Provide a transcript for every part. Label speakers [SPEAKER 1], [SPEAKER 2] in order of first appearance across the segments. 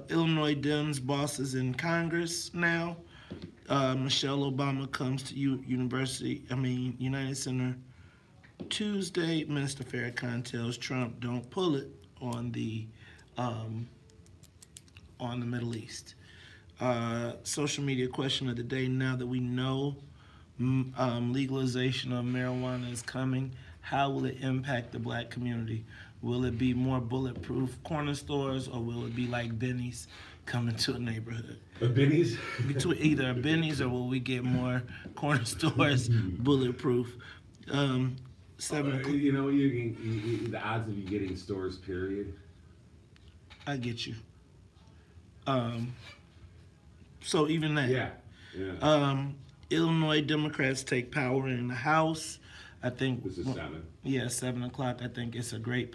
[SPEAKER 1] Illinois Dems bosses in Congress now. Michelle Obama comes to United Center Tuesday. Minister Farrakhan tells Trump, "Don't pull it um, on the Middle East." Social media question of the day: now that we know legalization of marijuana is coming, how will it impact the black community? Will it be more bulletproof corner stores, or will it be like Benny's coming to a neighborhood?
[SPEAKER 2] A Benny's?
[SPEAKER 1] Either a Benny's, or will we get more corner stores bulletproof? 7 o'clock.
[SPEAKER 2] You know, the odds of you getting stores, period.
[SPEAKER 1] I get you. So even that.
[SPEAKER 2] Yeah.
[SPEAKER 1] Illinois Democrats take power in the House. I think
[SPEAKER 2] this is 7.
[SPEAKER 1] Yeah, 7 o'clock. I think it's a great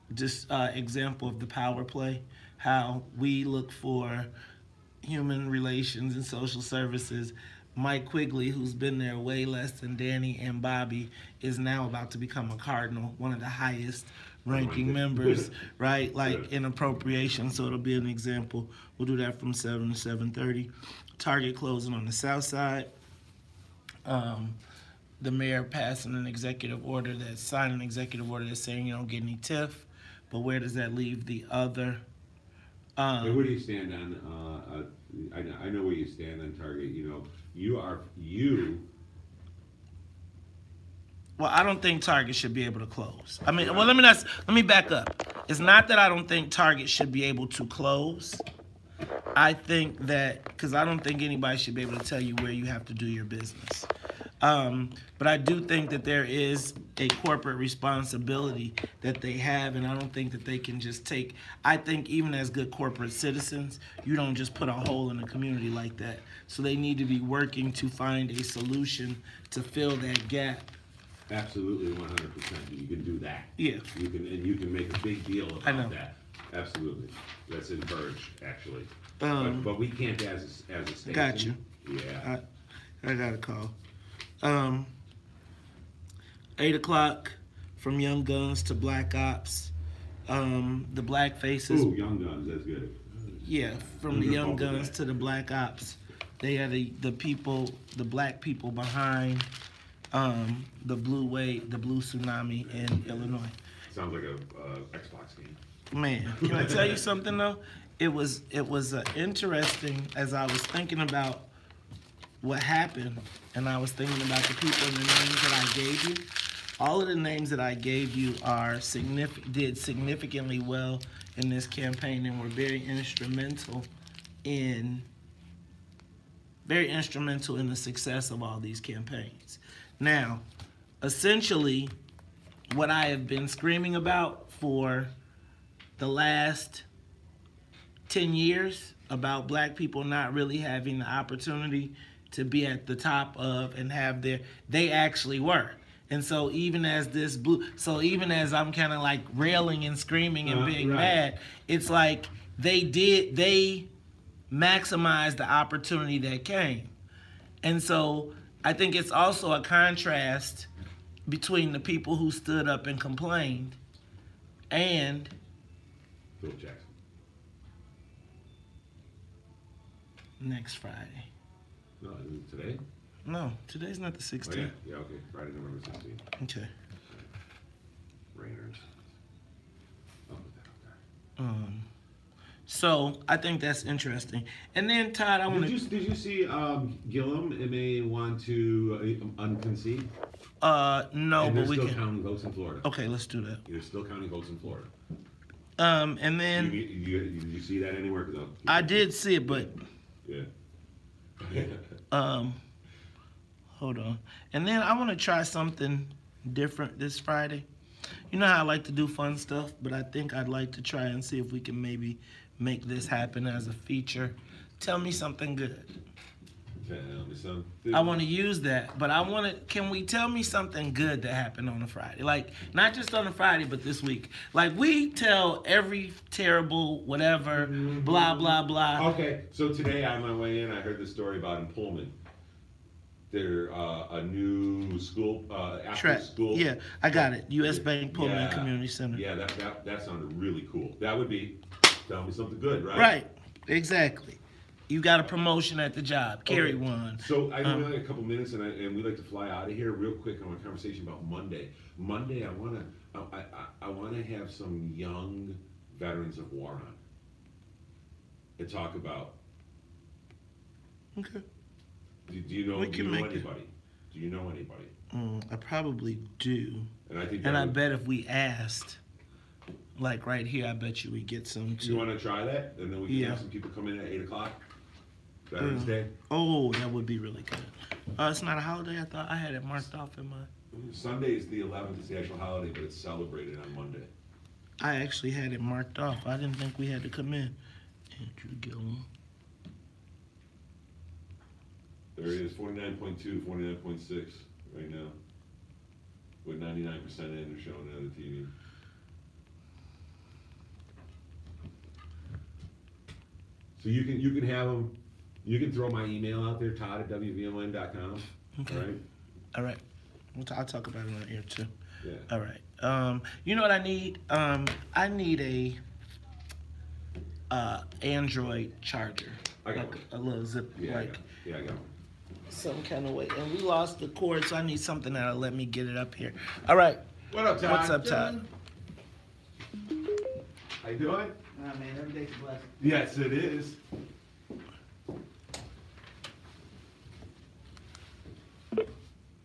[SPEAKER 1] example of the power play. How we look for human relations and social services. Mike Quigley, who's been there way less than Danny and Bobby, is now about to become a cardinal, one of the highest ranking members, right? Like in appropriation. So it'll be an example. We'll do that from 7 to 7:30. Target closing on the south side. The mayor passing an executive order signing an executive order that's saying you don't get any TIF, but where does that leave the other?
[SPEAKER 2] Where do you stand on? I know where you stand on Target. You know, you.
[SPEAKER 1] Well, I don't think Target should be able to close. I mean, well, let me back up. It's not that I don't think Target should be able to close. I think that, because I don't think anybody should be able to tell you where you have to do your business. But I do think that there is a corporate responsibility that they have, and I don't think that they can just take. I think even as good corporate citizens, you don't just put a hole in a community like that. So they need to be working to find a solution to fill that gap.
[SPEAKER 2] Absolutely, 100%. You can do that.
[SPEAKER 1] Yeah.
[SPEAKER 2] You can make a big deal about that. Absolutely. That's encouraged, actually. But we can't as a station.
[SPEAKER 1] Got you.
[SPEAKER 2] Yeah.
[SPEAKER 1] I got a call. 8 o'clock, from Young Guns to Black Ops. The Black Faces.
[SPEAKER 2] Ooh, Young Guns, that's good.
[SPEAKER 1] Yeah, from the Young Guns to the Black Ops. They are the black people behind the blue tsunami in Illinois.
[SPEAKER 2] Sounds like a Xbox game.
[SPEAKER 1] Man, can I tell you something though? It was interesting as I was thinking about what happened, and I was thinking about the people and the names that I gave you. All of the names that I gave you did significantly well in this campaign and were very instrumental in the success of all these campaigns. Now, essentially, what I have been screaming about for the last 10 years about black people not really having the opportunity to be at the top of and have they actually were. And so even as I'm kind of like railing and screaming and being mad, it's like they maximized the opportunity that came. And so I think it's also a contrast between the people who stood up and complained and
[SPEAKER 2] Phil Jackson.
[SPEAKER 1] Next Friday.
[SPEAKER 2] No, is it today?
[SPEAKER 1] No, today's not the 16th.
[SPEAKER 2] Oh, yeah, okay. Friday, November 16th.
[SPEAKER 1] Okay.
[SPEAKER 2] Rainers. I'll put that up there.
[SPEAKER 1] So I think that's interesting. And then Todd, I want to.
[SPEAKER 2] Did you see Gillum may want to unconcede?
[SPEAKER 1] No,
[SPEAKER 2] and
[SPEAKER 1] but we
[SPEAKER 2] still
[SPEAKER 1] can.
[SPEAKER 2] Counting votes in Florida.
[SPEAKER 1] Okay, let's do that.
[SPEAKER 2] You're still counting votes in Florida.
[SPEAKER 1] And then
[SPEAKER 2] you see that anywhere?
[SPEAKER 1] I did see it, but
[SPEAKER 2] yeah.
[SPEAKER 1] Hold on. And then I want to try something different this Friday. You know how I like to do fun stuff, but I think I'd like to try and see if we can maybe make this happen as a feature. Tell me something good.
[SPEAKER 2] Tell me something.
[SPEAKER 1] I want to use that, but can we tell me something good that happened on a Friday? Like, not just on a Friday, but this week. Like, we tell every terrible whatever, blah, blah, blah.
[SPEAKER 2] Okay, so today on my way in, I heard the story about in Pullman. They're a new school, after
[SPEAKER 1] Track.
[SPEAKER 2] school.
[SPEAKER 1] Yeah, I got it. U.S. Bank Pullman
[SPEAKER 2] Yeah.
[SPEAKER 1] Community Center.
[SPEAKER 2] Yeah, that sounded really cool. That would be, tell me something good, right?
[SPEAKER 1] Right, exactly. You got a promotion at the job. Carry one.
[SPEAKER 2] So I only have a couple minutes, and we like to fly out of here real quick on a conversation about Monday. Monday, I wanna have some young veterans of war on and talk about.
[SPEAKER 1] Okay.
[SPEAKER 2] Do you know anybody? Do you know anybody?
[SPEAKER 1] I probably do.
[SPEAKER 2] And I think.
[SPEAKER 1] And I bet if we asked, like right here, I bet you we get some too.
[SPEAKER 2] You want to try that, and then we can have some people come in at 8 o'clock. Veterans Day.
[SPEAKER 1] Oh, that would be really good. It's not a holiday. I thought I had it marked off in my.
[SPEAKER 2] Sunday is the 11th. It's the actual holiday, but it's celebrated on Monday.
[SPEAKER 1] I actually had it marked off. I didn't think we had to come in. Andrew Gillum.
[SPEAKER 2] There it is, 49.2, 49.6 right now. With 99% in, they're showing it on the TV. So you can have them. You can throw my email out there, todd@wvon.com.
[SPEAKER 1] Okay. All right. I'll talk about it on here too.
[SPEAKER 2] Yeah.
[SPEAKER 1] All right. You know what I need? I need a Android charger.
[SPEAKER 2] I got
[SPEAKER 1] like
[SPEAKER 2] one.
[SPEAKER 1] a little zip.
[SPEAKER 2] Yeah,
[SPEAKER 1] like
[SPEAKER 2] I got one.
[SPEAKER 1] some kind of way. And we lost the cord, so I need something that'll let me get it up here. All right.
[SPEAKER 2] What up, Todd?
[SPEAKER 1] What's up, Todd?
[SPEAKER 2] How you doing?
[SPEAKER 1] Nah, man, every day's a blessing.
[SPEAKER 2] Yes, it is.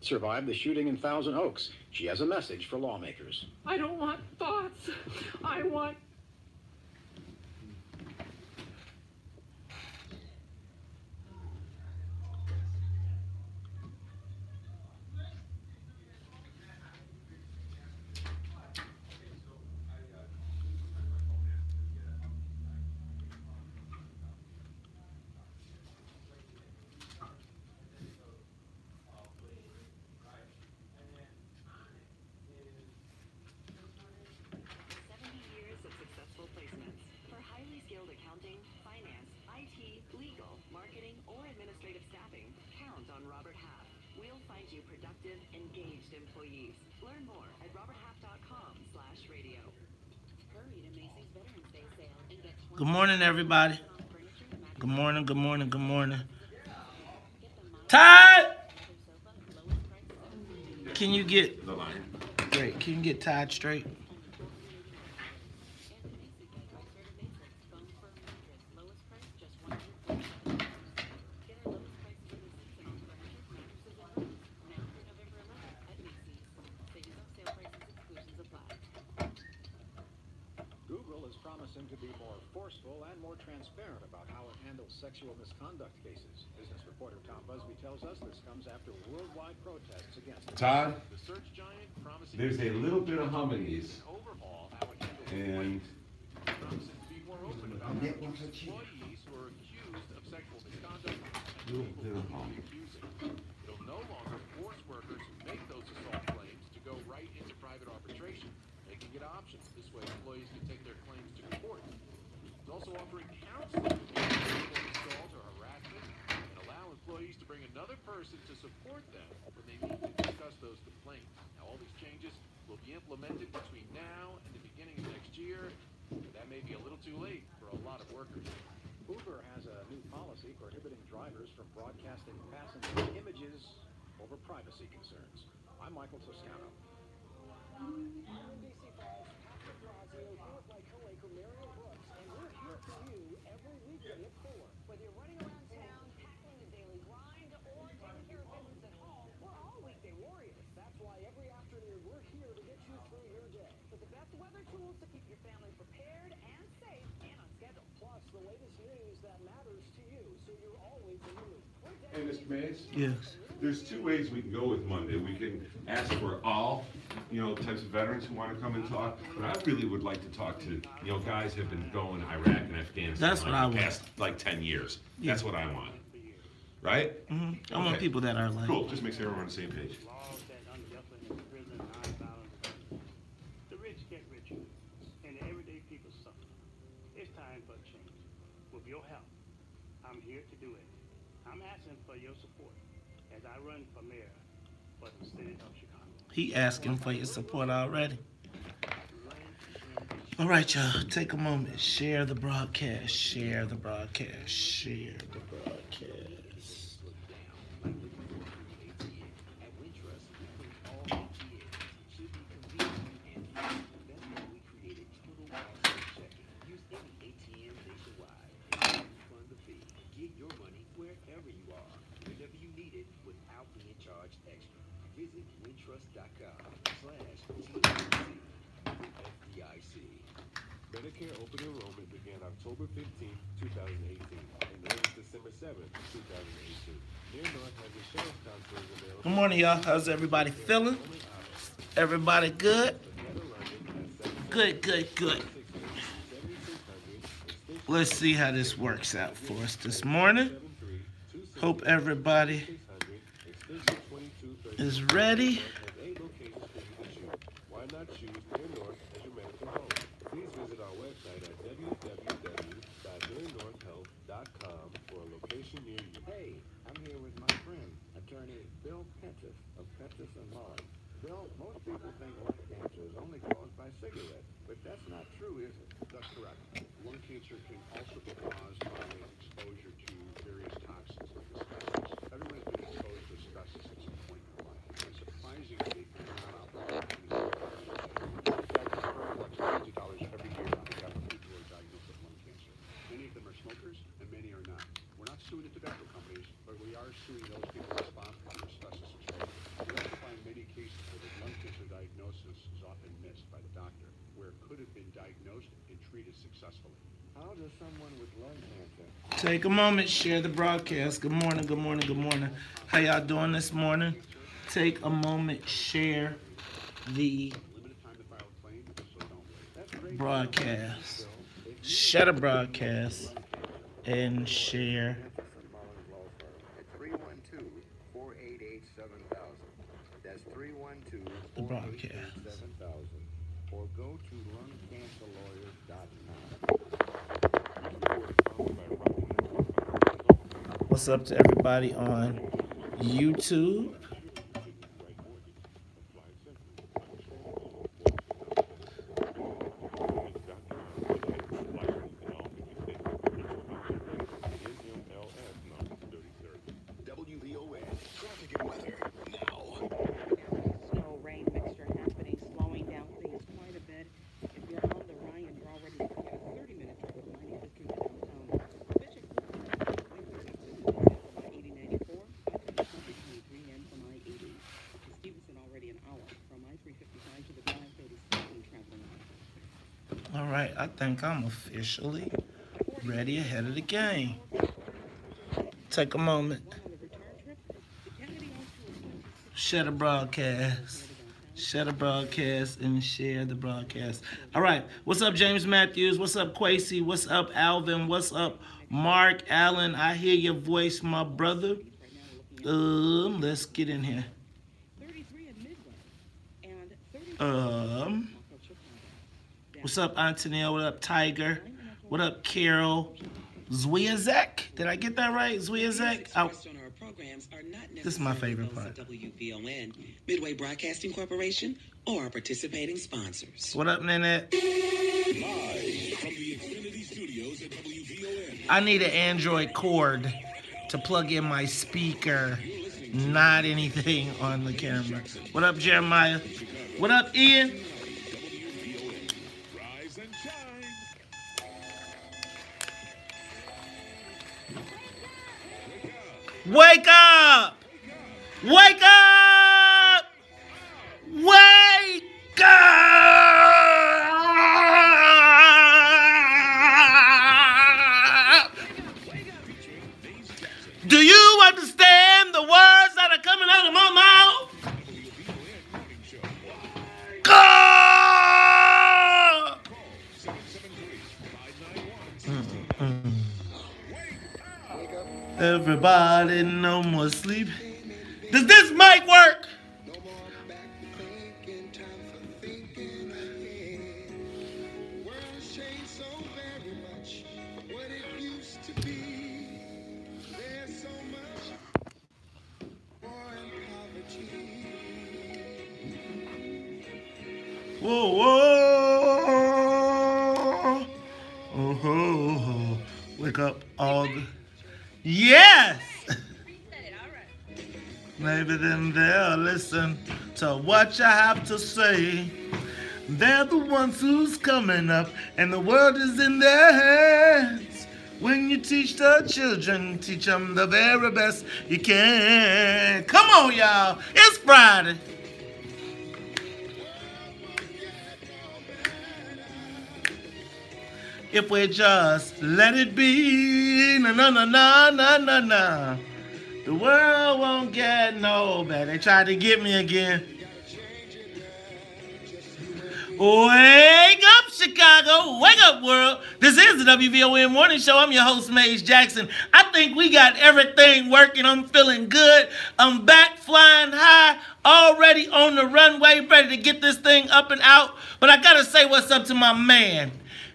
[SPEAKER 3] Survived the shooting in Thousand Oaks. She has a message for lawmakers.
[SPEAKER 4] I don't want thoughts. I want...
[SPEAKER 5] accounting, finance, IT, legal, marketing, or administrative staffing, count on Robert Half. We'll find you productive, engaged employees. Learn more at roberthalf.com/radio. Hurry to Macy's Veterans Day sale and get
[SPEAKER 1] Good morning, everybody. Good morning, good morning, good morning. Todd! Can you get
[SPEAKER 2] the line?
[SPEAKER 1] Great. Can you get Todd straight?
[SPEAKER 3] Google is promising to be more forceful and more transparent about how it handles sexual misconduct cases. Business reporter Tom Busby tells us this comes after worldwide protests against it.
[SPEAKER 2] Todd,
[SPEAKER 3] The search giant promising
[SPEAKER 2] there's a little bit of hummingies,
[SPEAKER 3] overhaul how it handles
[SPEAKER 2] and
[SPEAKER 3] promising to be more open about employees who are accused of sexual misconduct and
[SPEAKER 2] little
[SPEAKER 3] people
[SPEAKER 2] bit of
[SPEAKER 3] who
[SPEAKER 2] hum.
[SPEAKER 3] are accusing. It'll no longer force workers who make those assault claims to go right into private arbitration. They can get options. This way employees can take their claims to court. It's also offering counseling for assault or harassment and allow employees to bring another person to support them when they need to discuss those complaints. Now all these changes will be implemented between now and the beginning of next year. That may be a little too late for a lot of workers. Uber has a new policy prohibiting drivers from broadcasting passenger images over privacy concerns. I'm Michael Toscano.
[SPEAKER 5] Whether you're running around town, tackling the daily grind, or taking care of business at home, we're all weekday warriors. That's why every afternoon we're here to get you through your day. With the best weather tools to keep your family prepared and safe and on schedule. Plus, the latest news that matters to you, so you're always in the loop.
[SPEAKER 2] Hey, Mr. Mays?
[SPEAKER 1] Yes.
[SPEAKER 2] There's two ways we can go with Monday. We can ask for all, types of veterans who want to come and talk, but I really would like to talk to, guys who have been going to Iraq and Afghanistan
[SPEAKER 1] That's what I
[SPEAKER 2] the
[SPEAKER 1] want.
[SPEAKER 2] past, 10 years. That's what I want. Right?
[SPEAKER 1] I want
[SPEAKER 2] Okay.
[SPEAKER 1] people that are like,
[SPEAKER 2] Cool, just makes everyone on the same page.
[SPEAKER 6] Laws that unjustly imprison nonviolent offenders. The rich get richer, and the everyday people suffer. It's time for a change. With your help, I'm here to do it. I'm asking for your support. as I run for mayor for the city of Chicago.
[SPEAKER 1] He asking for your support already. All right, y'all. Take a moment. Share the broadcast. Share the broadcast. Share the broadcast.
[SPEAKER 7] Medicare open enrollment began October 15, 2018, and ends December 7, 2018. Near North has insurance counselors available.
[SPEAKER 1] Good morning, y'all. How's everybody feeling? Everybody good? Good, good, good. Let's see how this works out for us this morning. Hope everybody is ready.
[SPEAKER 7] Why not choose Near North as your medical home? Please visit our website at www.nearnorthhealth.com for a location near you.
[SPEAKER 8] Hey, I'm here with my friend, attorney Bill Pentis of Pentis and Lawrence. Bill, most people think lung cancer is only caused by cigarettes, but that's not true, is it?
[SPEAKER 3] That's correct. Lung cancer can also be caused by exposure to various toxins like asbestos. Everyone's been exposed to asbestos at some point in their life. And surprisingly, they're not operating. Millions of dollars every year on behalf of people who are diagnosed with lung cancer. Many of them are smokers, and many are not. We're not suing the tobacco companies, but we are suing those people responsible for asbestos exposure. We also find many cases where the lung cancer diagnosis is often missed by the doctor, where it could have been diagnosed and treated successfully.
[SPEAKER 8] How does someone with lung cancer...
[SPEAKER 1] Take a moment, share the broadcast. Good morning, good morning, good morning. How y'all doing this morning? Take a moment, share the broadcast. Share the broadcast and share
[SPEAKER 8] At 312-488-7000. That's 312-488-7000.
[SPEAKER 1] the broadcast.
[SPEAKER 8] Or go to lungcancerlawyers.com.
[SPEAKER 1] What's up to everybody on YouTube?
[SPEAKER 9] WVON traffic and weather now.
[SPEAKER 10] Snow rain mixture happening, slowing down things quite a bit. If you're on the Ryan, you're already looking at a 30-minute drive from 95th Street to downtown. Bishop, I-32, I-8094, I-23 and from I-80. To Stevenson, already an hour from I-355 to the Drive 37 traveling on.
[SPEAKER 1] All right, I think I'm officially ready ahead of the game. Take a moment. Share the broadcast. Share the broadcast and share the broadcast. All right. What's up, James Matthews? What's up, Quasi? What's up, Alvin? What's up, Mark Allen? I hear your voice, my brother. Let's get in here. What's up, Antonio? What up, Tiger? What up, Carol? Zwiazek? Did I get that right? Zwiazek? This is my favorite part.
[SPEAKER 11] WVON, Midway Broadcasting Corporation, or our participating sponsors.
[SPEAKER 1] What up, Nanette?
[SPEAKER 9] Live from the Xfinity Studios at WVON.
[SPEAKER 1] I need an Android cord to plug in my speaker, not anything on the camera. What up, Jeremiah? What up, Ian?
[SPEAKER 9] Rise and shine.
[SPEAKER 1] Wake up! Wake up! Wake up! Do you understand the words that are coming out of my mouth? Go! Everybody, no more sleep. Does this mic work? Whoa, whoa. Oh, ho, ho. Wake up all the... Yes! Maybe then they'll listen to what you have to say. They're the ones who's coming up, and the world is in their hands. When you teach the children, teach them the very best you can. Come on, y'all. It's Friday. If we just let it be, na na na na na na na, the world won't get no better. They tried to get me again. Wake up, Chicago. Wake up, world. This is the WVON Morning Show. I'm your host, Maze Jackson. I think we got everything working. I'm feeling good. I'm back flying high, already on the runway, ready to get this thing up and out. But I got to say what's up to my man,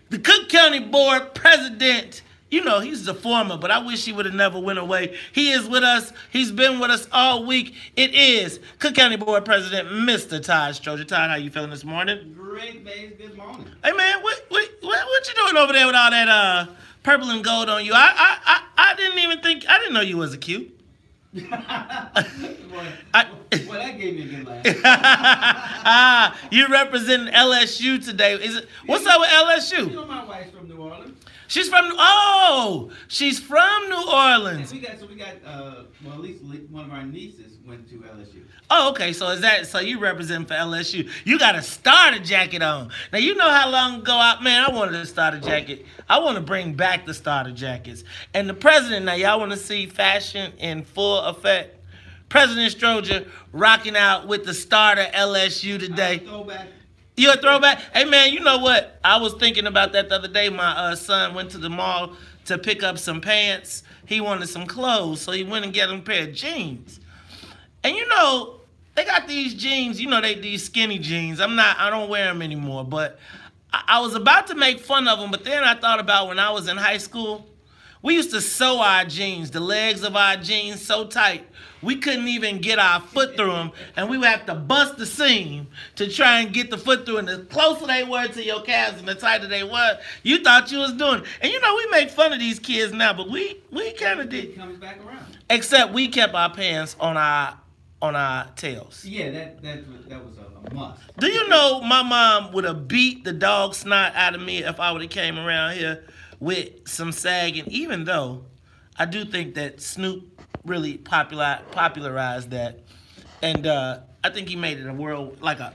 [SPEAKER 1] the Cook County Board President. You know, he's the former, but I wish he would have never went away. He is with us. He's been with us all week. It is Cook County Board President, Mr. Todd Stroger. Todd, how you feeling this morning?
[SPEAKER 12] Great, Maze. Good morning.
[SPEAKER 1] Hey, man, what you doing over there with all that purple and gold on you? I didn't know you was a cute.
[SPEAKER 12] Well, that gave me a good laugh.
[SPEAKER 1] You representing LSU today. What's up with LSU?
[SPEAKER 12] You know my wife's from New Orleans.
[SPEAKER 1] She's from New Orleans.
[SPEAKER 12] And we got well, at least one of our nieces went to LSU.
[SPEAKER 1] Oh, okay. So you represent for LSU? You got a starter jacket on. Now you know how long ago I wanted a starter jacket. I want to bring back the starter jackets. And the president, now y'all want to see fashion in full effect. President Stroger rocking out with the starter LSU today.
[SPEAKER 12] Throwback.
[SPEAKER 1] You a throwback? Hey, man, you know what? I was thinking about that the other day. My son went to the mall to pick up some pants. He wanted some clothes, so he went and got him a pair of jeans. And, you know, they got these jeans. You know, these skinny jeans. I don't wear them anymore. But I was about to make fun of them, but then I thought about when I was in high school. We used to sew our jeans, the legs of our jeans so tight, we couldn't even get our foot through them, and we would have to bust the seam to try and get the foot through. And the closer they were to your calves and the tighter they were, you thought you was doing it. And you know, we make fun of these kids now, but we kind of did.
[SPEAKER 12] It comes back around.
[SPEAKER 1] Except we kept our pants on our tails.
[SPEAKER 12] Yeah, that was a must.
[SPEAKER 1] Do you know my mom would have beat the dog snot out of me if I would have came around here with some sagging, even though I do think that Snoop really popularized that. And I think he made it a world, I'm going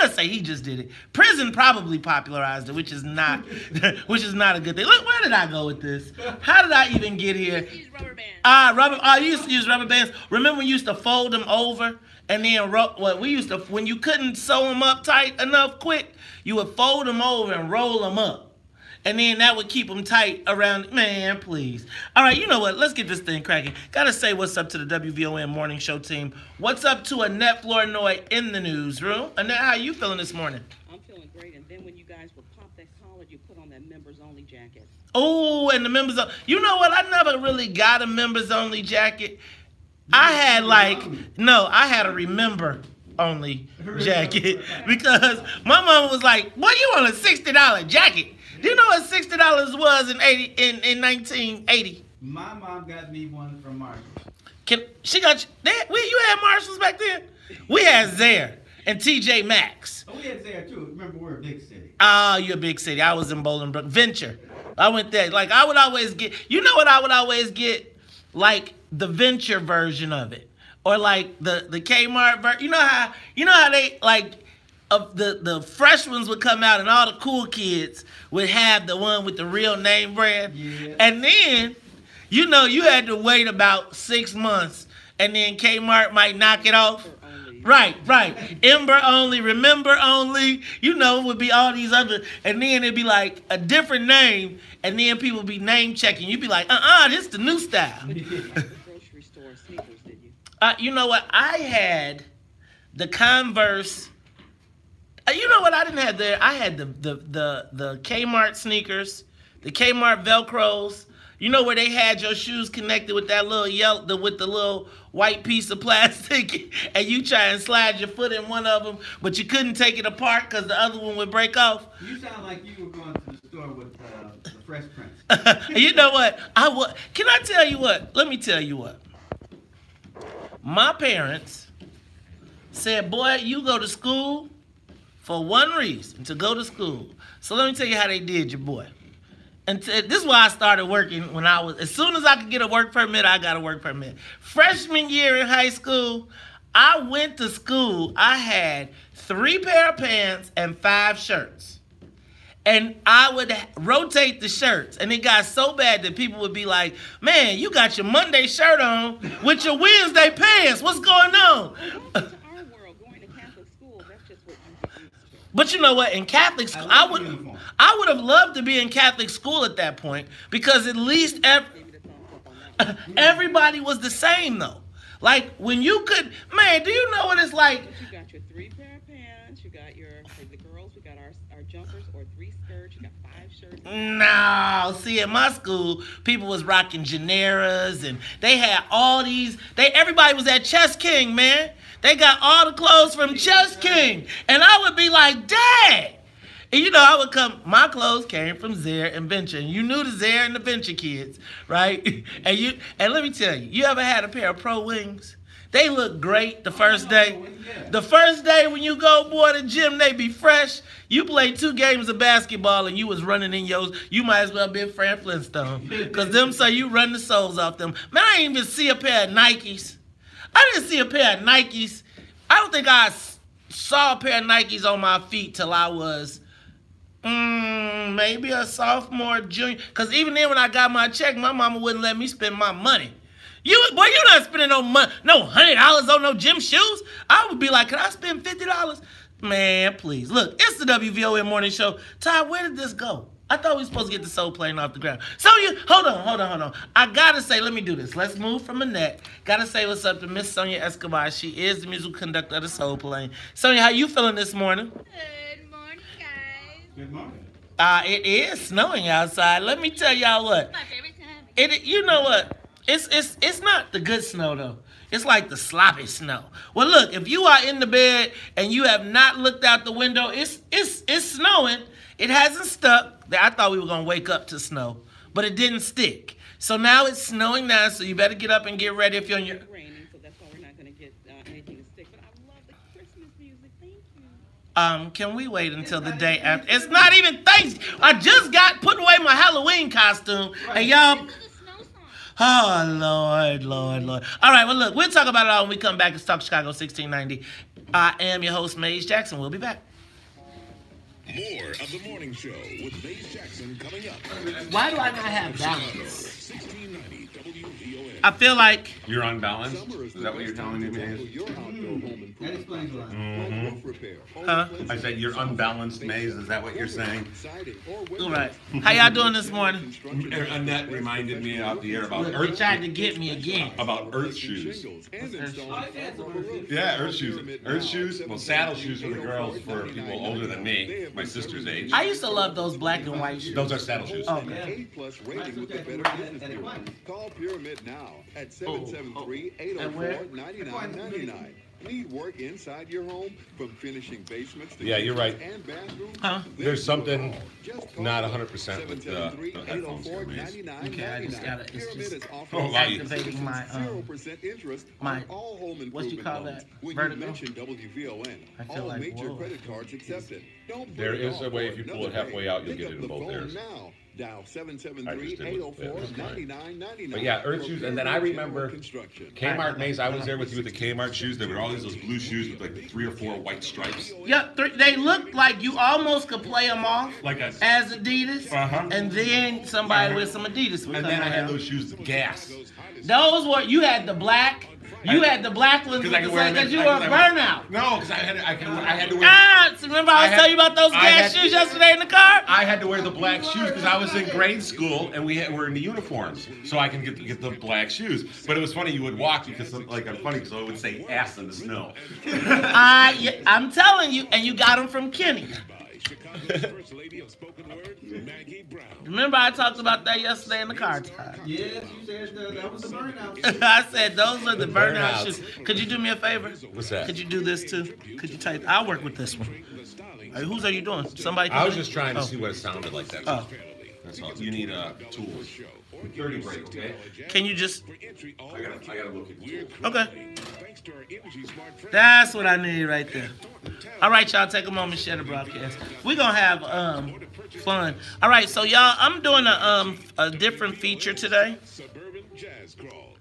[SPEAKER 1] to say he just did it. Prison probably popularized it, which is not a good thing. Look, where did I go with this? How did I even get here?
[SPEAKER 10] Use rubber bands.
[SPEAKER 1] You used to use rubber bands. Remember when you used to fold them over? And then when you couldn't sew them up tight enough quick, you would fold them over and roll them up. And then that would keep them tight around. Man, please. All right, you know what? Let's get this thing cracking. Got to say what's up to the WVON Morning Show team. What's up to Annette Flournoy in the newsroom? Annette, how you feeling this morning?
[SPEAKER 10] I'm feeling great. And then when you guys would pop that collar, you put on that members-only jacket.
[SPEAKER 1] Oh, and the members-only. You know what? I never really got a members-only jacket. I had a remember-only jacket because my mom was like, "Boy, you want a $60 jacket?" Do you know what $60 was in 1980?
[SPEAKER 12] My mom got me one from Marshalls.
[SPEAKER 1] She got you? You had Marshalls back then? We had Zare and TJ Maxx.
[SPEAKER 12] Oh, we had Zare too. Remember, we're a big city.
[SPEAKER 1] Oh, you're a big city. I was in Bolingbrook. Venture. I went there. I would always get. You know what I would always get? The Venture version of it, or the Kmart version. You know how they the fresh ones would come out and all the cool kids would have the one with the real name brand.
[SPEAKER 12] Yeah.
[SPEAKER 1] And then, you had to wait about 6 months and then Kmart might knock it off. Right. Ember only, remember only, would be all these other, and then it'd be like a different name, and then people would be name checking. You'd be like, this the new style.
[SPEAKER 10] Grocery store sneakers, did you?
[SPEAKER 1] You know what? I had the Converse. You know what I didn't have there? I had the Kmart sneakers, the Kmart Velcros. You know where they had your shoes connected with that little with the little white piece of plastic, and you try and slide your foot in one of them, but you couldn't take it apart because the other one would break off?
[SPEAKER 12] You sound like you were going to the store with the Fresh Prince.
[SPEAKER 1] You know what? Can I tell you what? Let me tell you what. My parents said, boy, you go to school for one reason, to go to school. So let me tell you how they did your boy. And this is why I started working as soon as I could get a work permit, I got a work permit. Freshman year in high school, I went to school. I had 3 pair of pants and 5 shirts. And I would rotate the shirts. And it got so bad that people would be like, man, you got your Monday shirt on with your Wednesday pants. What's going on? But you know what? In Catholic school, I would have loved to be in Catholic school at that point, because at least everybody was the same, though. Like, when you could, man, do you know what it's like?
[SPEAKER 10] You got your 3 pair of pants, you got for the girls, we got our jumpers or 3 skirts, you got 5 shirts.
[SPEAKER 1] No, see, at my school, people was rocking Generas, and they had all these, everybody was at Chess King, man. They got all the clothes from Chess King. And I would be like, dang. And you know, I would come, my clothes came from Zare and Venture. And you knew the Zare and the Venture kids, right? And let me tell you, you ever had a pair of Pro Wings? They look great the first day. The first day when you go, boy, to the gym, they be fresh. You played 2 games of basketball and you was running in yours. You might as well be Fran Flintstone. Because them say you run the soles off them. Man, I didn't even see a pair of Nikes. I didn't see a pair of Nikes. I don't think I saw a pair of Nikes on my feet till I was maybe a sophomore, junior. Because even then when I got my check, my mama wouldn't let me spend my money. You're not spending no money, no $100 on no gym shoes. I would be like, can I spend $50? Man, please. Look, it's the WVON Morning Show. Ty, where did this go? I thought we were supposed to get the soul plane off the ground. Sonya, hold on. I gotta say, let me do this. Let's move from Annette. Gotta say what's up to Miss Sonya Escobar. She is the musical conductor of the soul plane. Sonya, how you feeling this morning?
[SPEAKER 13] Good morning, guys.
[SPEAKER 12] Good morning.
[SPEAKER 1] It is snowing outside. Let me tell y'all what.
[SPEAKER 13] My favorite time.
[SPEAKER 1] You know what? It's not the good snow though. It's like the sloppy snow. Well, look, if you are in the bed and you have not looked out the window, it's snowing. It hasn't stuck. I thought we were going to wake up to snow, but it didn't stick. So now it's snowing now, so you better get up and get ready if you're on your...
[SPEAKER 10] It's raining, so that's why we're not going to get anything to stick. But I love the Christmas music. Thank you.
[SPEAKER 1] Can we wait until the day after? It's not even Thanksgiving. I just got put away my Halloween costume, and y'all... Oh, Lord. All right, well, look, we'll talk about it all when we come back. It's Talk Chicago 1690. I am your host, Maze Jackson. We'll be back.
[SPEAKER 9] More of the morning show with Maze Jackson coming up.
[SPEAKER 1] Why do I not have balance?
[SPEAKER 9] 1690 WVON.
[SPEAKER 1] I feel like
[SPEAKER 2] you're unbalanced. Is that what you're telling me, Maze?
[SPEAKER 12] That explains a lot.
[SPEAKER 1] Huh?
[SPEAKER 2] I said you're unbalanced, Maze. Is that what you're saying?
[SPEAKER 1] All right. How y'all doing this morning?
[SPEAKER 2] Annette reminded me out the air about
[SPEAKER 1] Look, they tried to get me again.
[SPEAKER 2] About Earth shoes. Yeah, Earth shoes. Earth shoes. Well, saddle shoes for the girls for people older than me, my sister's age.
[SPEAKER 1] I used to love those black and white shoes.
[SPEAKER 2] Those are saddle shoes.
[SPEAKER 1] Okay.
[SPEAKER 8] A+ rating with the Better Business Bureau. Call Pyramid now at 773-804-9999. Need work inside your home, from finishing basements to
[SPEAKER 2] you're right.
[SPEAKER 8] and bathrooms?
[SPEAKER 1] Huh?
[SPEAKER 2] There's something not 100% with the headphones here, Maze.
[SPEAKER 1] Okay, I just gotta. It's just
[SPEAKER 2] wow.
[SPEAKER 1] activating my
[SPEAKER 8] 0% interest
[SPEAKER 1] my
[SPEAKER 8] on all home
[SPEAKER 1] what you
[SPEAKER 8] improvement
[SPEAKER 1] call
[SPEAKER 8] loans.
[SPEAKER 1] that?
[SPEAKER 8] When
[SPEAKER 1] Vertical?
[SPEAKER 8] you mention WVON,
[SPEAKER 1] I feel
[SPEAKER 8] all
[SPEAKER 1] like,
[SPEAKER 8] major
[SPEAKER 1] whoa.
[SPEAKER 8] credit cards accepted. Don't
[SPEAKER 2] There
[SPEAKER 8] put it
[SPEAKER 2] is
[SPEAKER 8] off
[SPEAKER 2] a way
[SPEAKER 8] for
[SPEAKER 2] if you pull
[SPEAKER 8] another
[SPEAKER 2] it halfway
[SPEAKER 8] day.
[SPEAKER 2] out, you'll
[SPEAKER 8] Pick
[SPEAKER 2] get
[SPEAKER 8] up
[SPEAKER 2] it in
[SPEAKER 8] the
[SPEAKER 2] both
[SPEAKER 8] phone
[SPEAKER 2] ears.
[SPEAKER 8] now. Dial
[SPEAKER 2] I just did with
[SPEAKER 8] 773-804-9999.
[SPEAKER 2] But yeah, Earth shoes, and then I remember
[SPEAKER 8] Construction.
[SPEAKER 2] Kmart, Maze. I was there with you with the Kmart shoes. There were always those blue shoes with like 3 or 4 white stripes.
[SPEAKER 1] Yep, they looked like you almost could play them off
[SPEAKER 2] Like a,
[SPEAKER 1] as Adidas, and then somebody with some Adidas would
[SPEAKER 2] and
[SPEAKER 1] come
[SPEAKER 2] then I had
[SPEAKER 1] around.
[SPEAKER 2] those shoes with gas.
[SPEAKER 1] Those were, you had the black. You had the black ones
[SPEAKER 2] Because
[SPEAKER 1] because you were a burnout.
[SPEAKER 2] No, because I had to wear.
[SPEAKER 1] So remember I was telling you about those gas shoes yesterday in the car?
[SPEAKER 2] I had to wear the black shoes because I was in grade school and we're in the uniforms, so I can get the black shoes. But it was funny, you would walk because I'm funny because I would say ass in the snow.
[SPEAKER 1] I'm telling you, and you got them from Kenny.
[SPEAKER 9] Chicago's first lady of spoken word, Maggie Brown.
[SPEAKER 1] Remember I talked about that yesterday in the car time.
[SPEAKER 12] Yes, you said that was the burnout.
[SPEAKER 1] I said those are the burnout shoes. Could you do me a favor?
[SPEAKER 14] What's that?
[SPEAKER 1] Could you do this too? Could you type? I'll work with this one. Hey, whose are you doing? Somebody?
[SPEAKER 14] I was just trying to see what it sounded like. That.
[SPEAKER 1] Oh.
[SPEAKER 14] That's all. You need tools.
[SPEAKER 2] 30 break, okay?
[SPEAKER 1] Can you just?
[SPEAKER 2] I gotta look at the tools.
[SPEAKER 1] Okay. That's what I need right there. All right, y'all, take a moment, share the broadcast. We're gonna have fun. All right, so y'all, I'm doing a different feature today.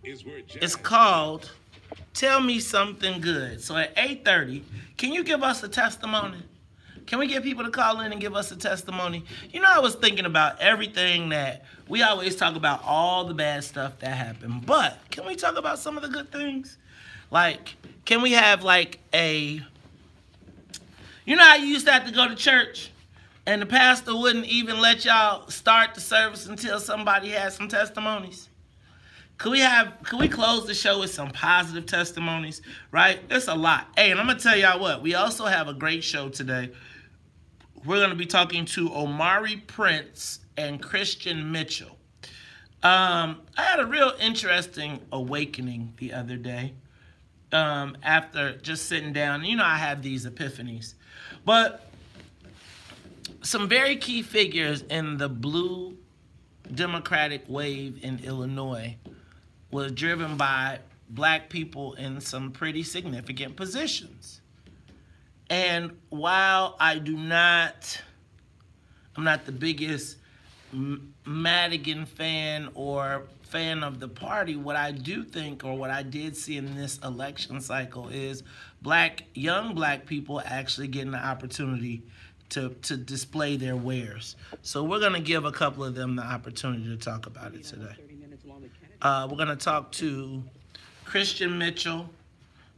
[SPEAKER 1] It's called "Tell Me Something Good." So at 8:30, can you give us a testimony? Can we get people to call in and give us a testimony? You know, I was thinking about everything that we always talk about, all the bad stuff that happened. But can we talk about some of the good things? Like, can we have like you know how you used to have to go to church and the pastor wouldn't even let y'all start the service until somebody had some testimonies? Could we close the show with some positive testimonies, right? It's a lot. Hey, and I'm going to tell y'all what, we also have a great show today. We're going to be talking to Omari Prince and Christian Mitchell. I had a real interesting awakening the other day after just sitting down. You know, I have these epiphanies. But some very key figures in the blue Democratic wave in Illinois was driven by black people in some pretty significant positions. And while I'm not the biggest Madigan fan or fan of the party, what I do think, or what I did see in this election cycle, is young black people actually getting the opportunity to display their wares. So we're going to give a couple of them the opportunity to talk about it today. We're going to talk to Christian Mitchell,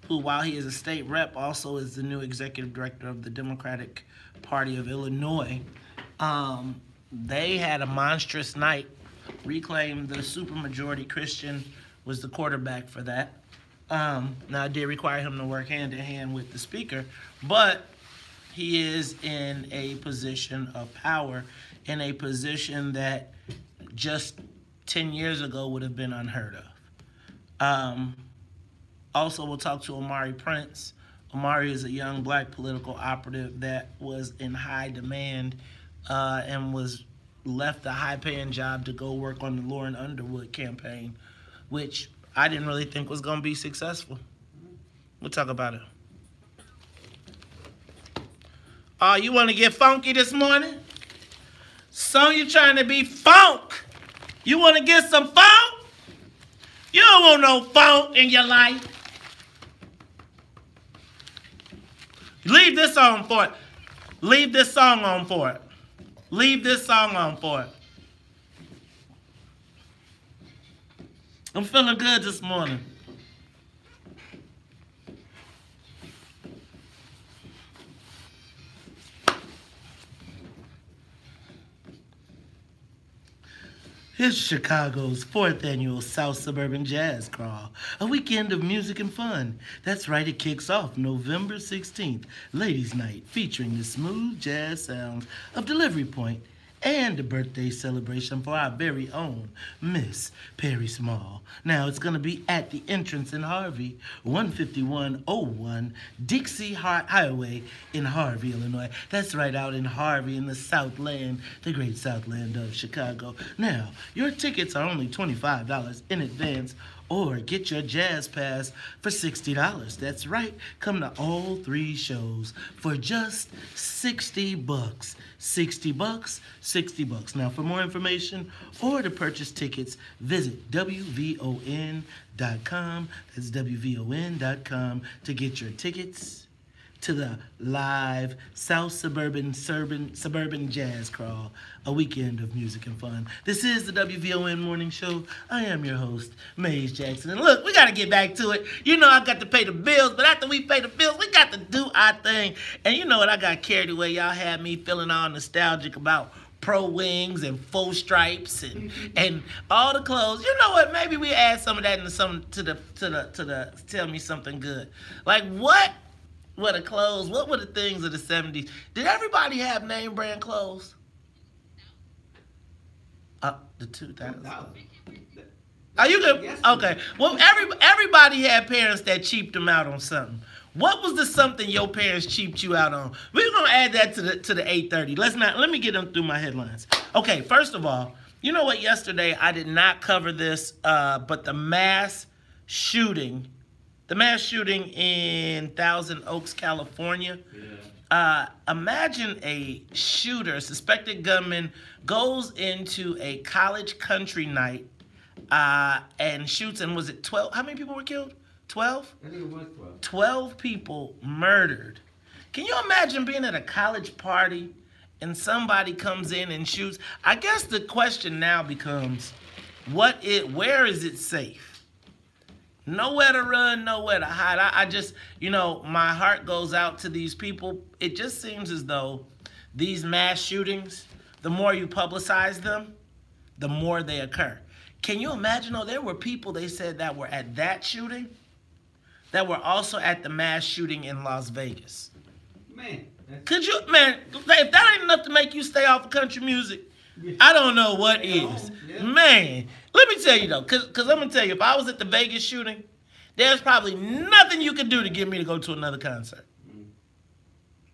[SPEAKER 1] who, while he is a state rep, also is the new executive director of the Democratic Party of Illinois. They had a monstrous night, reclaimed the supermajority. Christian was the quarterback for that. Now, it did require him to work hand-in-hand with the speaker, but he is in a position of power, in a position that just 10 years ago would have been unheard of. Also, we'll talk to Omari Prince. Omari is a young black political operative that was in high demand and was left a high-paying job to go work on the Lauren Underwood campaign, which I didn't really think was going to be successful. We'll talk about it. Oh, you want to get funky this morning? So you trying to be funk? You want to get some funk? You don't want no funk in your life. Leave this on for it. Leave this song on for it. Leave this song on for it. I'm feeling good this morning. It's Chicago's 4th annual South Suburban Jazz Crawl, a weekend of music and fun. That's right, it kicks off November 16th, Ladies' Night, featuring the smooth jazz sounds of Delivery Point and a birthday celebration for our very own Miss Perry Small. Now, it's going to be at the entrance in Harvey, 15101 Dixie Highway in Harvey, Illinois. That's right, out in Harvey in the Southland, the great Southland of Chicago. Now, your tickets are only $25 in advance, or get your Jazz Pass for $60. That's right, come to all 3 shows for just $60. $60, $60. Now, for more information or to purchase tickets, visit WVON.com. That's WVON.com to get your tickets to the live South Suburban Jazz Crawl, a weekend of music and fun. This is the WVON Morning Show. I am your host, Maze Jackson. And look, we got to get back to it. You know I got to pay the bills, but after we pay the bills, we got to do our thing. And you know what? I got carried away. Y'all had me feeling all nostalgic about Pro Wings and Full Stripes and all the clothes. You know what? Maybe we add some of that into to the Tell Me Something Good. Like, what What the clothes? What were the things of the 70s? Did everybody have name brand clothes? The 2000s. Are you good? Okay. Well, everybody had parents that cheaped them out on something. What was the something your parents cheaped you out on? We're gonna add that to the 8:30. Let me get them through my headlines. Okay. First of all, you know what? Yesterday I did not cover this, but the mass shooting in Thousand Oaks, California. Yeah. Imagine a shooter, suspected gunman, goes into a college country night and shoots. And was it 12? How many people were killed? 12?
[SPEAKER 12] I think it was 12.
[SPEAKER 1] 12 people murdered. Can you imagine being at a college party and somebody comes in and shoots? I guess the question now becomes, where is it safe? Nowhere to run, nowhere to hide. I just, my heart goes out to these people. It just seems as though these mass shootings, the more you publicize them, the more they occur. Can you imagine, there were people they said that were at that shooting that were also at the mass shooting in Las Vegas.
[SPEAKER 12] Man.
[SPEAKER 1] Could you, if that ain't enough to make you stay off of country music, I don't know what is. Yeah. Man, let me tell you though, because I'm going to tell you, if I was at the Vegas shooting, there's probably nothing you could do to get me to go to another concert.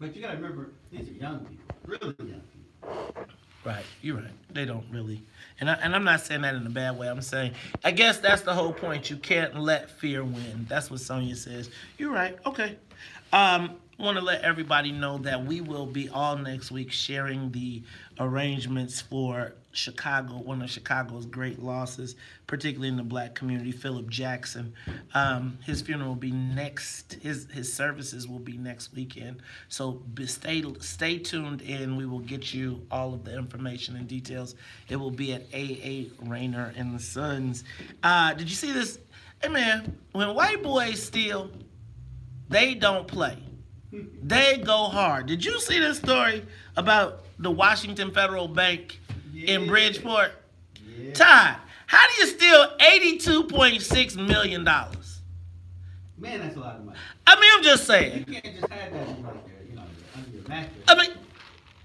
[SPEAKER 12] But you got to remember, these are young people, really young people.
[SPEAKER 1] Right, you're right. They don't really. And I'm not saying that in a bad way. I'm saying, I guess that's the whole point. You can't let fear win. That's what Sonia says. You're right. Okay. Want to let everybody know that we will be all next week sharing the arrangements for Chicago, one of Chicago's great losses, particularly in the black community, Philip Jackson. His funeral will be next, his services will be next weekend. So stay tuned in. We will get you all of the information and details. It will be at AA Rayner and the Sons. Did you see this? Hey man, when white boys steal, they don't play. They go hard. Did you see this story about the Washington Federal Bank in Bridgeport? Yeah. Todd, how do you steal $82.6 million?
[SPEAKER 12] Man, that's a lot of money.
[SPEAKER 1] I mean, I'm just saying.
[SPEAKER 12] You can't just have that under your mattress.
[SPEAKER 1] I mean,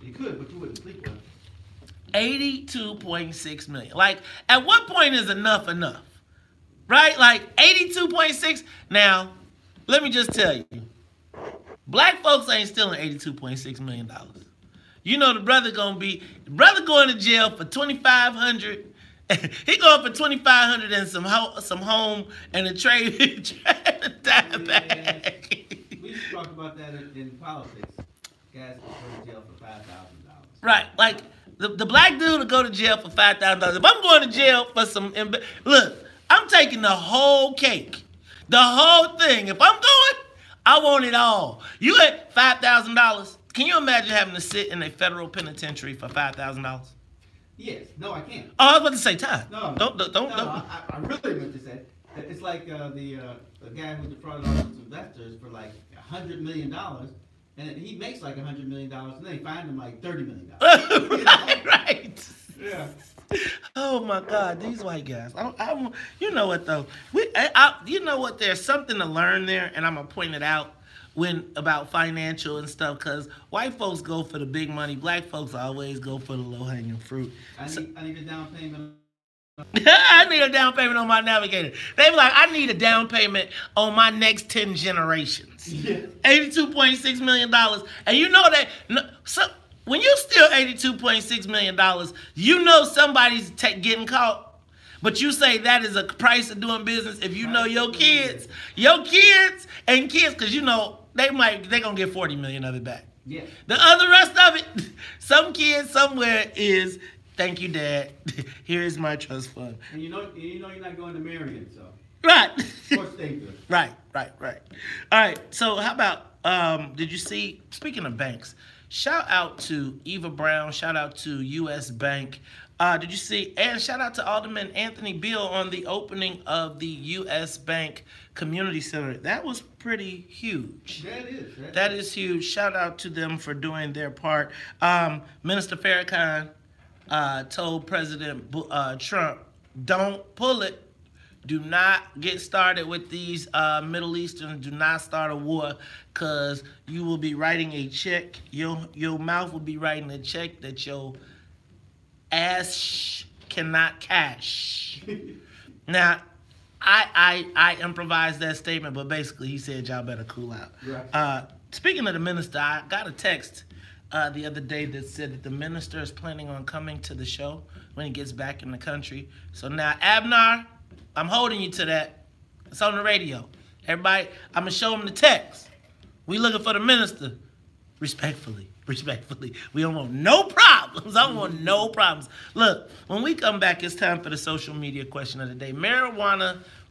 [SPEAKER 12] you could, but you wouldn't sleep well.
[SPEAKER 1] $82.6 million. Like, at what point is enough enough? Right? Like, 82.6. Now, let me just tell you. Black folks ain't stealing $82.6 million. You know the brother going to jail for $2,500. He going for $2,500 and some home and a trade dime bag.
[SPEAKER 12] We just talked about that in politics. Guys go to jail for $5,000.
[SPEAKER 1] Right, like the black dude will go to jail for $5,000. If I'm going to jail for some, look, I'm taking the whole cake, the whole thing. If I'm going, I want it all. You at $5,000. Can you imagine having to sit in a federal penitentiary for $5,000?
[SPEAKER 12] Yes. No, I can't.
[SPEAKER 1] Oh, I was about to say, Todd.
[SPEAKER 12] No.
[SPEAKER 1] Don't.
[SPEAKER 12] I really meant to say it's like the guy who defrauded all those investors for like $100 million, and he makes like $100 million, and they find him like $30 million.
[SPEAKER 1] Right.
[SPEAKER 12] Yeah.
[SPEAKER 1] Oh my God, these white guys. You know what though? You know what? There's something to learn there, and I'm gonna point it out about financial and stuff. Cause white folks go for the big money. Black folks always go for the low hanging fruit.
[SPEAKER 12] I need a down payment.
[SPEAKER 1] I need a down payment on my Navigator. They be like, I need a down payment on my next 10 generations. Yeah. $82.6 million, and you know that. When you steal $82.6 million, you know somebody's getting caught. But you say that is a price of doing business if you know your kids and kids, because you know they're going to get $40 million of it back.
[SPEAKER 12] Yeah.
[SPEAKER 1] The other rest of it, some kid somewhere is, thank you, Dad. Here's my trust fund.
[SPEAKER 12] And you know you're not going to Marion, so.
[SPEAKER 1] Right.
[SPEAKER 12] Or stay good.
[SPEAKER 1] Right. All right, so how about, did you see, speaking of banks, shout out to Eva Brown. Shout out to U.S. Bank. Did you see? And shout out to Alderman Anthony Beal on the opening of the U.S. Bank Community Center. That was pretty huge. That is huge. Shout out to them for doing their part. Minister Farrakhan told President Trump, don't pull it. do not get started with these Middle Easterns. Do not start a war, because you will be writing a check. Your mouth will be writing a check that your ass cannot cash. Now, I improvised that statement, but basically he said y'all better cool out.
[SPEAKER 12] Right.
[SPEAKER 1] Speaking of the minister, I got a text the other day that said that the minister is planning on coming to the show when he gets back in the country. So now, Abnar, I'm holding you to that. It's on the radio. Everybody, I'm going to show him the text. We looking for the minister. Respectfully. We don't want no problems. I don't want no problems. Look, when we come back, it's time for the social media question of the day.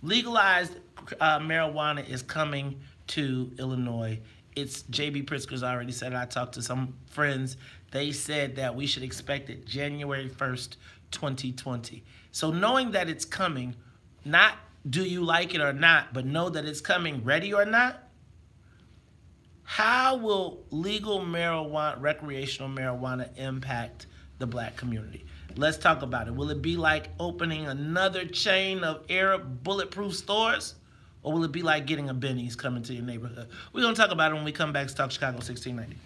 [SPEAKER 1] Legalized marijuana is coming to Illinois. It's J.B. Pritzker's already said it. I talked to some friends. They said that we should expect it January 1st, 2020. So knowing that it's coming, not do you like it or not, but know that it's coming, ready or not, how will legal marijuana, recreational marijuana, impact the black community? Let's talk about it. Will it be like opening another chain of Arab bulletproof stores? Or will it be like getting a Benny's coming to your neighborhood? We're going to talk about it when we come back to Talk Chicago 1690.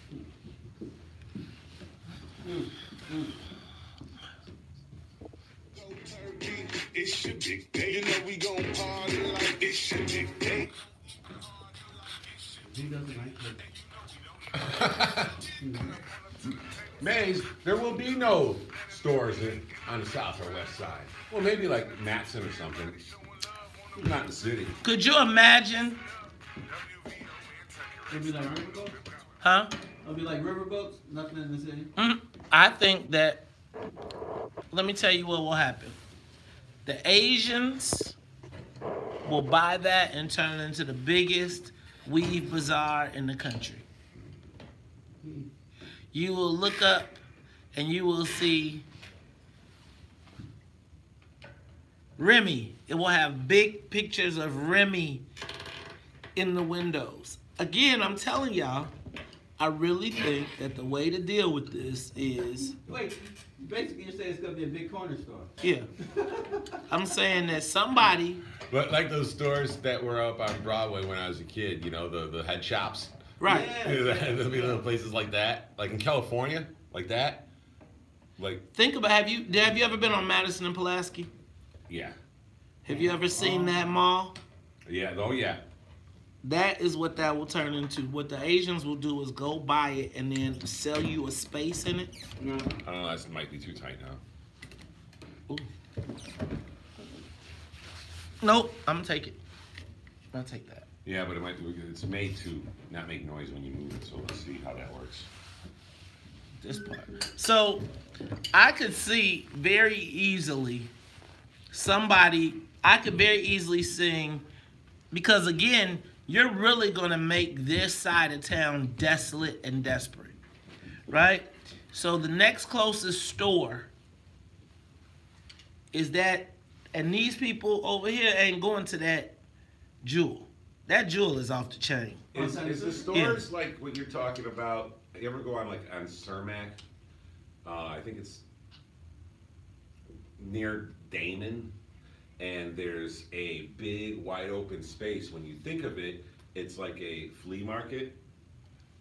[SPEAKER 9] It's your big day. You know we gon' party like it's your big day.
[SPEAKER 12] He doesn't like
[SPEAKER 2] Mays, there will be no stores on the south or west side. Well, maybe like Matson or something. Not in the city.
[SPEAKER 1] Could you imagine?
[SPEAKER 12] It'll be like riverboats?
[SPEAKER 1] Huh?
[SPEAKER 12] It'll be like riverboats, nothing in the city?
[SPEAKER 1] I think that, let me tell you what will happen. The Asians will buy that and turn it into the biggest weed bazaar in the country. You will look up and you will see Remy. It will have big pictures of Remy in the windows. Again, I'm telling y'all, I really think that the way to deal with this is...
[SPEAKER 12] Wait, basically you're saying it's going to be a big corner store.
[SPEAKER 1] Yeah. I'm saying that somebody...
[SPEAKER 2] But like those stores that were up on Broadway when I was a kid, you know, the head shops.
[SPEAKER 1] Right.
[SPEAKER 12] Yeah.
[SPEAKER 2] There'll be little places like that. Like in California, like that. Like...
[SPEAKER 1] Think about, have you ever been on Madison and Pulaski?
[SPEAKER 2] Yeah.
[SPEAKER 1] Have you ever seen that mall?
[SPEAKER 2] Yeah, oh yeah.
[SPEAKER 1] That is what that will turn into. What the Asians will do is go buy it and then sell you a space in it.
[SPEAKER 2] I don't know, that might be too tight now.
[SPEAKER 1] Ooh. Nope, I'm gonna take it. I'll take that.
[SPEAKER 2] Yeah, but it's made to not make noise when you move it, so let's see how that works.
[SPEAKER 1] This part. So, I could see very easily I could very easily sing, because again, you're really going to make this side of town desolate and desperate, right? So the next closest store is that, and these people over here ain't going to that Jewel. That Jewel is off the chain.
[SPEAKER 2] Is the stores like what you're talking about? You ever go on like on Cermak? I think it's near Damon, and there's a big wide open space. When you think of it, it's like a flea market,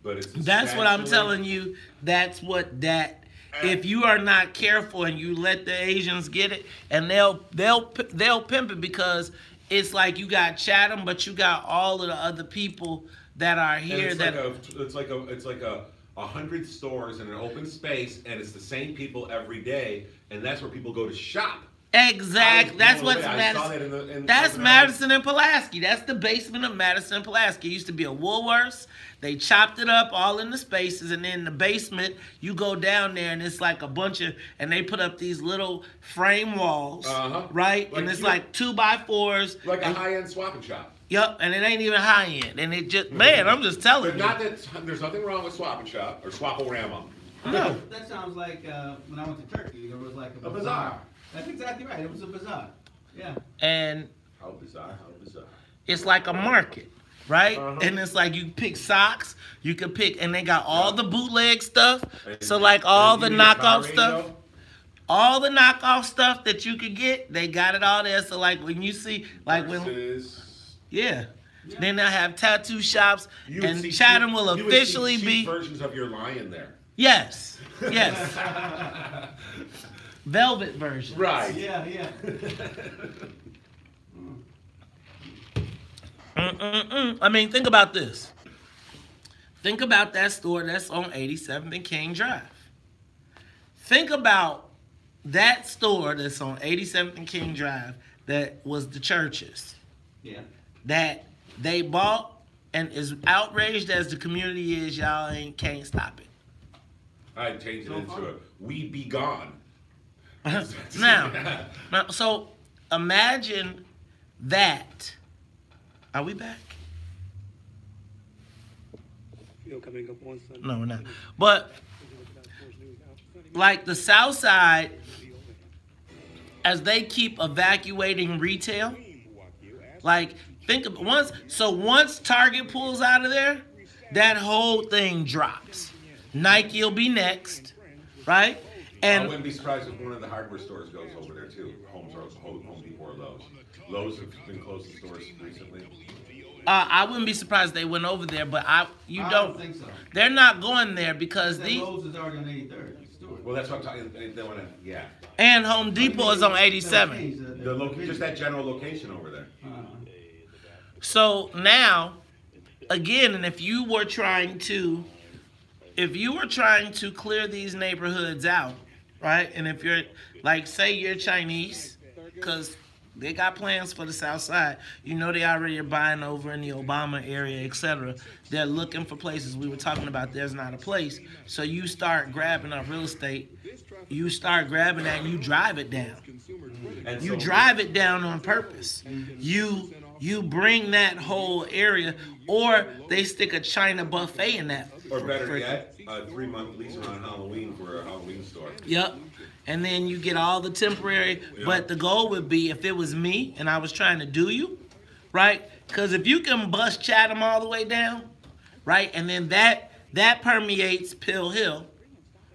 [SPEAKER 2] but it's
[SPEAKER 1] that's what I'm telling you. That's what that. If you are not careful and you let the Asians get it, and they'll pimp it, because it's like you got Chatham, but you got all of the other people that are here.
[SPEAKER 2] It's like a 100 stores in an open space, and it's the same people every day, and that's where people go to shop.
[SPEAKER 1] Exactly. That's what's Madison. That's Madison and Pulaski. That's the basement of Madison and Pulaski. It used to be a Woolworths. They chopped it up all in the spaces, and then in the basement, you go down there, and it's like a bunch of, and they put up these little frame walls, right? Like, and it's like 2x4s.
[SPEAKER 2] Like a high-end swap and shop.
[SPEAKER 1] Yep, and it ain't even high-end. And it just, man, I'm just telling you.
[SPEAKER 2] But not that, there's nothing wrong with swap and shop or swap-o-rama.
[SPEAKER 12] No. That sounds like when I went to Turkey, there was like a bazaar. That's exactly right. It was a bazaar. Yeah.
[SPEAKER 1] And
[SPEAKER 2] how bizarre, how bizarre.
[SPEAKER 1] It's like a market, right? And it's like you pick socks, you can pick, and they got all the bootleg stuff. So like all the knockoff stuff. All the knockoff stuff that you could get, they got it all there. So like when you see, like yeah. Then they'll have tattoo shops, and Chatham will officially be
[SPEAKER 2] versions of your lion there.
[SPEAKER 1] Yes, yes. Velvet version.
[SPEAKER 2] Right.
[SPEAKER 12] Yeah.
[SPEAKER 1] I mean, think about this. Think about that store that's on 87th and King Drive. Think about that store that's on 87th and King Drive that was the churches.
[SPEAKER 12] Yeah.
[SPEAKER 1] That they bought, and as outraged as the community is, y'all can't stop it.
[SPEAKER 2] I'd change it into a "We Be Gone."
[SPEAKER 1] now, so imagine that. Are we back? No, we're not. But like the South Side, as they keep evacuating retail, like think of once Target pulls out of there, that whole thing drops. Nike will be next, right? And
[SPEAKER 2] I wouldn't be surprised if one of the hardware stores goes over there too. Home Depot or Lowe's. Lowe's have been closing stores recently.
[SPEAKER 1] I wouldn't be surprised they went over there, but I
[SPEAKER 12] don't think so.
[SPEAKER 1] They're not going there because
[SPEAKER 12] Lowe's is already on 83rd.
[SPEAKER 2] Well, that's what I'm talking. They want to, yeah.
[SPEAKER 1] And Home Depot is on 87.
[SPEAKER 2] Just that general location over there.
[SPEAKER 1] So now, again, and if you were trying to clear these neighborhoods out, right? And if you're like, say you're Chinese, because they got plans for the South Side. You know they already are buying over in the Obama area, etc. They're looking for places. We were talking about there's not a place. So you start grabbing up real estate. You start grabbing that and you drive it down. You drive it down on purpose. You bring that whole area, or they stick a China buffet in that.
[SPEAKER 2] Or better yet, a 3-month lease around Halloween for a Halloween store.
[SPEAKER 1] Yep. And then you get all the temporary, but the goal would be, if it was me and I was trying to do you, right? Because if you can bust Chatham all the way down, right? And then that permeates Pill Hill,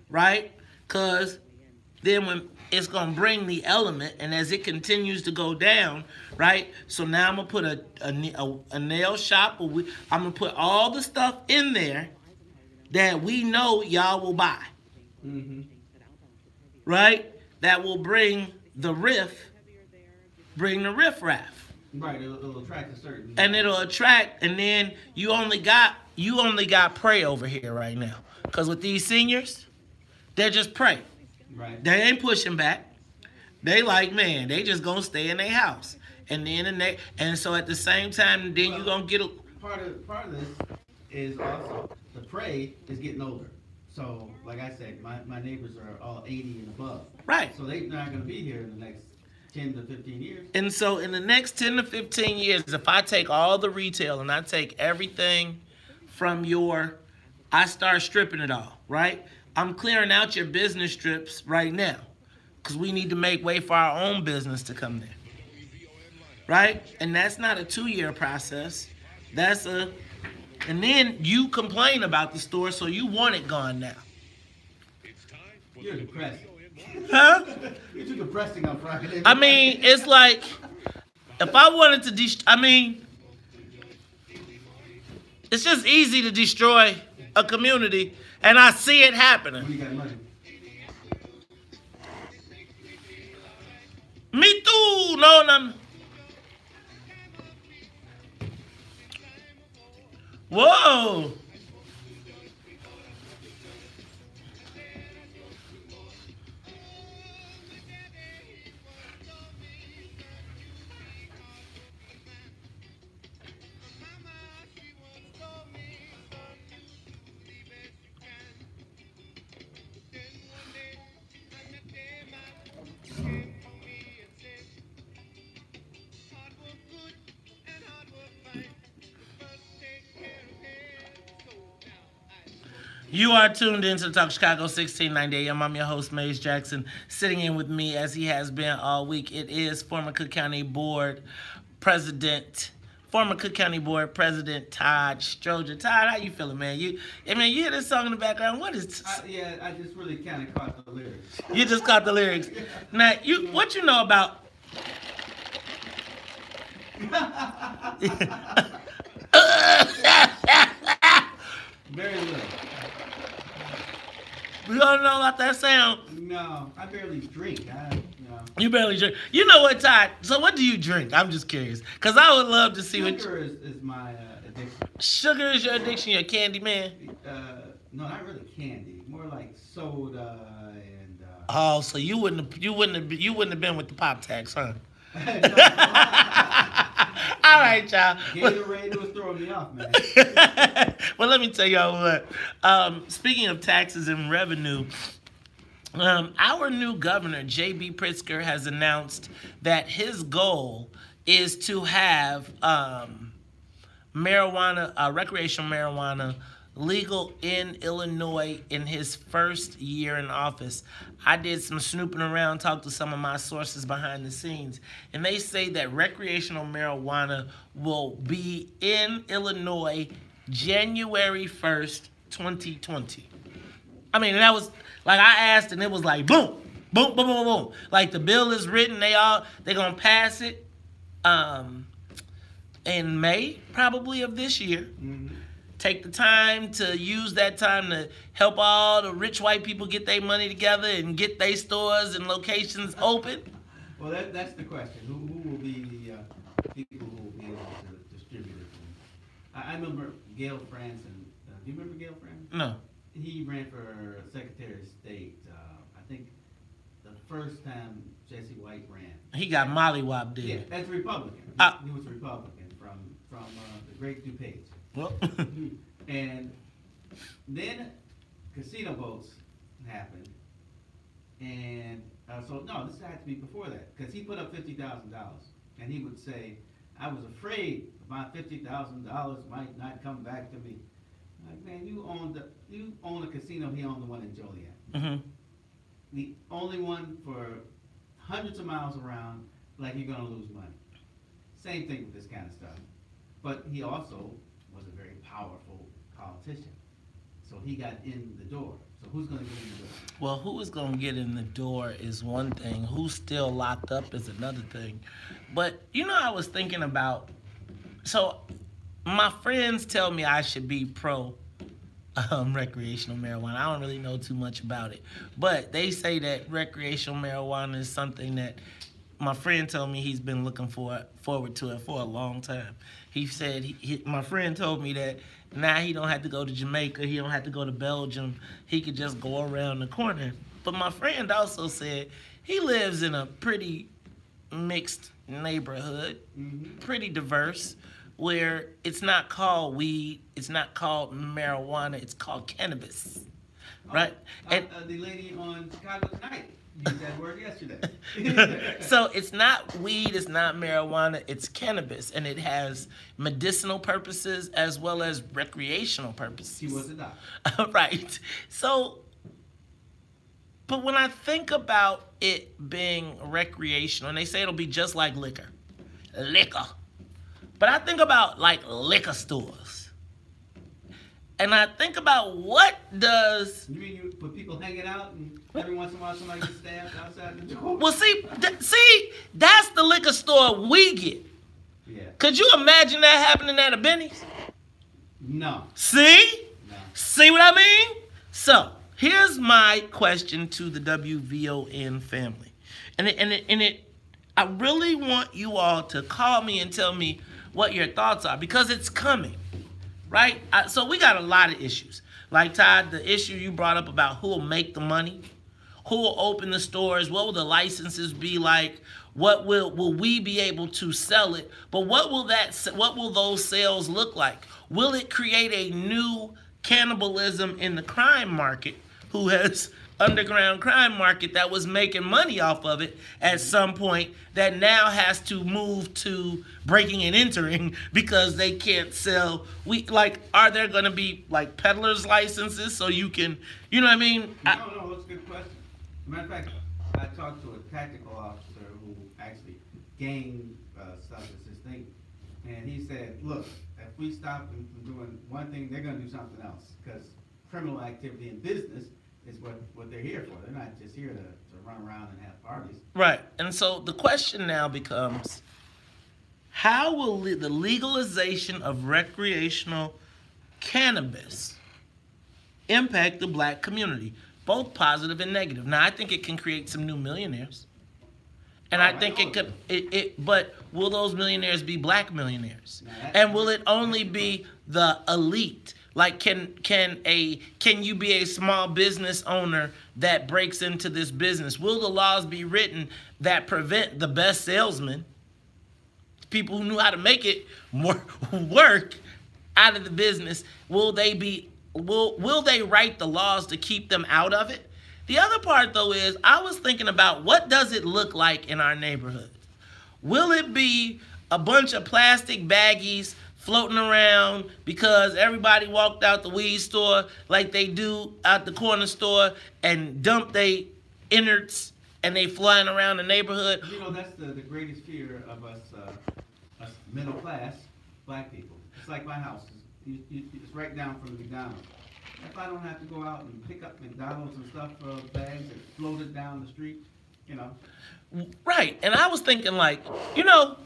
[SPEAKER 1] right? Because then when it's going to bring the element, and as it continues to go down, right? So now I'm going to put a nail shop, I'm going to put all the stuff in there that we know y'all will buy.
[SPEAKER 12] Mm-hmm.
[SPEAKER 1] Right? That will bring the riffraff.
[SPEAKER 12] Right, it'll attract a certain.
[SPEAKER 1] And it'll attract, and then you only got prey over here right now. Because with these seniors, they're just prey.
[SPEAKER 12] Right.
[SPEAKER 1] They ain't pushing back. They like, man, they just gonna stay in their house. And then and so at the same time, then you're gonna get a
[SPEAKER 12] part of this is also the prey is getting older. So, like I said, my neighbors are all 80 and above.
[SPEAKER 1] Right.
[SPEAKER 12] So they're not going to be here in the next 10 to 15 years.
[SPEAKER 1] And so in the next 10 to 15 years, if I take all the retail and I take everything from I start stripping it all, right? I'm clearing out your business strips right now because we need to make way for our own business to come there, right? And that's not a 2-year process. And then you complain about the store, so you want it gone now.
[SPEAKER 12] You're depressing.
[SPEAKER 1] Huh?
[SPEAKER 12] You're too depressing on Friday.
[SPEAKER 1] I mean, it's like, if I wanted to, it's just easy to destroy a community, and I see it happening.
[SPEAKER 12] When you got money.
[SPEAKER 1] Me too. No. Whoa. You are tuned into the Talk Chicago 1690 AM. I'm your host, Maze Jackson. Sitting in with me, as he has been all week, it is former Cook County Board President former Cook County Board President Todd Stroger. Todd, how you feeling, man? You hear this song in the background. What is?
[SPEAKER 12] Yeah, I just really kind of caught the lyrics.
[SPEAKER 1] You just caught the lyrics. Now, what you know about?
[SPEAKER 12] Very little.
[SPEAKER 1] You don't know about that sound?
[SPEAKER 12] No, I barely drink.
[SPEAKER 1] You barely drink. You know what, Todd? So what do you drink? I'm just curious. Because I would love to see
[SPEAKER 12] Sugar is my addiction.
[SPEAKER 1] Sugar is your addiction, your candy man?
[SPEAKER 12] No, not really candy. More like soda and...
[SPEAKER 1] Oh, so you wouldn't have been with the Pop Tax, huh? All right, y'all.
[SPEAKER 12] Gatorade was throwing me off, man.
[SPEAKER 1] Well, let me tell y'all what. Speaking of taxes and revenue, our new governor, J.B. Pritzker, has announced that his goal is to have recreational marijuana legal in Illinois in his first year in office. I did some snooping around, talked to some of my sources behind the scenes, and they say that recreational marijuana will be in Illinois January 1st, 2020. I mean, that was, like, I asked, and it was like, boom, boom, boom, boom, boom. Like, the bill is written, they're going to pass it in May, probably, of this year. Mm-hmm. Take the time to use that time to help all the rich white people get their money together and get their stores and locations open.
[SPEAKER 12] Well, that's the question. Who will be the people who will be able to distribute it? I remember Gail Franson. Do you remember Gail Franson?
[SPEAKER 1] No.
[SPEAKER 12] He ran for Secretary of State. I think the first time Jesse White ran.
[SPEAKER 1] He got mollywopped, did he?
[SPEAKER 12] Yeah, as a Republican. He was a Republican from the Great DuPage.
[SPEAKER 1] Well,
[SPEAKER 12] and then casino votes happened, and so no, this had to be before that because he put up $50,000, and he would say, "I was afraid my $50,000 might not come back to me." Like, man, you own a casino. He owned the one in Joliet, the only one for hundreds of miles around. Like, you're gonna lose money. Same thing with this kind of stuff, but he also was a very powerful politician. So he got in the door. So who's going to get in the door?
[SPEAKER 1] Well, who is going to get in the door is one thing. Who's still locked up is another thing. But, I was thinking about, so my friends tell me I should be pro recreational marijuana. I don't really know too much about it. But they say that recreational marijuana is something that my friend told me he's been looking forward to it for a long time. He said, my friend told me that now he don't have to go to Jamaica, he don't have to go to Belgium, he could just go around the corner. But my friend also said he lives in a pretty mixed neighborhood, pretty diverse, where it's not called weed, it's not called marijuana, it's called cannabis, right? And
[SPEAKER 12] the lady on Chicago Tonight used that word yesterday.
[SPEAKER 1] So it's not weed, it's not marijuana, it's cannabis, and it has medicinal purposes as well as recreational purposes.
[SPEAKER 12] She was a doctor.
[SPEAKER 1] Right. So, but when I think about it being recreational, and they say it'll be just like liquor. But I think about like liquor stores. And I think about what does...
[SPEAKER 12] You mean you put people hanging out and every once in a while somebody gets stabbed outside the door?
[SPEAKER 1] Well, see, that's the liquor store we get.
[SPEAKER 12] Yeah.
[SPEAKER 1] Could you imagine that happening at a Benny's?
[SPEAKER 12] No.
[SPEAKER 1] See?
[SPEAKER 12] No.
[SPEAKER 1] See what I mean? So, here's my question to the WVON family. I really want you all to call me and tell me what your thoughts are, because it's coming. Right? So we got a lot of issues. Like, Todd, the issue you brought up about who will make the money, who will open the stores, what will the licenses be like, what will we be able to sell it, but what will those sales look like? Will it create a new cannibalism in the crime market, who has underground crime market that was making money off of it at some point, that now has to move to breaking and entering because they can't sell. Are there going to be like peddlers licenses so you can, you know what I mean?
[SPEAKER 12] No, that's a good question. As a matter of fact, I talked to a tactical officer who actually gang stuff is his thing, And he said, look, if we stop them from doing one thing, they're going to do something else. Because criminal activity in business is what they're here for. They're not just here to run around and have parties.
[SPEAKER 1] Right. And so the question now becomes, how will the legalization of recreational cannabis impact the black community, both positive and negative? Now, I think it can create some new millionaires. And I think it could, but will those millionaires be black millionaires? And will it only be the elite? Like, can you be a small business owner that breaks into this business? Will the laws be written that prevent the best salesmen, people who knew how to make it work out of the business? Will they write the laws to keep them out of it? The other part, though, is I was thinking about what does it look like in our neighborhood? Will it be a bunch of plastic baggies floating around because everybody walked out the weed store like they do out the corner store and dump their innards and they flying around the neighborhood?
[SPEAKER 12] You know, that's the greatest fear of us middle class black people. It's like my house. It's right down from the McDonald's. If I don't have to go out and pick up McDonald's and stuff for bags and float it down the street, you know.
[SPEAKER 1] Right. And I was thinking, like, you know,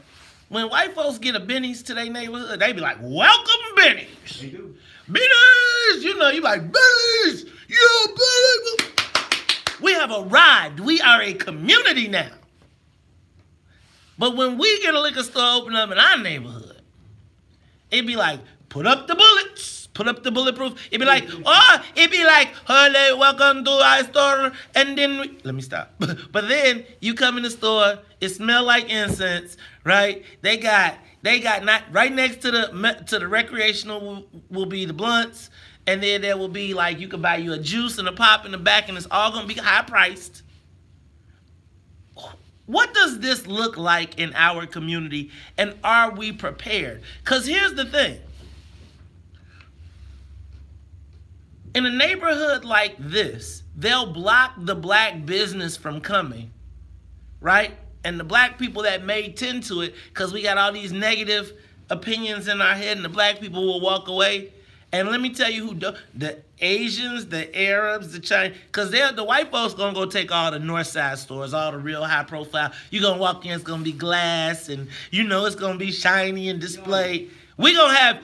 [SPEAKER 1] when white folks get a Benny's to their neighborhood, they be like, welcome Benny's.
[SPEAKER 12] They do.
[SPEAKER 1] Benny's! You know, you like, Benny's! Yeah, Benny's! We have arrived. We are a community now. But when we get a liquor store open up in our neighborhood, it'd be like, put up the bullets. Put up the bulletproof. It'd be like, hello, welcome to our store. And then, let me stop. But then you come in the store, it smell like incense, right? They got not right next to the recreational will be the blunts. And then there will be like, you can buy you a juice and a pop in the back and it's all going to be high priced. What does this look like in our community? And are we prepared? Because here's the thing. In a neighborhood like this, they'll block the black business from coming, right? And the black people that may tend to it, because we got all these negative opinions in our head, and the black people will walk away. And let me tell you who do, the Asians, the Arabs, the Chinese, because the white folks going to go take all the north side stores, all the real high profile. You're going to walk in, it's going to be glass, and you know it's going to be shiny and displayed. We gonna have,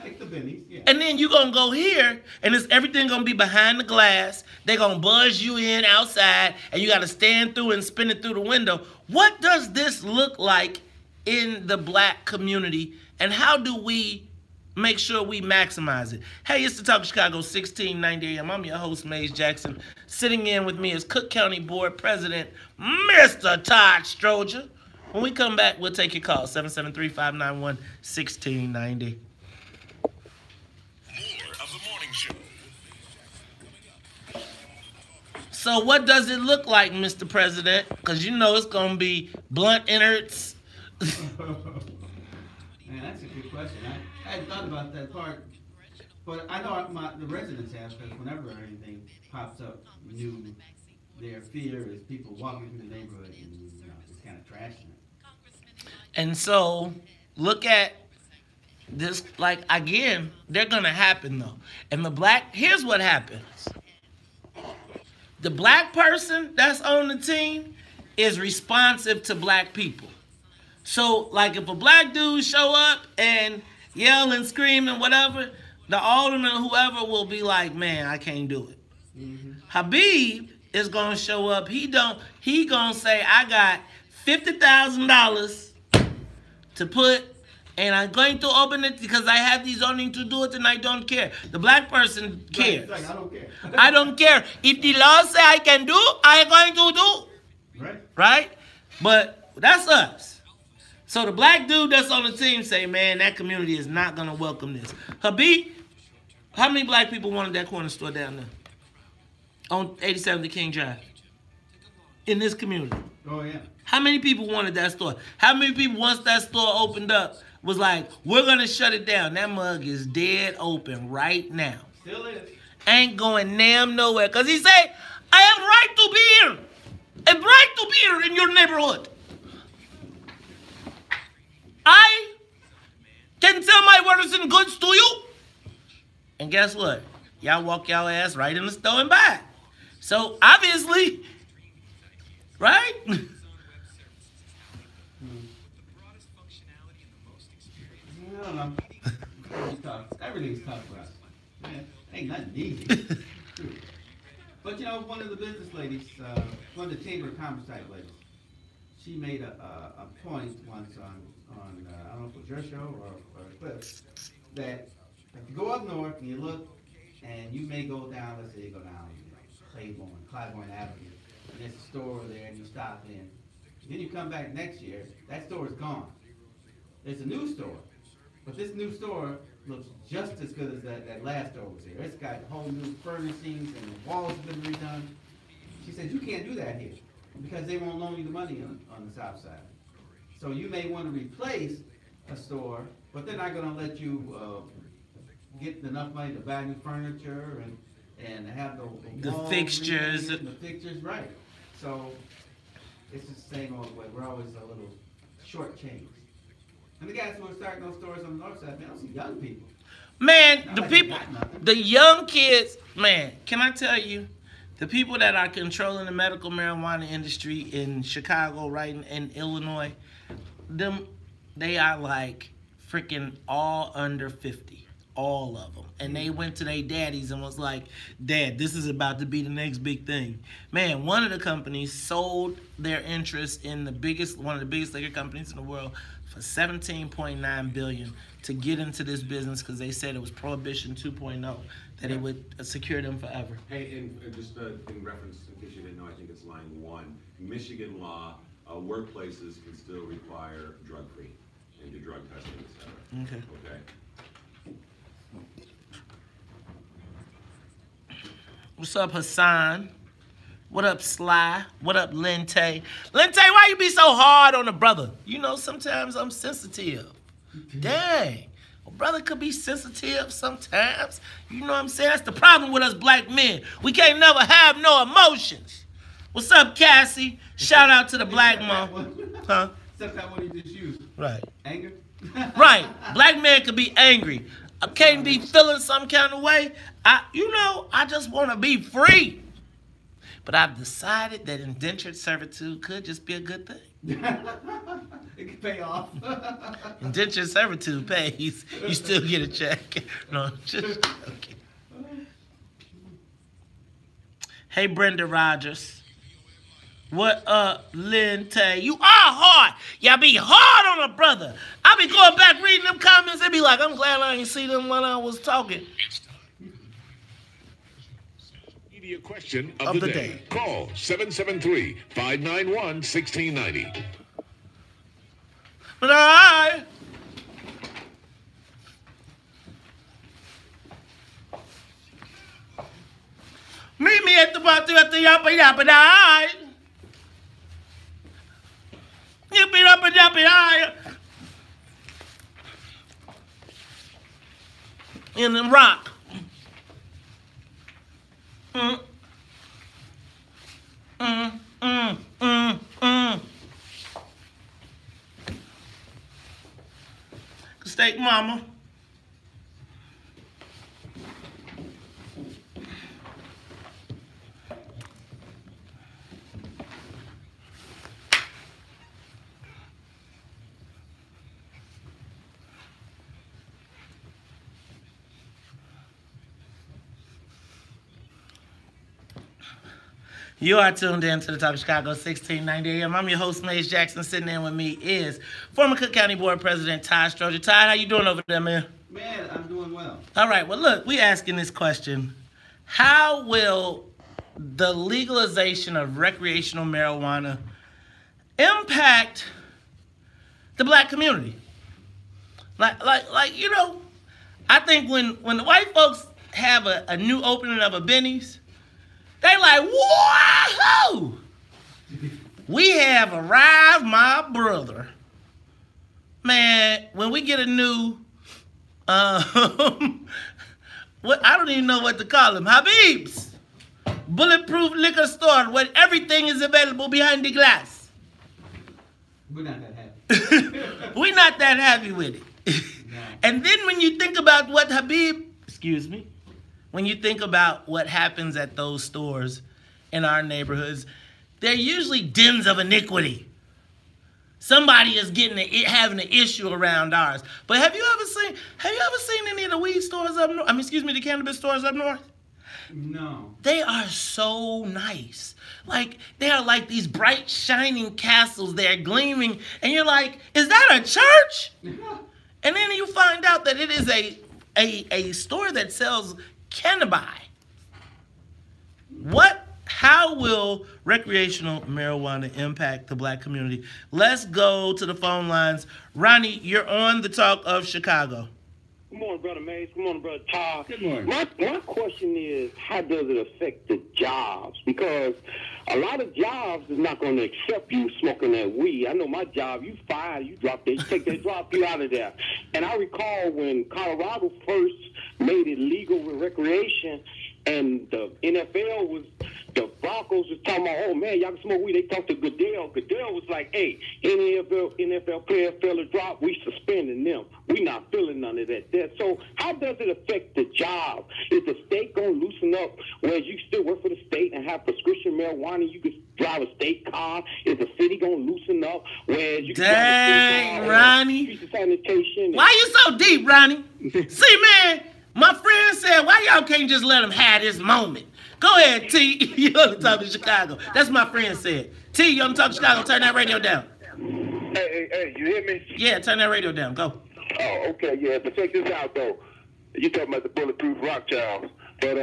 [SPEAKER 1] and then you gonna go here, and everything gonna be behind the glass. They gonna buzz you in outside, and you gotta stand through and spin it through the window. What does this look like in the black community, and how do we make sure we maximize it? Hey, it's the Talk of Chicago, 1690 AM. I'm your host, Maze Jackson. Sitting in with me is Cook County Board President, Mr. Todd Stroger. When we come back, we'll take your call, 773-591-1690. So what does it look like, Mr. President? Because you know it's going to be blunt innards.
[SPEAKER 12] Man, that's a good question. I hadn't thought about that part. But I know the residents have, because whenever anything pops up new, their fear is people walking through the neighborhood and just kind of trashing it.
[SPEAKER 1] And so, look at this, like, again, they're going to happen, though. And here's what happens. The black person that's on the team is responsive to black people. So, like, if a black dude show up and yell and scream and whatever, the alderman or whoever will be like, man, I can't do it. Mm-hmm. Habib is going to show up. He going to say, I got $50,000 to put, and I'm going to open it because I have the zoning to do it and I don't care. The black person cares.
[SPEAKER 12] Right, I don't care.
[SPEAKER 1] I don't care. If the law say I can do, I'm going to do. Right? But that's us. So the black dude that's on the team say, man, that community is not going to welcome this. Habib, how many black people wanted that corner store down there? On 87th King Drive. In this community.
[SPEAKER 12] Oh, yeah.
[SPEAKER 1] How many people wanted that store? How many people, once that store opened up, was like, we're going to shut it down? That mug is dead open right now.
[SPEAKER 12] Still is.
[SPEAKER 1] Ain't going damn nowhere. Because he said, I have right to be here. A right to be here in your neighborhood. I can servicing goods to you. And guess what? Y'all walk y'all ass right in the store and buy it. So obviously, right?
[SPEAKER 12] I don't know. Everything's tough for us. Man, ain't nothing easy. But you know, one of the business ladies, one of the Chamber of Commerce type ladies, she made a point once on I don't know if it was your show or a clip, that if you go up north and you look, and you may go down, let's say you go down Claiborne Avenue, and there's a store there and you stop in. Then you come back next year, that store is gone. There's a new store, but this new store looks just as good as that last store was here. It's got whole new furnishings and the walls have been redone. She said, you can't do that here because they won't loan you the money on the south side. So you may want to replace a store, but they're not going to let you get enough money to buy new furniture and have the
[SPEAKER 1] fixtures.
[SPEAKER 12] And the fixtures, right. So it's just the same old way. We're always a little shortchanged. And the guys who are starting those stores on the north side, man, those are young people.
[SPEAKER 1] Man, the people, the young kids, man, can I tell you, the people that are controlling the medical marijuana industry in Chicago, right, in Illinois, they are like freaking all under 50, all of them. And they went to their daddies and was like, Dad, this is about to be the next big thing. Man, one of the companies sold their interest in one of the biggest liquor companies in the world for $17.9 billion to get into this business because they said it was Prohibition 2.0, that it would secure them forever.
[SPEAKER 2] Hey, and just in reference, in case you didn't know, I think it's line 1, Michigan law, workplaces can still require drug-free and do drug testing, etc.
[SPEAKER 1] Okay. What's up, Hassan? What up, Sly? What up, Lente? Lente, why you be so hard on a brother? You know, sometimes I'm sensitive. Dang. A brother could be sensitive sometimes. You know what I'm saying? That's the problem with us black men. We can't never have no emotions. What's up, Cassie? Shout out to the black mom. Huh?
[SPEAKER 12] Except that one you just used.
[SPEAKER 1] Right.
[SPEAKER 12] Anger?
[SPEAKER 1] Right. Black man could be angry. I can't be feeling some kind of way. I just want to be free. But I've decided that indentured servitude could just be a good thing.
[SPEAKER 12] It can pay off.
[SPEAKER 1] Indentured servitude pays. You still get a check. No, just okay. Hey, Brenda Rogers. What up, Lente? You are hard. Y'all be hard on a brother. I be going back reading them comments. They be like, I'm glad I ain't see them when I was talking.
[SPEAKER 9] Media question of the day. Call 773-591-1690.
[SPEAKER 1] But I meet me at the bottom of the yappa yappa die. Yippee yappa yappa die. In the rock. Steak mama. You are tuned in to the Talk of Chicago 1690 AM. I'm your host, Mace Jackson. Sitting in with me is former Cook County Board President Todd Stroger. Todd, how you doing over there, man?
[SPEAKER 12] Man, I'm doing well.
[SPEAKER 1] All right, well, look, we asking this question. How will the legalization of recreational marijuana impact the black community? Like you know, I think when the white folks have a new opening of a Benny's, they like, whoa! We have arrived, my brother. Man, when we get a new, what I don't even know what to call them, Habib's bulletproof liquor store where everything is available behind the glass.
[SPEAKER 12] We're not that happy.
[SPEAKER 1] We're not that happy with it. And then when you think about what when you think about what happens at those stores in our neighborhoods, they're usually dens of iniquity. Somebody is having an issue around ours. But have you ever seen any of the weed stores up north? The cannabis stores up north?
[SPEAKER 12] No.
[SPEAKER 1] They are so nice. Like, they are like these bright, shining castles. They're gleaming. And you're like, is that a church? And then you find out that it is a store that sells cannabis. How will recreational marijuana impact the black community? Let's go to the phone lines. Ronnie, you're on the Talk of Chicago.
[SPEAKER 15] Good morning, Brother Mays. Good morning, Brother Todd.
[SPEAKER 12] Good morning.
[SPEAKER 15] My question is, how does it affect the jobs? Because a lot of jobs is not going to accept you smoking that weed. I know my job, you fired, you drop you out of there. And I recall when Colorado first made it legal with recreation, and the NFL the Broncos was talking about, oh man, y'all can smoke weed. They talked to Goodell. Goodell was like, hey, NFL player fell a drop, we suspending them. We not feeling none of that. So how does it affect the job? Is the state going to loosen up, whereas you still work for the state and have prescription marijuana, you can drive a state car? Is the city going to loosen up, whereas you can
[SPEAKER 1] Dang, Ronnie.
[SPEAKER 15] Sanitation?
[SPEAKER 1] Why you so deep, Ronnie? See, man, my friend said, why y'all can't just let him have this moment? Go ahead, T. You on the Talk of Chicago. That's what my friend said. T, you on the Talk of Chicago. Turn that radio down.
[SPEAKER 15] Hey, you hear me?
[SPEAKER 1] Yeah, turn that radio down. Go.
[SPEAKER 15] Oh, okay, yeah. But check this out, though. You talking about the bulletproof rock child. But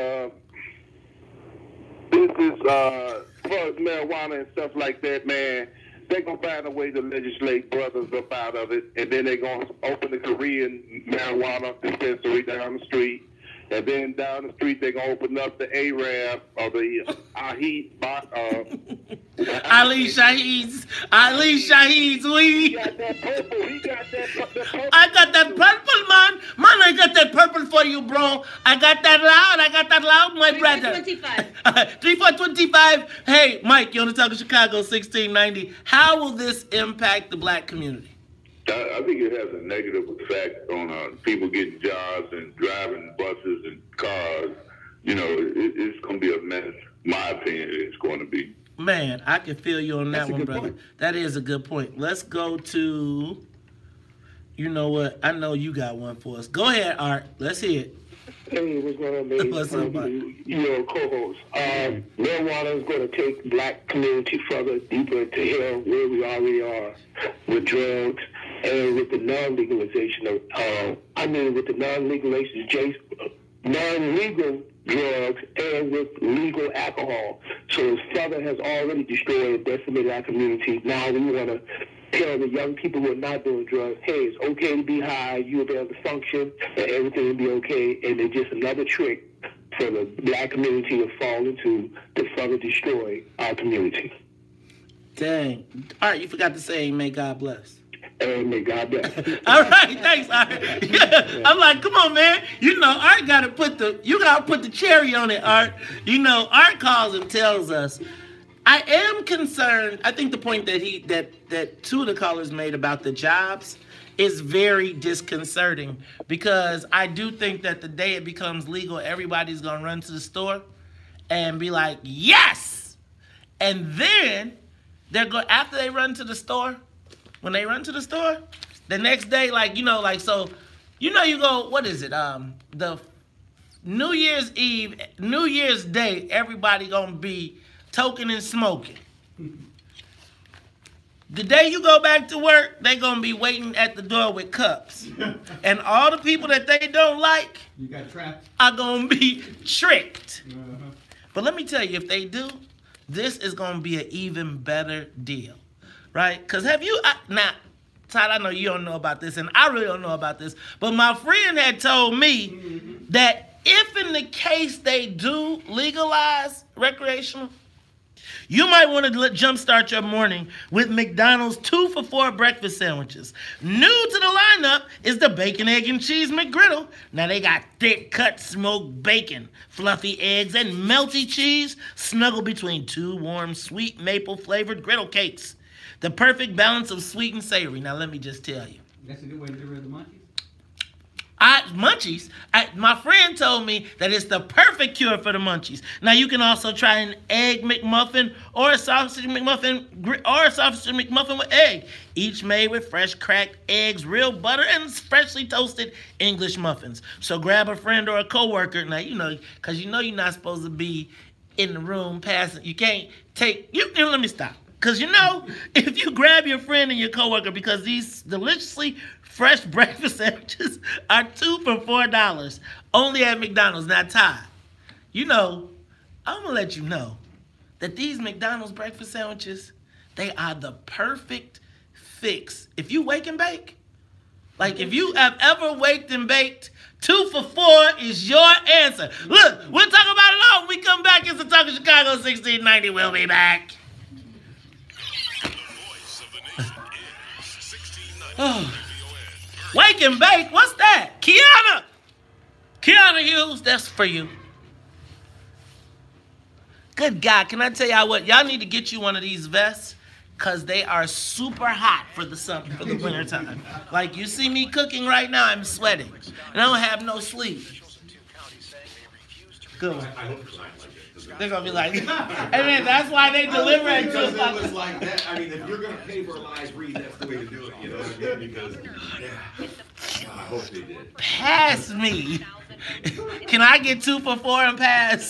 [SPEAKER 15] this is, as far as marijuana and stuff like that, man, they're going to find a way to legislate brothers up out of it. And then they're going to open the Korean marijuana dispensary down the street. And then down the street, they're going to open up the Arab or the
[SPEAKER 1] Ali Shahid's weed.
[SPEAKER 15] He got that purple.
[SPEAKER 1] I got that purple, man. Man, I got that purple for you, bro. I got that loud, my brother. 3425. Hey, Mike, you're on the Talk of Chicago, 1690. How will this impact the black community?
[SPEAKER 16] I think it has a negative effect on people getting jobs and driving buses and cars. You know, it's going to be a mess. My opinion, it's going to be.
[SPEAKER 1] Man, I can feel you on that one, brother. Point. That is a good point. Let's go to, you know what? I know you got one for us. Go ahead, Art. Let's hear it.
[SPEAKER 17] Hey, what's going on, man?
[SPEAKER 1] What's up, Art?
[SPEAKER 17] Your co-host. Marijuana is going to take black community further, deeper into hell, where we already are with drugs and with the non-legalization of, with the non-legal drugs and with legal alcohol. So his father has already destroyed and decimated our community. Now we want to tell the young people who are not doing drugs, hey, it's okay to be high, you'll be able to function, and everything will be okay. And it's just another trick for the black community to fall into to further destroy our community.
[SPEAKER 1] Dang. All right, you forgot to say, may God bless.
[SPEAKER 17] And may God bless.
[SPEAKER 1] All right, thanks, Art. Yeah. I'm like, come on, man. You know, Art gotta put the cherry on it, Art. You know, Art calls and tells us. I am concerned. I think the point that two of the callers made about the jobs is very disconcerting, because I do think that the day it becomes legal, everybody's gonna run to the store and be like, yes! And then after they run to the store, when they run to the store, the next day, you go, what is it? The New Year's Eve, New Year's Day, everybody gonna be toking and smoking. The day you go back to work, they gonna be waiting at the door with cups. And all the people that they don't like are gonna be tricked. But let me tell you, if they do, this is gonna be an even better deal. Right? Because now, Todd, I know you don't know about this, and I really don't know about this, but my friend had told me that if in the case they do legalize recreational, you might want to jumpstart your morning with McDonald's 2-for-4 breakfast sandwiches. New to the lineup is the Bacon, Egg, and Cheese McGriddle. Now they got thick cut smoked bacon, fluffy eggs, and melty cheese snuggled between two warm sweet maple flavored griddle cakes. The perfect balance of sweet and savory. Now, let me just tell you.
[SPEAKER 12] That's a good way to get rid of the monkeys?
[SPEAKER 1] Munchies. My friend told me that it's the perfect cure for the munchies. Now you can also try an egg McMuffin or a sausage McMuffin with egg, each made with fresh cracked eggs, real butter, and freshly toasted English muffins. So grab a friend or a coworker. Now because you're not supposed to be in the room passing. You can't take let me stop. Because if you grab your friend and your coworker, because these deliciously fresh breakfast sandwiches are 2 for $4, only at McDonald's. Now, Todd, I'm going to let you know that these McDonald's breakfast sandwiches, they are the perfect fix. If you wake and bake, like if you have ever waked and baked, 2 for $4 is your answer. Look, we'll talk about it all when we come back. It's the Talk of Chicago 1690. We'll be back. Oh. Wake and bake, what's that? Kiana Hughes, that's for you. Good God, can I tell y'all what? Y'all need to get you one of these vests because they are super hot for the winter time. Like you see me cooking right now, I'm sweating. And I don't have no sleeves. Good one. They're going to be like, and then that's why they deliver at 2 o'clock.
[SPEAKER 2] It was like that. I mean, if you're going to pay for a live read, that's the way to do it. You know what I mean? Because, I hope they did.
[SPEAKER 1] Pass me. Can I get 2 for $4 and pass?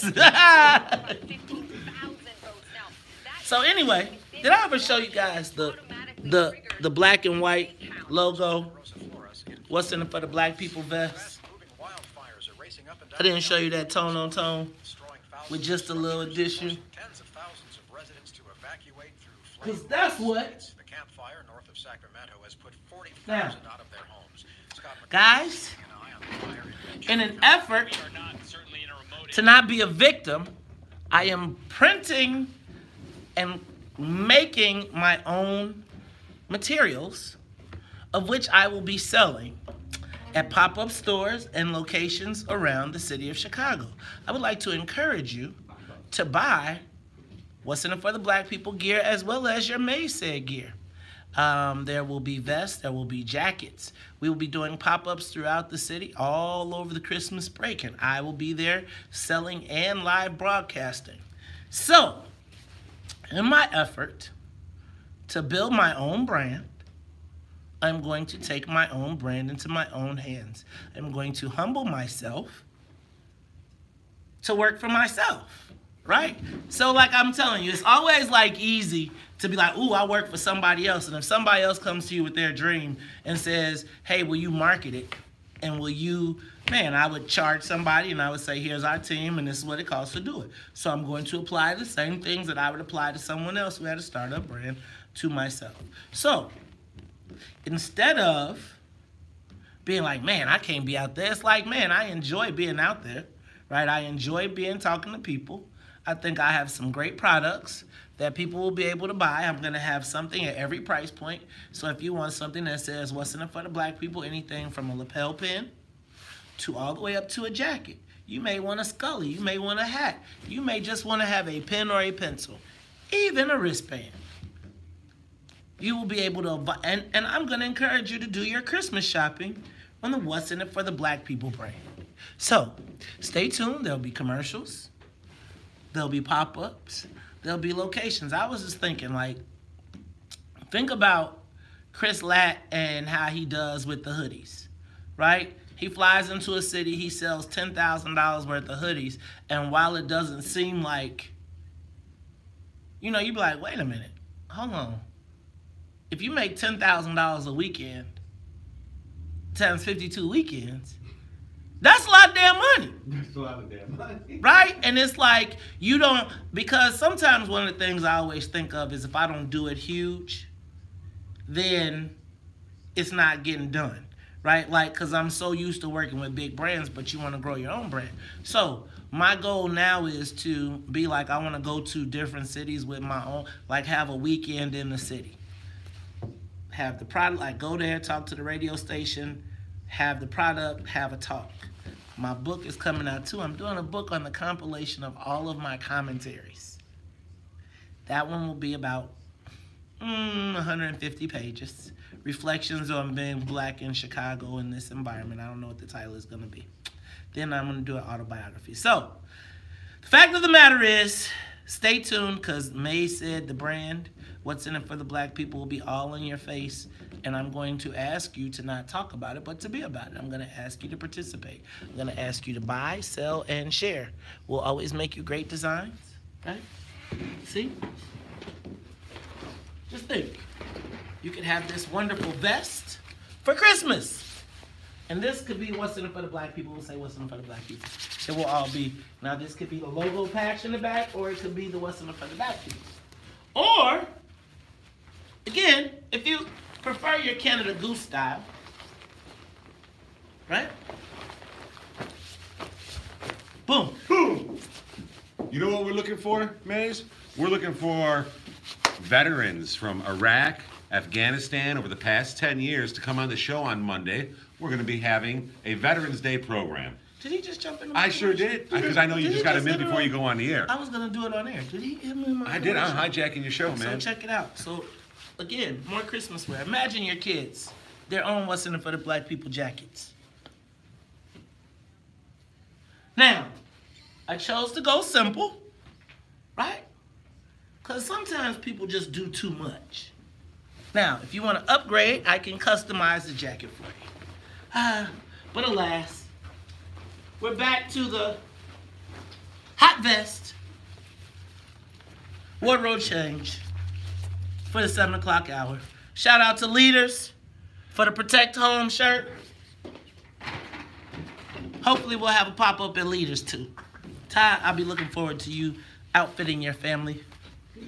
[SPEAKER 1] So anyway, did I ever show you guys the black and white logo? What's in it for the black people vest? I didn't show you that tone on tone with just a little addition. Because that's what. Now, guys, in an effort to not be a victim, I am printing and making my own materials, of which I will be selling at pop-up stores and locations around the city of Chicago. I would like to encourage you to buy What's in it for the Black People gear, as well as your May Said gear. There will be vests, there will be jackets. We will be doing pop-ups throughout the city all over the Christmas break, and I will be there selling and live broadcasting. So, in my effort to build my own brand, I'm going to take my own brand into my own hands. I'm going to humble myself to work for myself, right? So like I'm telling you, it's always like easy to be like, ooh, I work for somebody else. And if somebody else comes to you with their dream and says, hey, will you market it? And will you, man, I would charge somebody and I would say, here's our team and this is what it costs to do it. So I'm going to apply the same things that I would apply to someone else who had a startup brand to myself. So instead of being like, man, I can't be out there, it's like, man, I enjoy being out there, right? I enjoy talking to people. I think I have some great products that people will be able to buy. I'm going to have something at every price point. So if you want something that says, what's in it for the Black People, anything from a lapel pin to all the way up to a jacket. You may want a Scully. You may want a hat. You may just want to have a pen or a pencil, even a wristband. You will be able to buy, and I'm going to encourage you to do your Christmas shopping on the What's in it for the Black People brand. So stay tuned. There'll be commercials. There'll be pop-ups. There'll be locations. I was just thinking, like, think about Chris Latt and how he does with the hoodies, right? He flies into a city, he sells $10,000 worth of hoodies, and while it doesn't seem like, you know, you'd be like, wait a minute, hold on. If you make $10,000 a weekend times 52 weekends, that's a lot of damn money.
[SPEAKER 12] That's a lot of damn money.
[SPEAKER 1] Right? And it's like, you don't, because sometimes one of the things I always think of is if I don't do it huge, then it's not getting done. Right? Like, because I'm so used to working with big brands, but you want to grow your own brand. So my goal now is to be like, I want to go to different cities with my own, like have a weekend in the city. Have the product, like go there, talk to the radio station, have the product, have a talk. My book is coming out too. I'm doing a book on the compilation of all of my commentaries. That one will be about 150 pages. Reflections on being black in Chicago in this environment. I don't know what the title is going to be. Then I'm going to do an autobiography. So, the fact of the matter is, stay tuned, because May said the brand, What's in It for the Black People, will be all in your face. And I'm going to ask you to not talk about it, but to be about it. I'm going to ask you to participate. I'm going to ask you to buy, sell, and share. We'll always make you great designs. Right? See? Just think. You could have this wonderful vest for Christmas. And this could be What's in It for the Black People. We'll say What's in It for the Black People. It will all be. Now, this could be the logo patch in the back, or it could be the What's in It for the Black People. Or, again, if you prefer your Canada Goose style, right? Boom.
[SPEAKER 2] Boom. You know what we're looking for, Maze? We're looking for veterans from Iraq, Afghanistan over the past 10 years to come on the show on Monday. We're going to be having a Veterans Day program.
[SPEAKER 1] Did he just jump in?
[SPEAKER 2] I sure did, because I know you just got him in before you go on the air.
[SPEAKER 1] I was going to do it on air. Did he hit me in my
[SPEAKER 2] I did. I'm hijacking your show, man.
[SPEAKER 1] So check it out. So, again, more Christmas wear. Imagine your kids, their own What's in It for the Black People jackets. Now, I chose to go simple, right? Because sometimes people just do too much. Now, if you want to upgrade, I can customize the jacket for you. But alas, we're back to the hot vest wardrobe change for the 7 o'clock hour. Shout out to Leaders for the Protect Home shirt. Hopefully we'll have a pop-up at Leaders too. Ty, I'll be looking forward to you outfitting your family.
[SPEAKER 12] We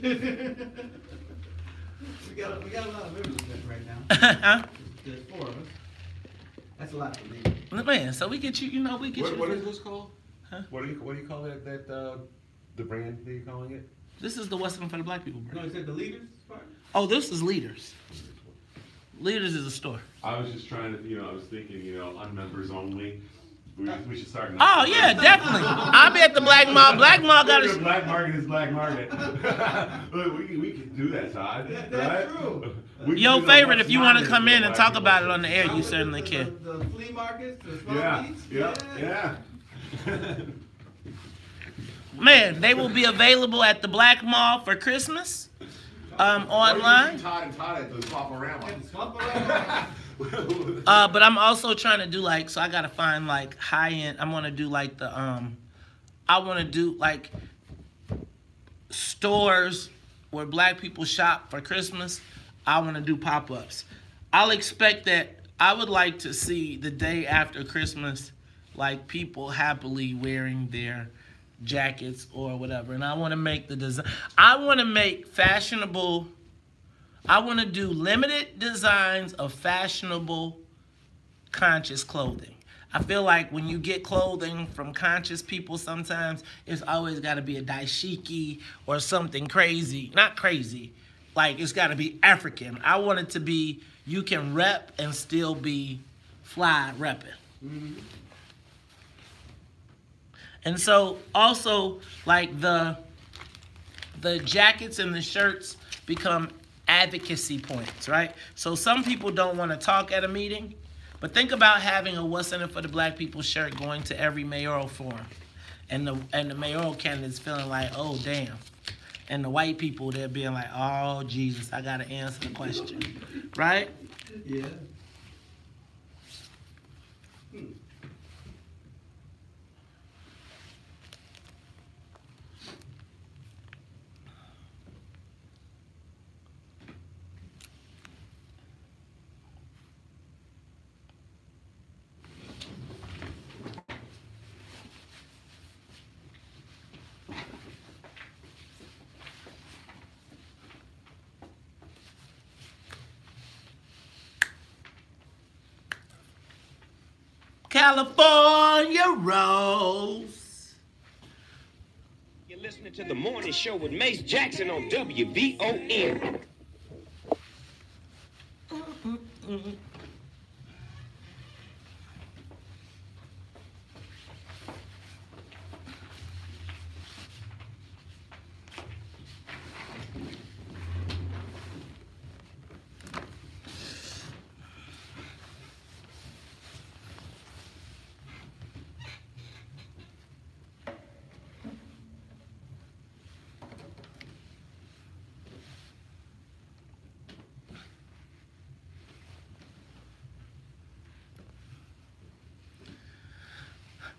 [SPEAKER 12] got a lot of members right now. There's 4 of us. That's a lot for me.
[SPEAKER 1] Man, so we get you, we get you.
[SPEAKER 2] What is this called? Huh? What do you call it? The brand that you're calling it?
[SPEAKER 1] This is the What's in It for the Black People brand.
[SPEAKER 12] No, you said the Leaders part?
[SPEAKER 1] Oh, this is Leaders. Leaders is a store.
[SPEAKER 2] I was just trying to, I was thinking, on members only. We should start.
[SPEAKER 1] Oh yeah, definitely. I'll be at the Black Mall. Black Mall got a
[SPEAKER 2] Black Market is Black Market. Look, we can do that, Todd.
[SPEAKER 12] That's true.
[SPEAKER 1] Your favorite, if you want to come in and talk about it on the air, you certainly can.
[SPEAKER 12] The flea markets, the small beats.
[SPEAKER 2] Yeah.
[SPEAKER 1] Man, they will be available at the Black Mall for Christmas. Online.
[SPEAKER 2] Todd and Todd at the Swap-A-Rama.
[SPEAKER 1] But I'm also trying to do so I gotta find high-end. I want to do I want to do stores where black people shop for Christmas. I want to do pop-ups. I'll expect that. I would like to see the day after Christmas, people happily wearing their jackets or whatever. And I want to make the design. I want to make fashionable. I want to do limited designs of fashionable, conscious clothing. I feel like when you get clothing from conscious people, sometimes it's always got to be a dashiki or something crazy. Not crazy. It's got to be African. I want it to be, you can rep and still be fly repping. Mm-hmm. And so, also, the jackets and the shirts become advocacy points, right? So some people don't want to talk at a meeting, but think about having a What's in It for the Black People shirt going to every mayoral forum. And the mayoral candidates feeling oh, damn. And the white people, they're being oh, Jesus, I got to answer the question. Right?
[SPEAKER 12] Yeah.
[SPEAKER 1] California Rose.
[SPEAKER 18] You're listening to The Morning Show with Mace Jackson on WVON.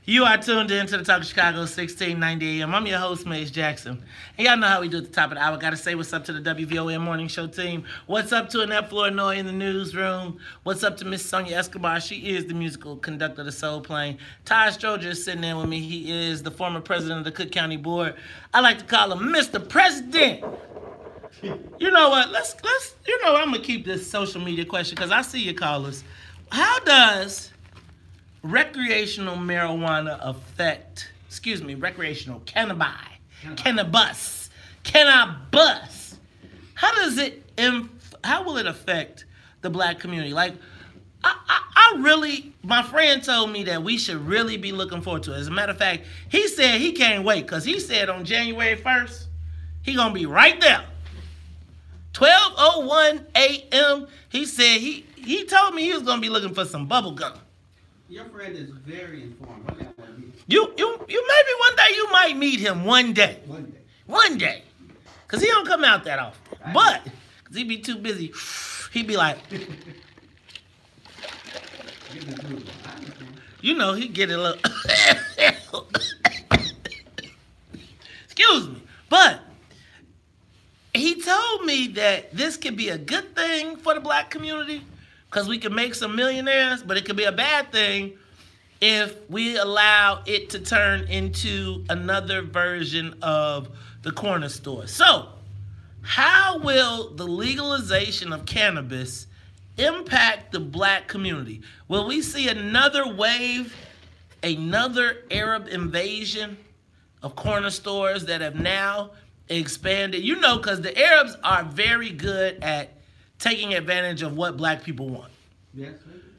[SPEAKER 1] You are tuned in to the Talk of Chicago, 1690 AM. I'm your host, Mace Jackson. And y'all know how we do at the top of the hour. Got to say what's up to the WVON Morning Show team. What's up to Annette Flournoy in the newsroom. What's up to Miss Sonia Escobar. She is the musical conductor of the Soul Plane. Ty Stroger is sitting in with me. He is the former president of the Cook County Board. I like to call him Mr. President. You know what? Let's I'm going to keep this social media question because I see your callers. How does recreational marijuana recreational cannabis. How will it affect the black community? Like, my friend told me that we should really be looking forward to it. As a matter of fact, he said he can't wait because he said on January 1st, he going to be right there. 12:01 a.m. He said he told me he was going to be looking for some bubble gum.
[SPEAKER 12] Your friend is very informed.
[SPEAKER 1] You maybe one day you might meet him one day. Because he don't come out that often. But, because he be too busy, he be like, he get a little, excuse me. But, he told me that this could be a good thing for the black community because we can make some millionaires, but it could be a bad thing if we allow it to turn into another version of the corner store. So, how will the legalization of cannabis impact the black community? Will we see another wave, another Arab invasion of corner stores that have now expanded? Because the Arabs are very good at taking advantage of what black people want.
[SPEAKER 12] Yes.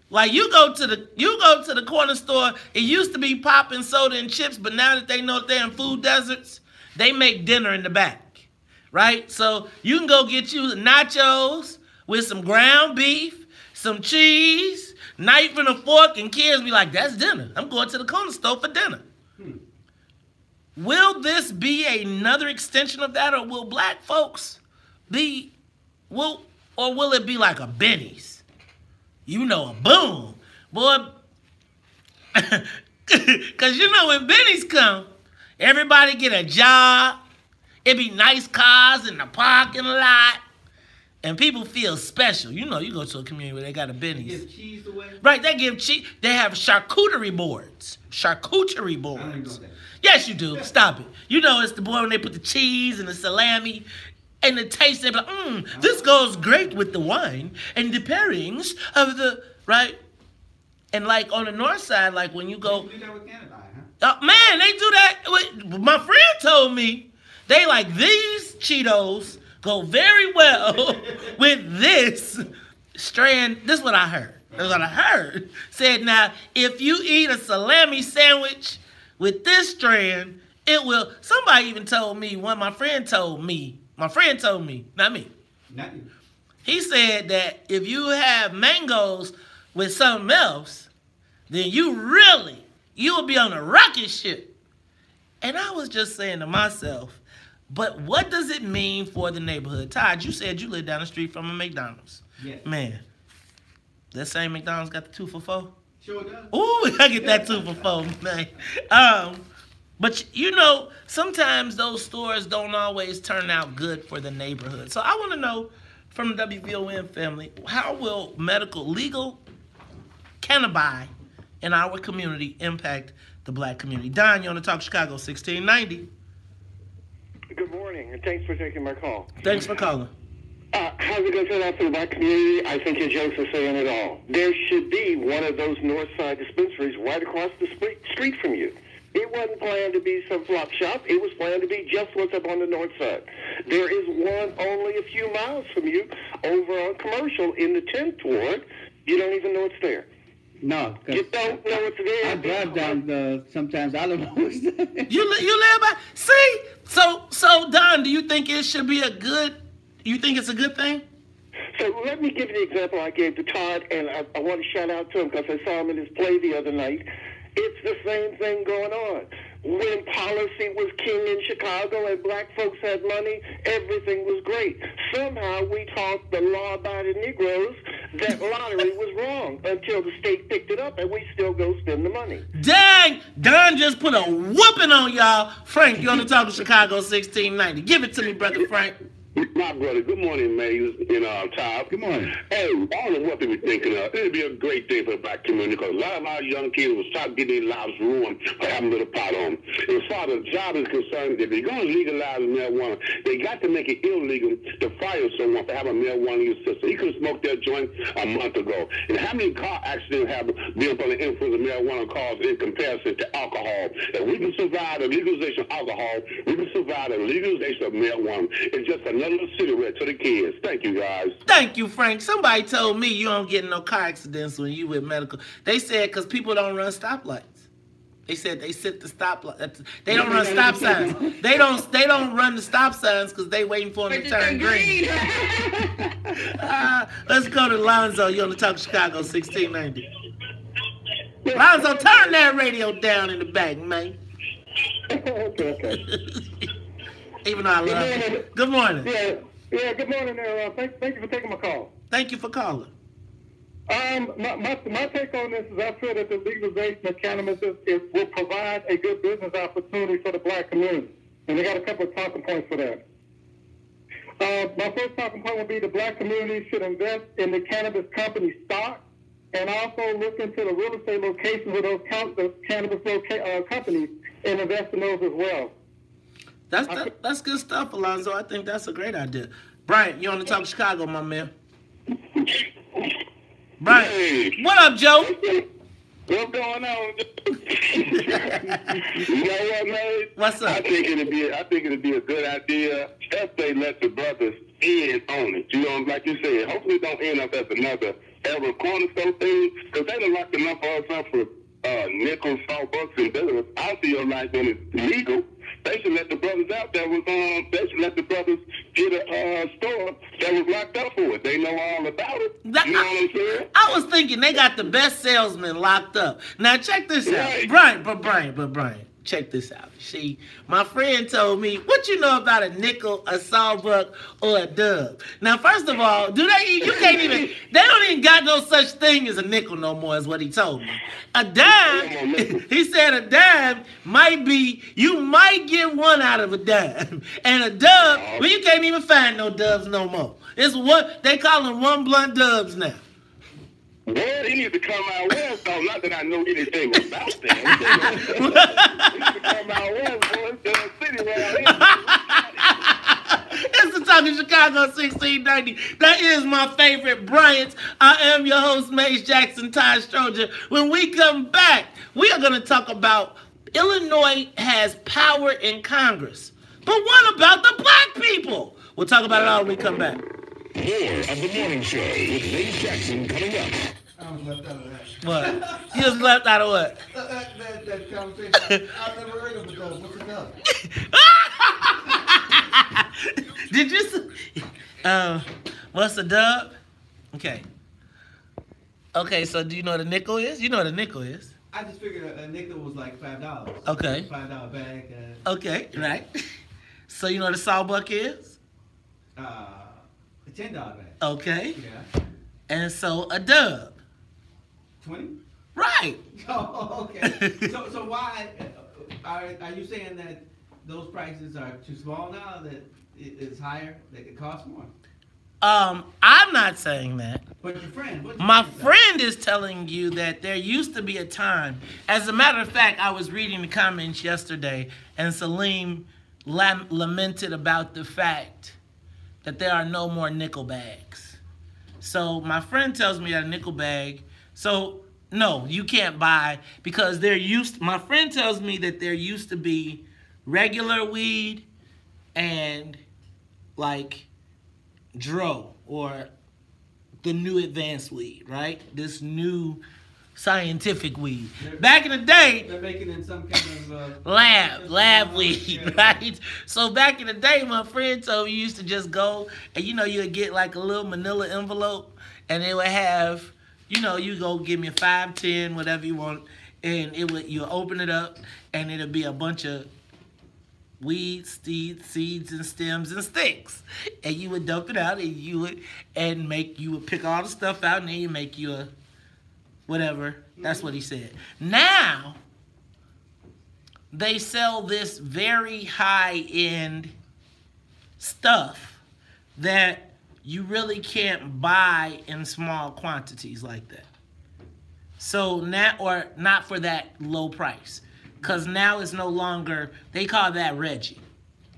[SPEAKER 1] Like you go to the corner store, it used to be popping soda and chips, but now that they know that they're in food deserts, they make dinner in the back, right? So you can go get you nachos with some ground beef, some cheese, knife and a fork, and kids be like, that's dinner. I'm going to the corner store for dinner. Will this be another extension of that, or will black folks will it be like a Benny's? A boom. Boy, because when Benny's come, everybody get a job. It be nice cars in the parking lot. And people feel special. You go to a community where they got a Benny's.
[SPEAKER 12] They give cheese away?
[SPEAKER 1] Right, they give cheese. They have charcuterie boards.
[SPEAKER 12] I don't know that.
[SPEAKER 1] Yes, you do. Stop it. It's the board when they put the cheese and the salami and the taste. They be like, this goes great with the wine and the pairings of the, right? And like on the north side, like when you go.
[SPEAKER 12] They do that with Canada, huh?
[SPEAKER 1] Man, they do that. My friend told me they like these Cheetos go very well with this strand. This is what I heard. That's what I heard. Said, now, if you eat a salami sandwich with this strand, it will. Somebody even told me, my friend told me, not me.
[SPEAKER 12] Not you.
[SPEAKER 1] He said that if you have mangoes with something else, then you will be on a rocket ship. And I was just saying to myself, but what does it mean for the neighborhood? Todd, you said you live down the street from a McDonald's.
[SPEAKER 12] Yes.
[SPEAKER 1] Man, that same McDonald's got the 2 for $4?
[SPEAKER 12] Sure does.
[SPEAKER 1] Ooh, I get that 2 for $4, man. But sometimes those stores don't always turn out good for the neighborhood. So I want to know from the WVON family, how will legal cannabis in our community impact the black community? Don, you're on the Talk Chicago 1690.
[SPEAKER 15] Good morning, and thanks for taking my call.
[SPEAKER 1] Thanks for calling.
[SPEAKER 15] How's it going to turn out for the black community? I think your jokes are saying it all. There should be one of those north side dispensaries right across the street from you. It wasn't planned to be some flop shop. It was planned to be just what's up on the north side. There is one only a few miles from you over on Commercial in the 10th Ward. You don't even know it's there.
[SPEAKER 19] No.
[SPEAKER 15] You don't know it's there.
[SPEAKER 19] I drive down sometimes. I don't know what's there.
[SPEAKER 1] You live by... See? So Don, do you think it should be you think it's a good thing?
[SPEAKER 15] So let me give you the example I gave to Todd, and I want to shout out to him because I saw him in his play the other night. It's the same thing going on. When policy was king in Chicago and black folks had money, everything was great. Somehow we taught the law-abiding Negroes
[SPEAKER 17] that lottery was wrong until the state picked it up, and we still go spend the money.
[SPEAKER 1] Dang! Don just put a whooping on y'all. Frank, you on the Talk of Chicago 1690. Give it to me, brother Frank.
[SPEAKER 15] My brother, good morning, man. Top.
[SPEAKER 19] Good morning.
[SPEAKER 15] Hey, I don't know what they were thinking of. It'd be a great day for the black community because a lot of our young kids will start getting their lives ruined by having a little pot on. As far as the job is concerned, if they're going to legalize marijuana, they got to make it illegal to fire someone for having marijuana in your system. He could have smoked that joint a month ago. And how many car accidents have been from the influence of marijuana caused in comparison to alcohol? If we can survive the legalization of alcohol, we can survive the legalization of marijuana. It's just another cigarette to the kids. Thank you, guys.
[SPEAKER 1] Thank you, Frank. Somebody told me you don't get in no car accidents when you with medical. They said because people don't run stoplights. They said they sit the stoplight. They don't run stop signs. They don't run the stop signs because they waiting for them to turn green. Let's go to Lonzo. You on the Talk of Chicago 1690. Lonzo, turn that radio down in the back, man.
[SPEAKER 17] Okay.
[SPEAKER 1] Even though I love you. Good morning.
[SPEAKER 17] Yeah, good morning there. Thank you for taking my call.
[SPEAKER 1] Thank you for calling.
[SPEAKER 17] My take on this is I feel that the legalization of cannabis will provide a good business opportunity for the black community. And I got a couple of talking points for that. My first talking point would be the black community should invest in the cannabis company stock and also look into the real estate locations of those cannabis companies and invest in those as well.
[SPEAKER 1] That's good stuff, Alonzo. I think that's a great idea. Brian, you on the Talk of Chicago, my man. Brian,
[SPEAKER 15] hey.
[SPEAKER 1] What up, Joe?
[SPEAKER 15] What's going on? You know what, man?
[SPEAKER 1] What's up?
[SPEAKER 15] I think it'd be a good idea if they let the brothers in on it. You know, like you said, hopefully it don't end up as another ever cornerstone thing, because they done locked enough of us up for nickels, $4 and dollars. I feel like when it's legal, they should let the brothers out that was they should let the brothers get a store that was locked up for it. They know all about it. You know what I'm saying?
[SPEAKER 1] I was thinking they got the best salesman locked up. Now check this out. Brian, check this out. See, my friend told me, what you know about a nickel, a sawbuck, or a dub? Now, first of all, they don't even got no such thing as a nickel no more, is what he told me. A dime, he said a dime might be, you might get one out of a dime. And a dub, well, you can't even find no dubs no more. It's what, they call them one blunt dubs now.
[SPEAKER 15] Well, he needs to come out west, though. Not that I know anything about that. He needs to come out west, boy. It's the city around here.
[SPEAKER 1] It's the Talk of Chicago 1690. That is my favorite Bryant. I am your host, Mace Jackson, Ty Stroger. When we come back, we are going to talk about Illinois has power in Congress. But what about the black people? We'll talk about it all when we come back.
[SPEAKER 9] More of the morning show with Mace Jackson coming up.
[SPEAKER 12] I was left out of that.
[SPEAKER 1] What? You was left out of what?
[SPEAKER 12] That conversation. I've never heard of a dub. What's a dub?
[SPEAKER 1] Did you say, what's a dub? Okay, so do you know what a nickel is? You know what a nickel is.
[SPEAKER 12] I just figured a nickel was like $5.
[SPEAKER 1] Okay.
[SPEAKER 12] $5 bag.
[SPEAKER 1] Okay, right. So you know what a sawbuck is?
[SPEAKER 12] A $10 bag.
[SPEAKER 1] Okay.
[SPEAKER 12] Yeah.
[SPEAKER 1] And so a dub.
[SPEAKER 12] 20?
[SPEAKER 1] Right.
[SPEAKER 12] Oh, okay. So why are you saying that those prices are too small now? That it's higher? That it costs more?
[SPEAKER 1] I'm not saying that.
[SPEAKER 12] But your friend.
[SPEAKER 1] My friend is telling you that there used to be a time. As a matter of fact, I was reading the comments yesterday, and Salim lamented about the fact that there are no more nickel bags. So my friend tells me that a nickel bag, so no, you can't buy, because my friend tells me that there used to be regular weed and like dro, or the new advanced weed, right? This new scientific weed. Back in the day,
[SPEAKER 12] they're making it in some kind of
[SPEAKER 1] lab weed, right? So back in the day, my friend told me you used to just go and you would get like a little manila envelope, and it would have, you go give me 5, 10, whatever you want, and you open it up and it'll be a bunch of weeds, seeds, and stems and sticks, and you would dump it out, and you would pick all the stuff out, and then you make you a whatever. That's what he said. Now they sell this very high-end stuff that you really can't buy in small quantities like that. So now, or not for that low price. Because now it's no longer, they call that Reggie,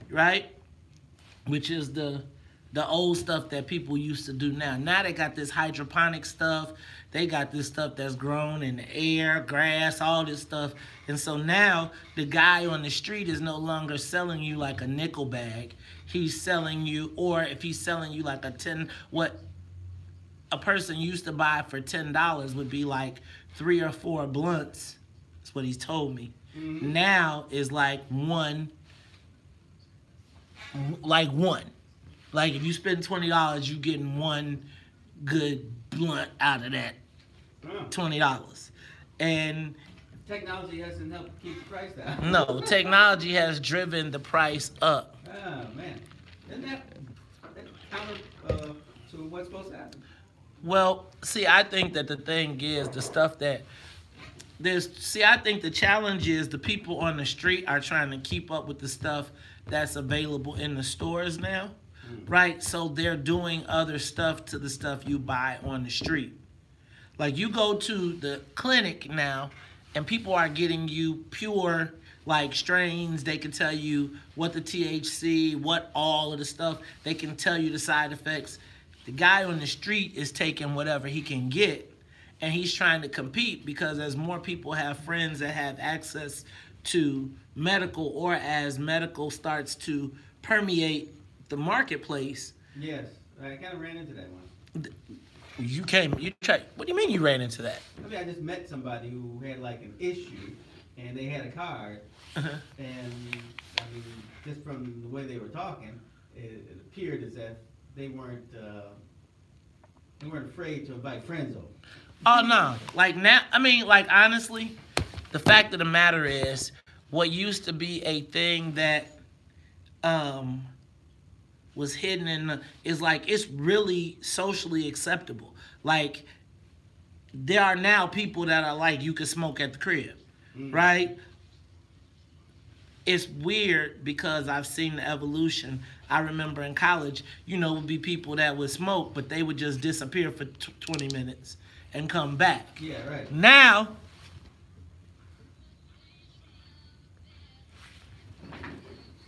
[SPEAKER 1] right? Which is the old stuff that people used to do now. Now they got this hydroponic stuff. They got this stuff that's grown in the air, grass, all this stuff. And so now the guy on the street is no longer selling you like a nickel bag. He's selling you, or if he's selling you like what a person used to buy for $10 would be like 3 or 4 blunts. That's what he's told me. Mm-hmm. Now is like one. Like if you spend $20, you getting one good blunt out of that $20. And
[SPEAKER 12] technology hasn't helped keep the price down.
[SPEAKER 1] No, technology has driven the price up.
[SPEAKER 12] Oh man, isn't that counter to what's supposed to happen?
[SPEAKER 1] Well, see, I think that the thing is the stuff that I think the challenge is the people on the street are trying to keep up with the stuff that's available in the stores now, right? So they're doing other stuff to the stuff you buy on the street. Like you go to the clinic now and people are getting you pure like strains. They can tell you what the THC, what all of the stuff. They can tell you the side effects. The guy on the street is taking whatever he can get, and he's trying to compete because as more people have friends that have access to medical, or as medical starts to permeate the marketplace.
[SPEAKER 12] Yes, I kind of ran into that one.
[SPEAKER 1] You tried. What do you mean you ran into that?
[SPEAKER 12] I mean, I just met somebody who had like an issue, and they had a card, and I mean, just from the way they were talking, it appeared as if they weren't afraid to invite friends over.
[SPEAKER 1] Oh no! Like now, I mean, like honestly, the fact of the matter is, what used to be a thing that was hidden is like it's really socially acceptable. Like there are now people that are like you can smoke at the crib, right? It's weird because I've seen the evolution. I remember in college, would be people that would smoke, but they would just disappear for 20 minutes and come back.
[SPEAKER 12] Yeah, right.
[SPEAKER 1] Now,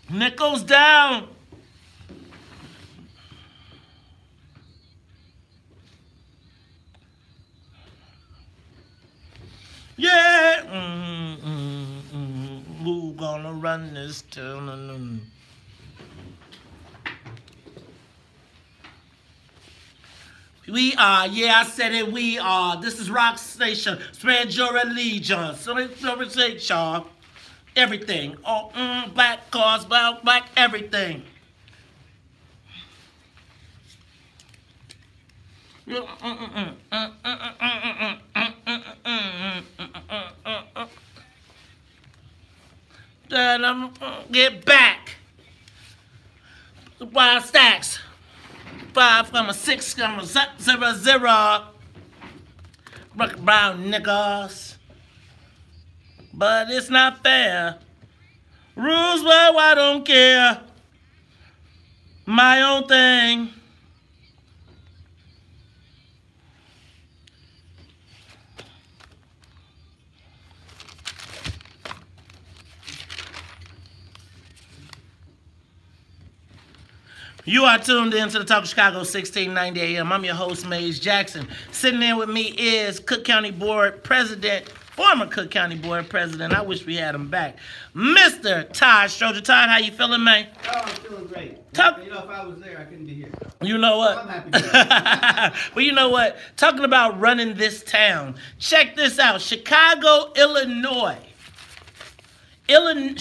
[SPEAKER 1] nickels down. Yeah. Who gonna run this town? We are, yeah, I said it, we are. This is Rock Station. Spread your allegiance. Conversation. Everything. Oh, black cars, black everything. Then I'm get back. Wild stacks. 5,6,000. Rock brown niggas. But it's not fair. Rules, well, I don't care. My own thing. You are tuned in to the Talk of Chicago, 1690 AM. I'm your host, Maze Jackson. Sitting in with me is Cook County Board President, former Cook County Board President. I wish we had him back, Mr. Todd Stroger. Todd, how you feeling, man?
[SPEAKER 12] Oh, I'm feeling great. If I was there, I couldn't be here.
[SPEAKER 1] You know what?
[SPEAKER 12] I'm happy to be here.
[SPEAKER 1] Well, you know what? Talking about running this town. Check this out. Chicago, Illinois, run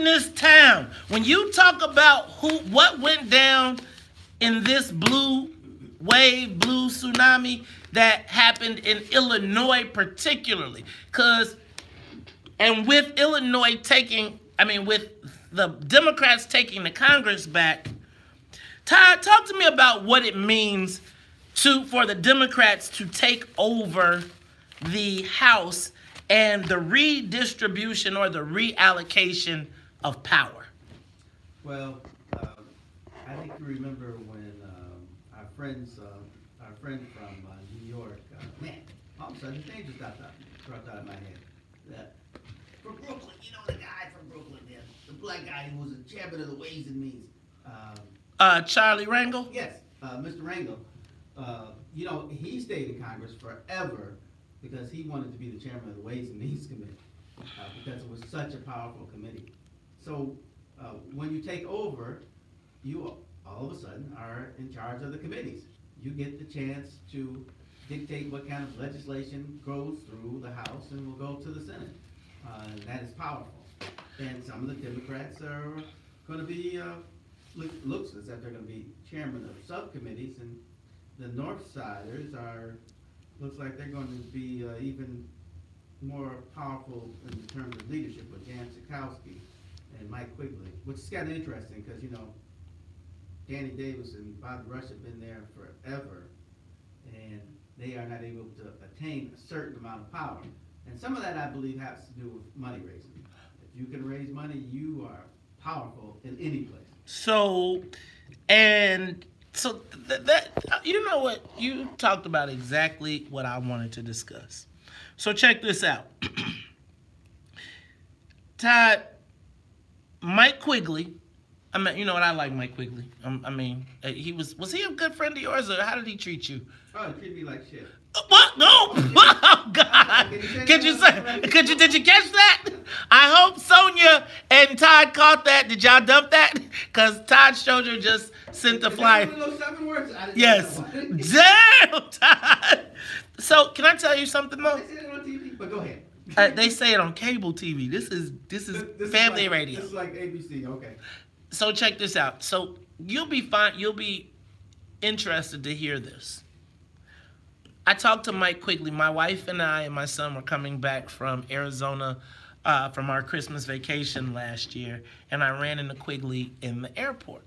[SPEAKER 1] this town. When you talk about what went down in this blue wave, blue tsunami that happened in Illinois particularly, and with Illinois taking with the Democrats taking the Congress back, Todd, talk to me about what it means for the Democrats to take over the House and the redistribution or the reallocation of power.
[SPEAKER 12] Well, I think you remember when our friend from New York, man, all of a sudden his name just dropped out of my head. From Brooklyn, you know the guy from Brooklyn there, the black guy who was the chairman of the Ways and Means.
[SPEAKER 1] Charlie Rangel?
[SPEAKER 12] Yes, Mr. Rangel. He stayed in Congress forever because he wanted to be the chairman of the Ways and Means Committee because it was such a powerful committee. So when you take over, you all of a sudden are in charge of the committees. You get the chance to dictate what kind of legislation goes through the House and will go to the Senate. And that is powerful. And some of the Democrats are going to be, looks as if they're going to be chairman of subcommittees, and the North Siders looks like they're going to be even more powerful in terms of leadership with Jan Schakowsky and Mike Quigley, which is kind of interesting because, Danny Davis and Bobby Rush have been there forever, and they are not able to attain a certain amount of power. And some of that, I believe, has to do with money raising. If you can raise money, you are powerful in any place.
[SPEAKER 1] So that you know what? You talked about exactly what I wanted to discuss. So check this out. Todd, Mike Quigley, you know what? I like Mike Quigley. Was he a good friend of yours, or how did he treat you?
[SPEAKER 12] Oh, he treated me like shit.
[SPEAKER 1] What? No! Oh, God! Did you catch that? I hope Sonia and Todd caught that. Did y'all dump that? Because Todd Schroeder just sent the flyer.
[SPEAKER 12] Those 7 words?
[SPEAKER 1] Yes. Damn, Todd. So, can I tell you something, though?
[SPEAKER 12] They say it on TV, but go ahead.
[SPEAKER 1] They say it on cable TV. This is family radio.
[SPEAKER 12] This is like ABC, okay.
[SPEAKER 1] So, check this out. So, you'll be fine. You'll be interested to hear this. I talked to Mike Quigley. My wife and I and my son were coming back from Arizona from our Christmas vacation last year, and I ran into Quigley in the airport.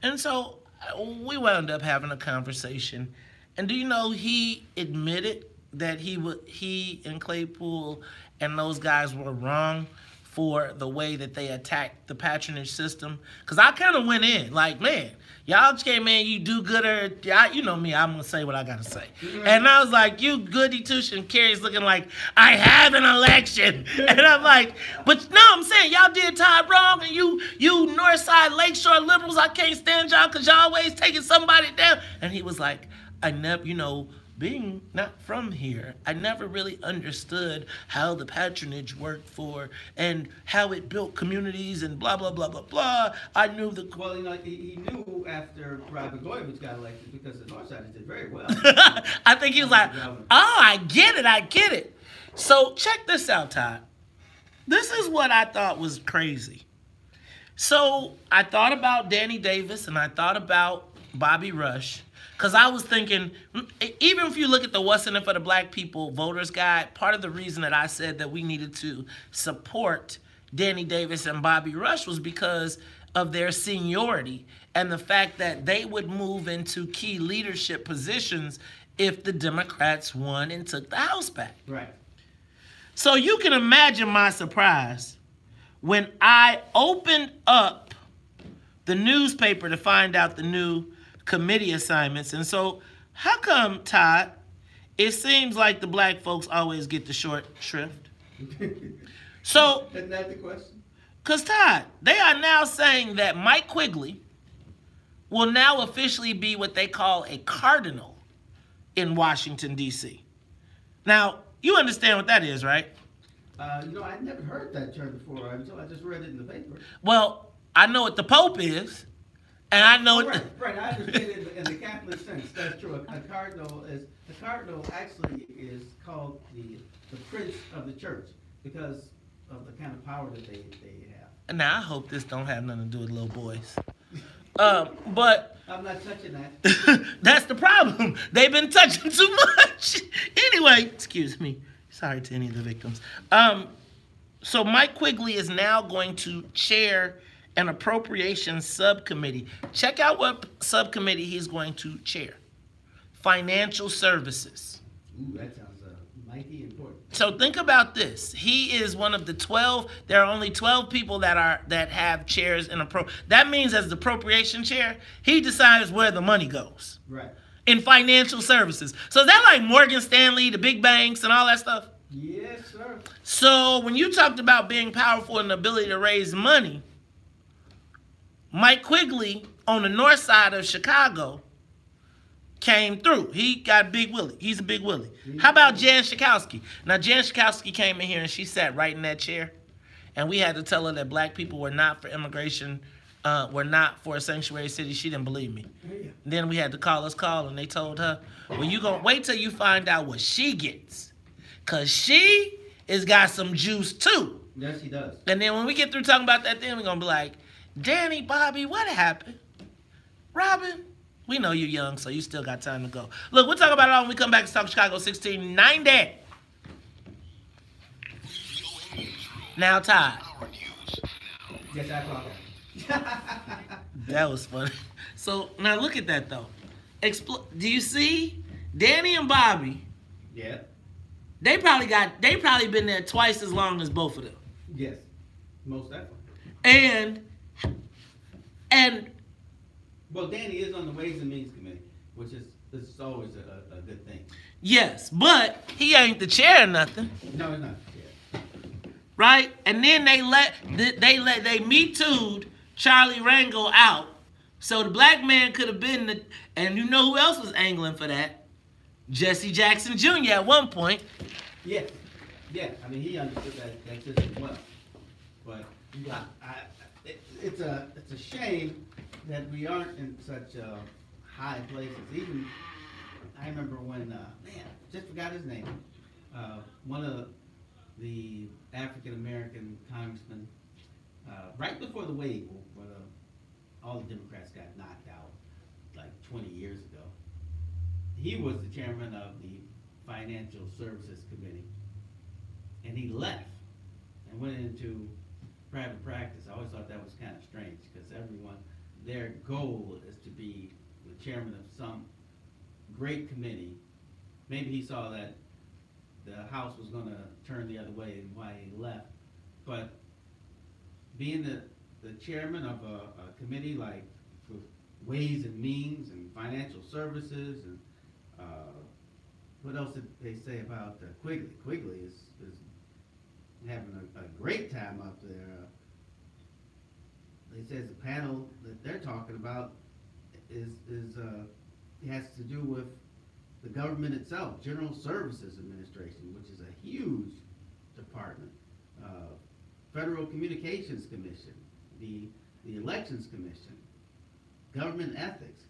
[SPEAKER 1] And so we wound up having a conversation. And do you know, he admitted that he and Claypool and those guys were wrong for the way that they attacked the patronage system? Because I kind of went in like, man, y'all came in, you do-gooder. You know me, I'm going to say what I got to say. And I was like, you goody-two-shoes, and Kerry's looking like, I have an election. And I'm like, but no, I'm saying y'all did Todd wrong, and you Northside Lakeshore liberals, I can't stand y'all because y'all always taking somebody down. And he was like, I never, being not from here, I never really understood how the patronage worked and how it built communities and blah, blah, blah, blah, blah. I knew
[SPEAKER 12] Well, he knew after Robert Goyevich got elected because the Northsiders did very well.
[SPEAKER 1] I think he was like, oh, I get it. So check this out, Todd. This is what I thought was crazy. So I thought about Danny Davis and I thought about Bobby Rush. Because I was thinking, even if you look at the What's in It for the Black People Voters Guide, part of the reason that I said that we needed to support Danny Davis and Bobby Rush was because of their seniority and the fact that they would move into key leadership positions if the Democrats won and took the House back.
[SPEAKER 12] Right.
[SPEAKER 1] So you can imagine my surprise when I opened up the newspaper to find out the new committee assignments. And so how come, Todd, it seems like the black folks always get the short shrift? So,
[SPEAKER 12] isn't that the question?
[SPEAKER 1] Because, Todd, they are now saying that Mike Quigley will now officially be what they call a cardinal in Washington, D.C. Now, you understand what that is, right?
[SPEAKER 12] I never heard that term before until I just read it in the paper.
[SPEAKER 1] Well, I know what the Pope is. And I know
[SPEAKER 12] right. I understand it in the Catholic sense. That's true. A cardinal actually is called the prince of the church because of the kind of power that they have.
[SPEAKER 1] Now I hope this don't have nothing to do with little boys. But
[SPEAKER 12] I'm not touching that.
[SPEAKER 1] That's the problem. They've been touching too much. Anyway, excuse me. Sorry to any of the victims. So Mike Quigley is now going to chair an appropriations subcommittee. Check out what subcommittee he's going to chair. Financial services.
[SPEAKER 12] Ooh, that sounds mighty important.
[SPEAKER 1] So think about this. He is one of the 12. There are only 12 people that have chairs in that means as the appropriation chair, he decides where the money goes.
[SPEAKER 12] Right.
[SPEAKER 1] In financial services. So is that like Morgan Stanley, the big banks, and all that stuff?
[SPEAKER 12] Yes, sir.
[SPEAKER 1] So when you talked about being powerful and the ability to raise money, Mike Quigley on the north side of Chicago came through. He got Big Willie. He's a Big Willie. How about Jan Schakowsky? Now, Jan Schakowsky came in here and she sat right in that chair. And we had to tell her that black people were not for immigration, were not for a sanctuary city. She didn't believe me. Then we had to call and they told her, well, you gonna wait till you find out what she gets. Because she has got some juice too.
[SPEAKER 12] Yes, she does.
[SPEAKER 1] And then when we get through talking about that, then we're going to be like, Danny, Bobby, what happened? Robin, we know you're young, so you still got time to go. Look, we'll talk about it all when we come back to Talk Chicago 1690. Now, Todd.
[SPEAKER 12] Yes, I thought
[SPEAKER 1] that was funny. So, now look at that, though. Do you see? Danny and Bobby.
[SPEAKER 12] Yeah.
[SPEAKER 1] They probably been there twice as long as both of them.
[SPEAKER 12] Yes, most definitely.
[SPEAKER 1] And
[SPEAKER 12] well, Danny is on the Ways and Means Committee, which is always a good thing.
[SPEAKER 1] Yes, but he ain't the chair or nothing.
[SPEAKER 12] No, he's not. Yeah.
[SPEAKER 1] Right? And then they Me Too'd Charlie Rangel out. So the black man could have been and you know who else was angling for that? Jesse Jackson Jr. at one point.
[SPEAKER 12] Yeah, yeah. I mean, he understood that system well. But it's a shame that we aren't in such high places. Even I remember when just forgot his name. One of the African American congressmen, right before the wave, where all the Democrats got knocked out like 20 years ago. He was the chairman of the Financial Services Committee, and he left and went into private practice. I always thought that was kind of strange because their goal is to be the chairman of some great committee. Maybe he saw that the House was going to turn the other way and why he left. But being the chairman of a committee like for Ways and Means and Financial Services and what else did they say about Quigley? Quigley is having a great time up there. They said the panel that they're talking about has to do with the government itself, General Services Administration, which is a huge department, Federal Communications Commission, the Elections Commission, government ethics.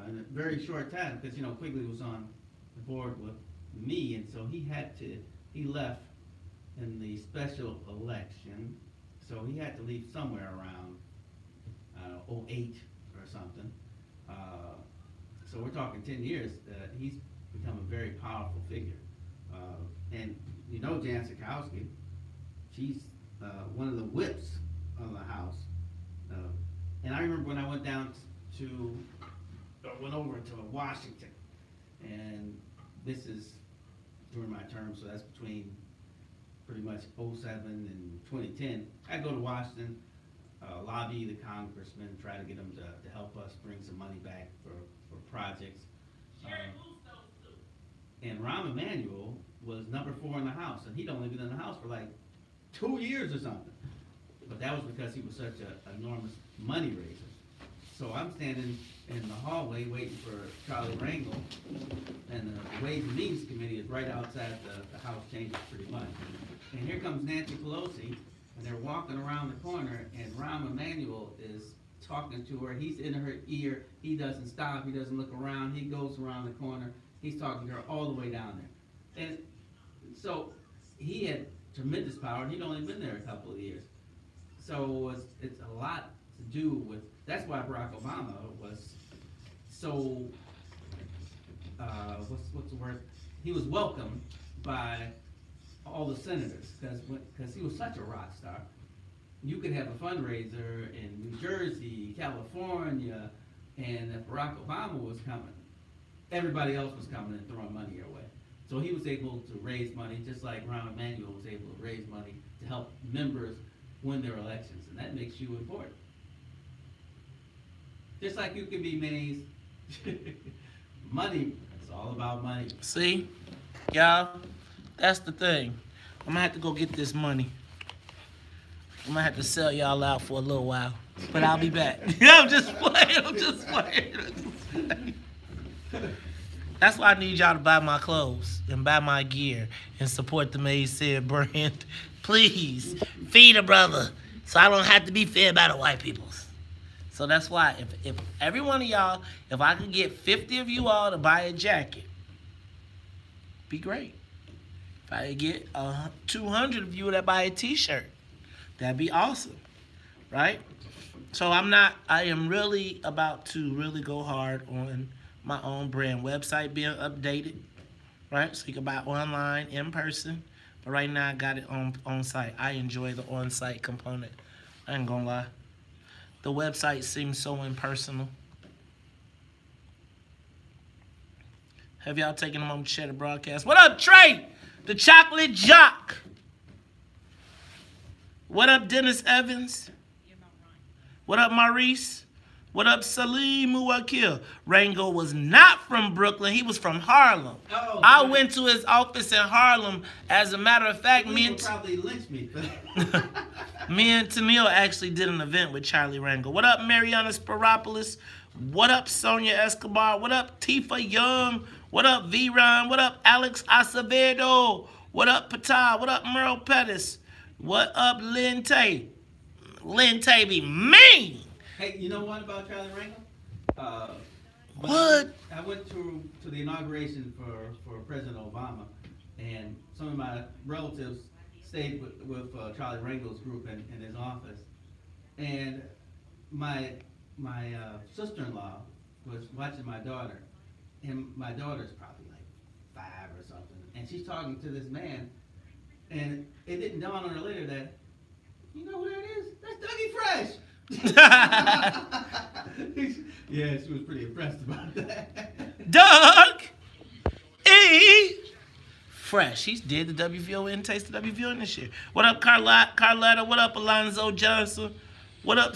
[SPEAKER 12] In a very short time, because Quigley was on the board with me, and so he left in the special election, so he had to leave somewhere around 08 or something. So we're talking 10 years. He's become a very powerful figure, and Jan Schakowsky, she's one of the whips of the House, and I remember when I went over to Washington, and this is during my term, so that's between pretty much 07 and 2010. I go to Washington, lobby the congressman, try to get them to help us bring some money back for projects. And Rahm Emanuel was number 4 in the House, and he'd only been in the House for like 2 years or something. But that was because he was such an enormous money raiser. So I'm standing in the hallway waiting for Charlie Rangel, and the Ways and Means Committee is right outside the House chambers pretty much. And here comes Nancy Pelosi, and they're walking around the corner, and Rahm Emanuel is talking to her. He's in her ear. He doesn't stop. He doesn't look around. He goes around the corner. He's talking to her all the way down there. And so he had tremendous power, and he'd only been there a couple of years. So it's a lot to do with, that's why Barack Obama was so, what's the word? He was welcomed by all the senators, because he was such a rock star. You could have a fundraiser in New Jersey, California, and if Barack Obama was coming, everybody else was coming and throwing money your way. So he was able to raise money, just like Rahm Emanuel was able to raise money to help members win their elections, and that makes you important. Just like you can be Mays. Money, it's all about money.
[SPEAKER 1] See, y'all, that's the thing. I'm gonna have to go get this money. I'm gonna have to sell y'all out for a little while, but I'll be back. I'm just playing. That's why I need y'all to buy my clothes and buy my gear and support the Mays Said brand. Please, feed a brother so I don't have to be fed by the white people. So that's why if every one of y'all, if I could get 50 of you all to buy a jacket, be great. If I could get 200 of you that buy a t-shirt, that'd be awesome, right? So I am really about to really go hard on my own brand website being updated, right? So you can buy online, in person, but right now I got it on site. I enjoy the on-site component. I ain't gonna lie. The website seems so impersonal. Have y'all taken a moment to share the broadcast? What up, Trey? The Chocolate Jock. What up, Dennis Evans? What up, Maurice? What up, Salim Muwakil? Rango was not from Brooklyn. He was from Harlem.
[SPEAKER 12] Oh,
[SPEAKER 1] I went to his office in Harlem. As a matter of fact,
[SPEAKER 12] me and
[SPEAKER 1] Tennille actually did an event with Charlie Rango. What up, Mariana Sparopoulos? What up, Sonia Escobar? What up, Tifa Young? What up, V-Ron? What up, Alex Acevedo? What up, Pata? What up, Merle Pettis? What up, Lynn Tay? Lynn Tay be mean.
[SPEAKER 12] Hey, you know what about Charlie Rango?
[SPEAKER 1] What?
[SPEAKER 12] I went to the inauguration for President Obama, and some of my relatives stayed with Charlie Rango's group in his office, and my sister-in-law was watching my daughter, and my daughter's probably like 5 or something, and she's talking to this man, and it didn't dawn on her later that, you know who that is? That's Dougie Fresh. Yeah, she was pretty impressed about that.
[SPEAKER 1] Doug E. Fresh. He did the WVON, Taste the WVON this year. What up, Carlotta? What up, Alonzo Johnson? What up?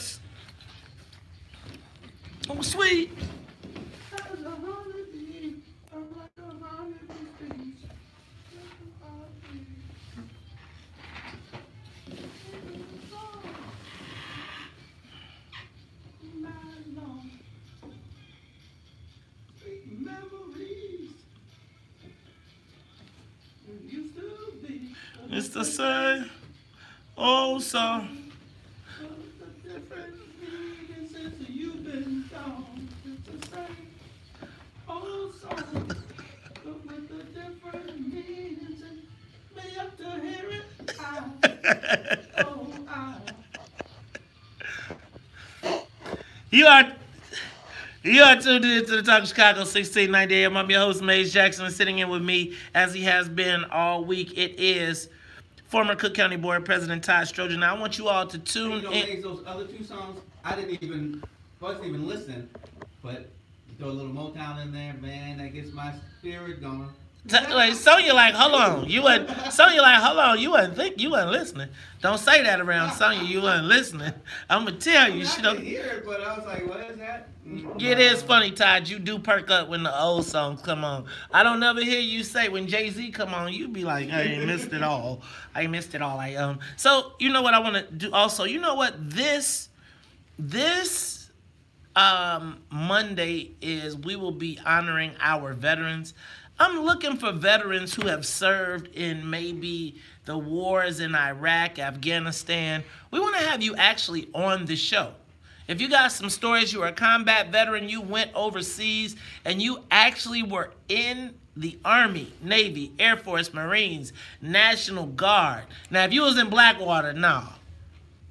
[SPEAKER 1] Oh, sweet. It's the same old song. You are tuned in to the Talk of Chicago 1690 AM. I'm your host, Mays Jackson, sitting in with me as he has been all week. It is former Cook County Board President Todd Stroger. Now, I want you all to tune in.
[SPEAKER 12] Mays, those other 2 songs, wasn't even listening, but you throw a little Motown in there, man, that gets my spirit going.
[SPEAKER 1] Like, Sonya, like, hold on. Sonya, like, hold on. You wasn't listening. Don't say that around Sonya. You wasn't listening. I'm gonna tell you.
[SPEAKER 12] I didn't hear it, but I was like, what is that?
[SPEAKER 1] It is funny, Todd. You do perk up when the old songs come on. I don't never hear you say when Jay-Z come on, you be like, I ain't missed it all. So you know what I want to do also. You know what this Monday is. We will be honoring our veterans. I'm looking for veterans who have served in maybe the wars in Iraq, Afghanistan. We want to have you actually on the show. If you got some stories, you're a combat veteran, you went overseas, and you actually were in the Army, Navy, Air Force, Marines, National Guard. Now, if you was in Blackwater, no.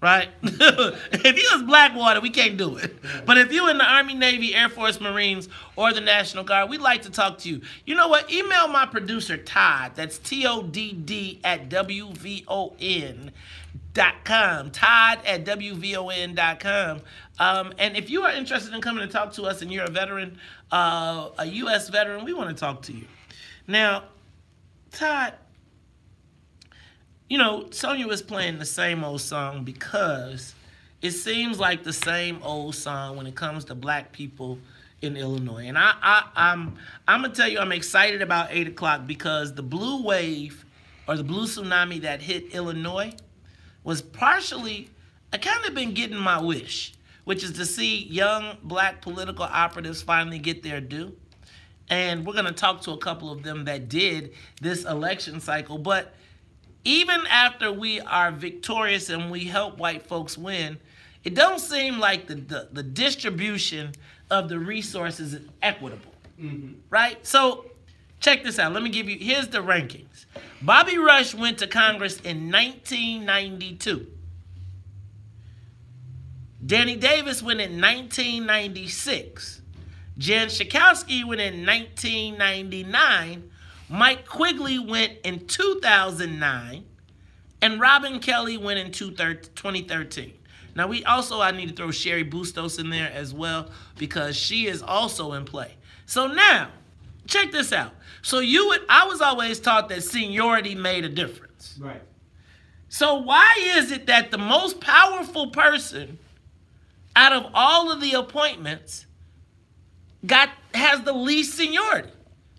[SPEAKER 1] right? If you was Blackwater, we can't do it. But if you in the Army, Navy, Air Force, Marines, or the National Guard, we'd like to talk to you. You know what? Email my producer, Todd. That's TODD at WVON.com. Todd at WVON.com. And if you are interested in coming to talk to us and you're a veteran, a U.S. veteran, we want to talk to you. Now, Todd, you know, Sonya was playing the same old song because it seems like the same old song when it comes to black people in Illinois. And I'm going to tell you, I'm excited about 8 o'clock because the blue wave or the blue tsunami that hit Illinois was partially, I kind of been getting my wish, which is to see young black political operatives finally get their due. And we're going to talk to a couple of them that did this election cycle. But even after we are victorious and we help white folks win, it don't seem like the distribution of the resources is equitable, right? So check this out. Let me give you, here's the rankings. Bobby Rush went to Congress in 1992. Danny Davis went in 1996. Jen Schakowsky went in 1999. Mike Quigley went in 2009. And Robin Kelly went in 2013. Now, I need to throw Sherry Bustos in there as well because she is also in play. So now, check this out. So I was always taught that seniority made a difference.
[SPEAKER 12] Right.
[SPEAKER 1] So why is it that the most powerful person out of all of the appointments has the least seniority?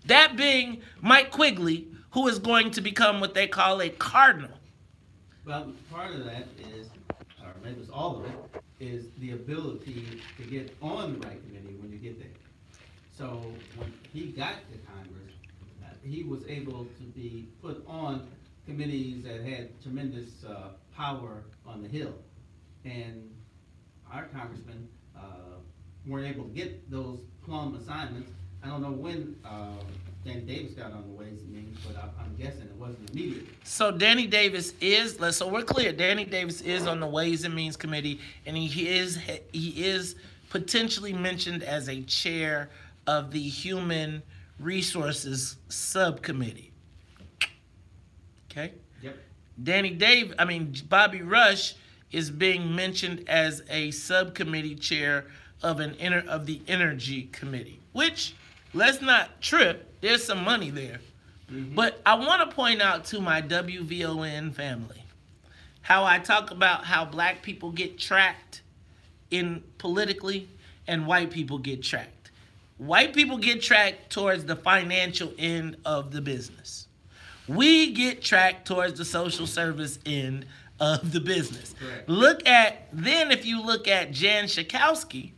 [SPEAKER 1] That being Mike Quigley, who is going to become what they call a cardinal.
[SPEAKER 12] Well, part of that is, or maybe it's all of it, is the ability to get on the right committee when you get there. So when he got to Congress, he was able to be put on committees that had tremendous power on the Hill. And our congressmen weren't able to get those plum assignments. I don't know when Danny Davis got on the Ways and Means, but I'm guessing it wasn't immediate.
[SPEAKER 1] So Danny Davis is, so we're clear, Danny Davis is on the Ways and Means Committee, and he is potentially mentioned as a chair of the Human Resources Subcommittee. Okay?
[SPEAKER 12] Yep.
[SPEAKER 1] Bobby Rush is being mentioned as a subcommittee chair of the Energy Committee, which, let's not trip, there's some money there. But I want to point out to my WVON family how I talk about how black people get tracked in politically and white people get tracked. White people get tracked towards the financial end of the business. We get tracked towards the social service end of the business.
[SPEAKER 12] Correct.
[SPEAKER 1] If you look at Jan Schakowsky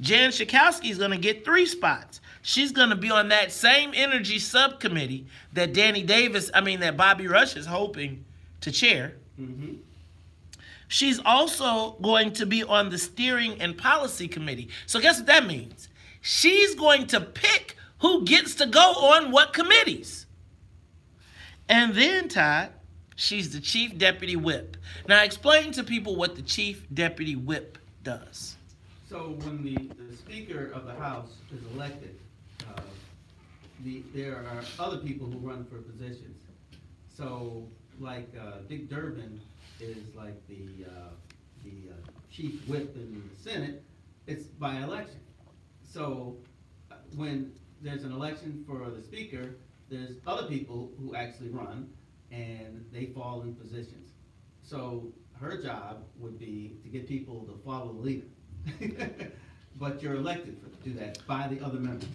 [SPEAKER 1] is going to get 3 spots. She's going to be on that same energy subcommittee that that Bobby Rush is hoping to chair. She's also going to be on the steering and policy committee. So guess what that means? She's going to pick who gets to go on what committees. And then, Todd, she's the chief deputy whip. Now, explain to people what the chief deputy whip does.
[SPEAKER 12] So when the Speaker of the House is elected, there are other people who run for positions. So like Dick Durbin is like the chief whip in the Senate. It's by election. So when there's an election for the Speaker, there's other people who actually run and they fall in positions. So her job would be to get people to follow the leader. But you're elected to do that by the other members.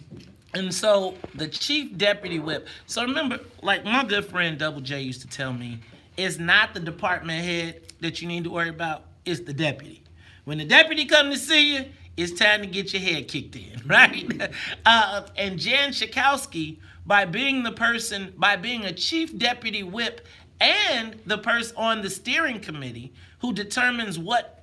[SPEAKER 1] And so the chief deputy whip, so remember, like my good friend Double J used to tell me, it's not the department head that you need to worry about, it's the deputy. When the deputy comes to see you, it's time to get your head kicked in, right? And Jan Schakowsky, by being a chief deputy whip and the person on the steering committee who determines what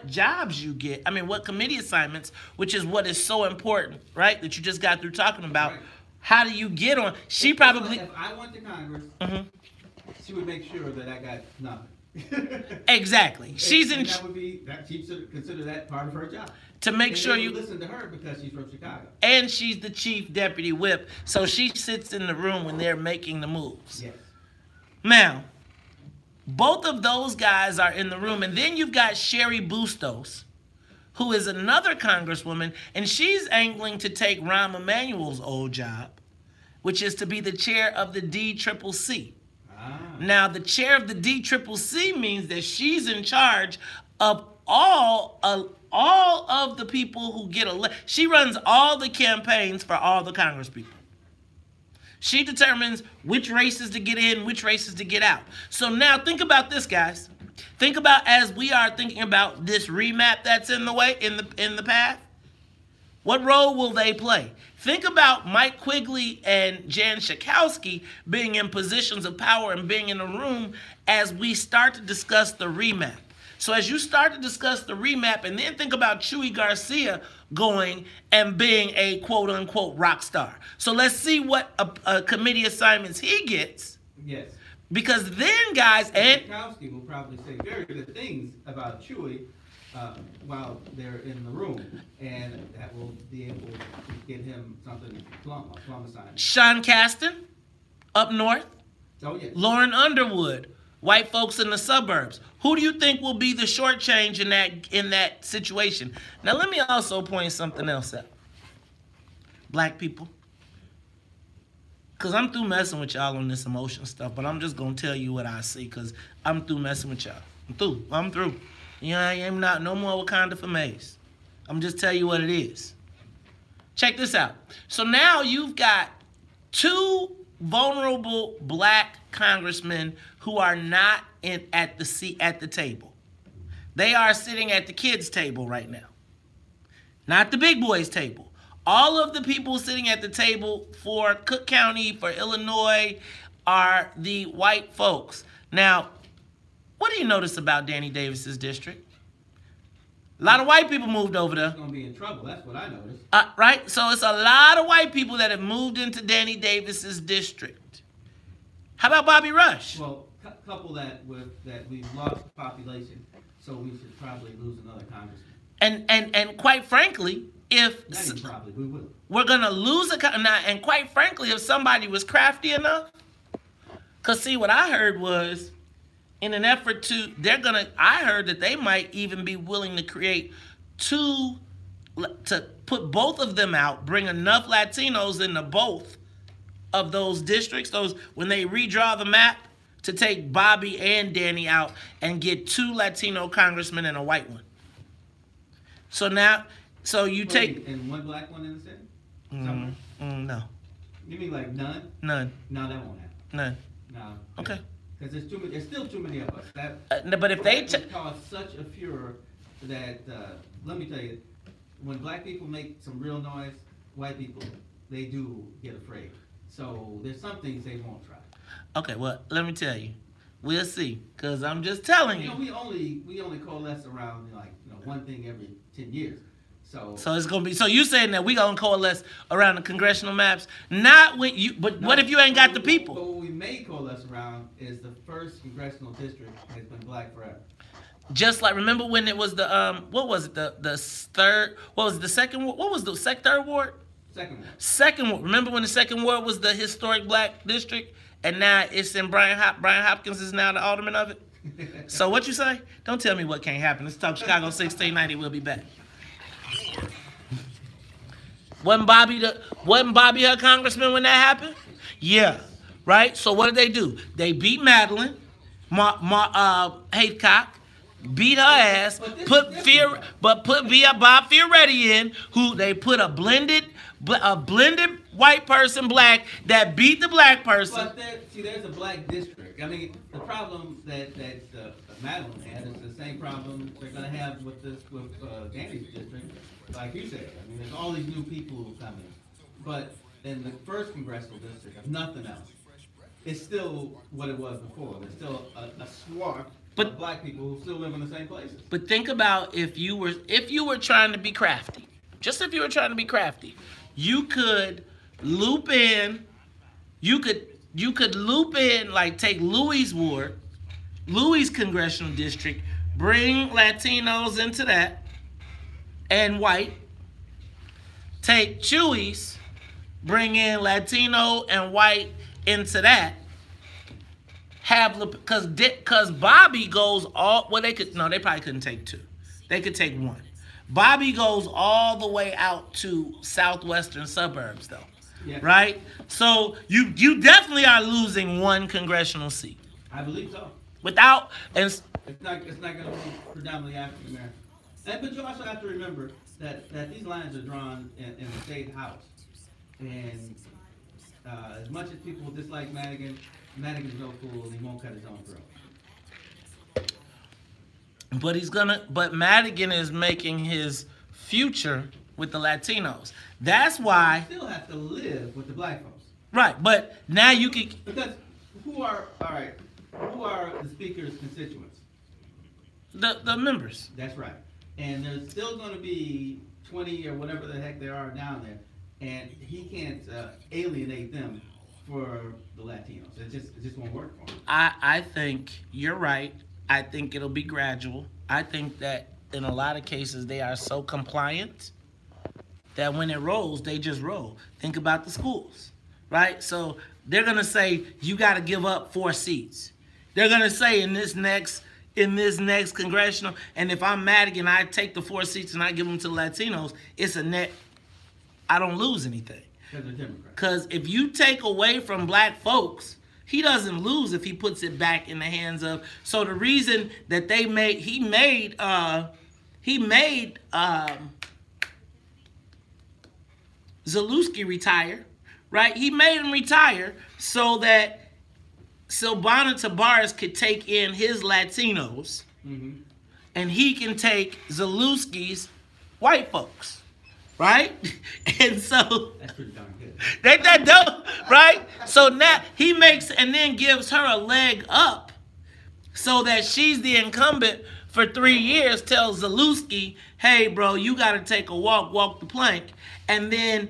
[SPEAKER 1] jobs you get, what committee assignments, which is what is so important, right? That you just got through talking about. Right. How do you get on? If
[SPEAKER 12] I went to Congress, she would make sure that I got nothing.
[SPEAKER 1] Exactly. She's in.
[SPEAKER 12] And that would be that she should consider that part of her job.
[SPEAKER 1] To make
[SPEAKER 12] and
[SPEAKER 1] sure
[SPEAKER 12] you
[SPEAKER 1] you
[SPEAKER 12] listen to her because she's from Chicago.
[SPEAKER 1] And she's the chief deputy whip, so she sits in the room when they're making the moves.
[SPEAKER 12] Yes.
[SPEAKER 1] Now, both of those guys are in the room, and then you've got Sherry Bustos, who is another congresswoman, and she's angling to take Rahm Emanuel's old job, which is to be the chair of the DCCC. Now, the chair of the DCCC means that she's in charge of all of the people who get elected. She runs all the campaigns for all the congresspeople. She determines which races to get in, which races to get out. So now think about this, guys. Think about as we are thinking about this remap that's in the way, in the path. What role will they play? Think about Mike Quigley and Jan Schakowsky being in positions of power and being in a room as we start to discuss the remap. So as you start to discuss the remap, and then think about Chuy Garcia going and being a quote-unquote rock star. So let's see what a committee assignments he gets.
[SPEAKER 12] Yes.
[SPEAKER 1] Because then, guys, and
[SPEAKER 12] Schakowsky will probably say very good things about Chuy while they're in the room, and that will be able to get him something a plum assignment.
[SPEAKER 1] Sean Casten, up north.
[SPEAKER 12] Oh, yes.
[SPEAKER 1] Lauren Underwood, white folks in the suburbs. Who do you think will be the short change in that situation? Now, let me also point something else out. Black people. Because I'm through messing with y'all on this emotion stuff, but I'm just going to tell you what I see because I'm through messing with y'all. I'm through. You know, I am not no more Wakanda for Maze. I'm just tell you what it is. Check this out. So now you've got two vulnerable black congressmen who are not at the table. They are sitting at the kids' table right now, not the big boys' table. All of the people sitting at the table for Cook County, for Illinois, are the white folks. Now, what do you notice about Danny Davis's district? A lot of white people moved over there.
[SPEAKER 12] He's going to be in trouble. That's what I noticed.
[SPEAKER 1] Right? So it's a lot of white people that have moved into Danny Davis's district. How about Bobby Rush?
[SPEAKER 12] Well, couple that with that we've lost population, so we should probably lose another congressman.
[SPEAKER 1] And quite frankly, we're gonna lose and quite frankly, if somebody was crafty enough, cause see what I heard was, in an effort to, I heard that they might even be willing to create to put both of them out, bring enough Latinos into both of those districts, when they redraw the map, to take Bobby and Danny out and get two Latino congressmen and a white one. So now, you take...
[SPEAKER 12] And one black one in the Senate?
[SPEAKER 1] No.
[SPEAKER 12] You mean like none?
[SPEAKER 1] None.
[SPEAKER 12] No, that won't happen.
[SPEAKER 1] None.
[SPEAKER 12] No.
[SPEAKER 1] Okay.
[SPEAKER 12] Because there's still too many of us.
[SPEAKER 1] But if they...
[SPEAKER 12] cause such a furor that, let me tell you, when black people make some real noise, white people, they do get afraid. So there's some things they won't try.
[SPEAKER 1] Okay, well, let me tell you. We'll see. Because I'm just telling you.
[SPEAKER 12] We only coalesce around, one thing every 10 years. So
[SPEAKER 1] it's gonna be. So you saying that we gonna coalesce around the congressional maps? Not when you. But what if you ain't got the people?
[SPEAKER 12] But what we may coalesce around is the first congressional district has been black forever.
[SPEAKER 1] Just like, remember when it was the what was it, the third? What was the second? What was the third ward?
[SPEAKER 12] Second ward.
[SPEAKER 1] Second ward. Remember when the second ward was the historic black district, and now it's in Brian Hopkins is now the alderman of it. So what you say? Don't tell me what can't happen. Let's talk Chicago 1690. We'll be back. Wasn't Bobby her congressman when that happened? Yeah, right. So what did they do? They beat Madeline, Haycock, beat her ass, put Bob Fioretti in, who they put a blended white person black that beat the black person.
[SPEAKER 12] But there's a black district. I mean, the problem that Madeline had is the same problem they're going to have with Danny's district, like you said. I mean, there's all these new people who come in. But in the first congressional district, if nothing else, it's still what it was before. There's still a swath of black people who still live in the same places.
[SPEAKER 1] But think about if you were trying to be crafty. Just if you were trying to be crafty, you could loop in. You could loop in, like take Louis' ward, Louis' congressional district, bring Latinos into that, and white. Take Chewy's, bring in Latino and white into that. Because Bobby goes all, well, they probably couldn't take two. They could take one. Bobby goes all the way out to southwestern suburbs, though.
[SPEAKER 12] Yeah.
[SPEAKER 1] Right? So you definitely are losing one congressional seat.
[SPEAKER 12] I believe so.
[SPEAKER 1] Without, and
[SPEAKER 12] it's not going to be predominantly African American. But you also have to remember that these lines are drawn in the state house, and as much as people dislike Madigan's no fool, and he won't cut his own throat.
[SPEAKER 1] But Madigan is making his future with the Latinos. That's why.
[SPEAKER 12] You still have to live with the black folks.
[SPEAKER 1] Right, but now you can.
[SPEAKER 12] Because who are the speaker's constituents?
[SPEAKER 1] The members.
[SPEAKER 12] That's right. And there's still going to be 20 or whatever the heck there are down there, and he can't alienate them for the Latinos. It just won't work for him.
[SPEAKER 1] I think you're right. I think it'll be gradual. I think that in a lot of cases they are so compliant that when it rolls, they just roll. Think about the schools, right? So they're gonna say you got to give up 4 seats. They're gonna say in this next congressional, and if I'm Madigan, I take the 4 seats and I give them to the Latinos. It's a net. I don't lose anything. Because if you take away from black folks, he doesn't lose if he puts it back in the hands of. So the reason that he made Zalewski retire, right? He made him retire so that Silvana Tavares could take in his Latinos, and he can take Zalewski's white folks, right? And so
[SPEAKER 12] that's pretty darn good.
[SPEAKER 1] That dope, right? So now he makes and then gives her a leg up so that she's the incumbent for 3 years, tells Zalewski, hey, bro, you got to take a walk the plank, and then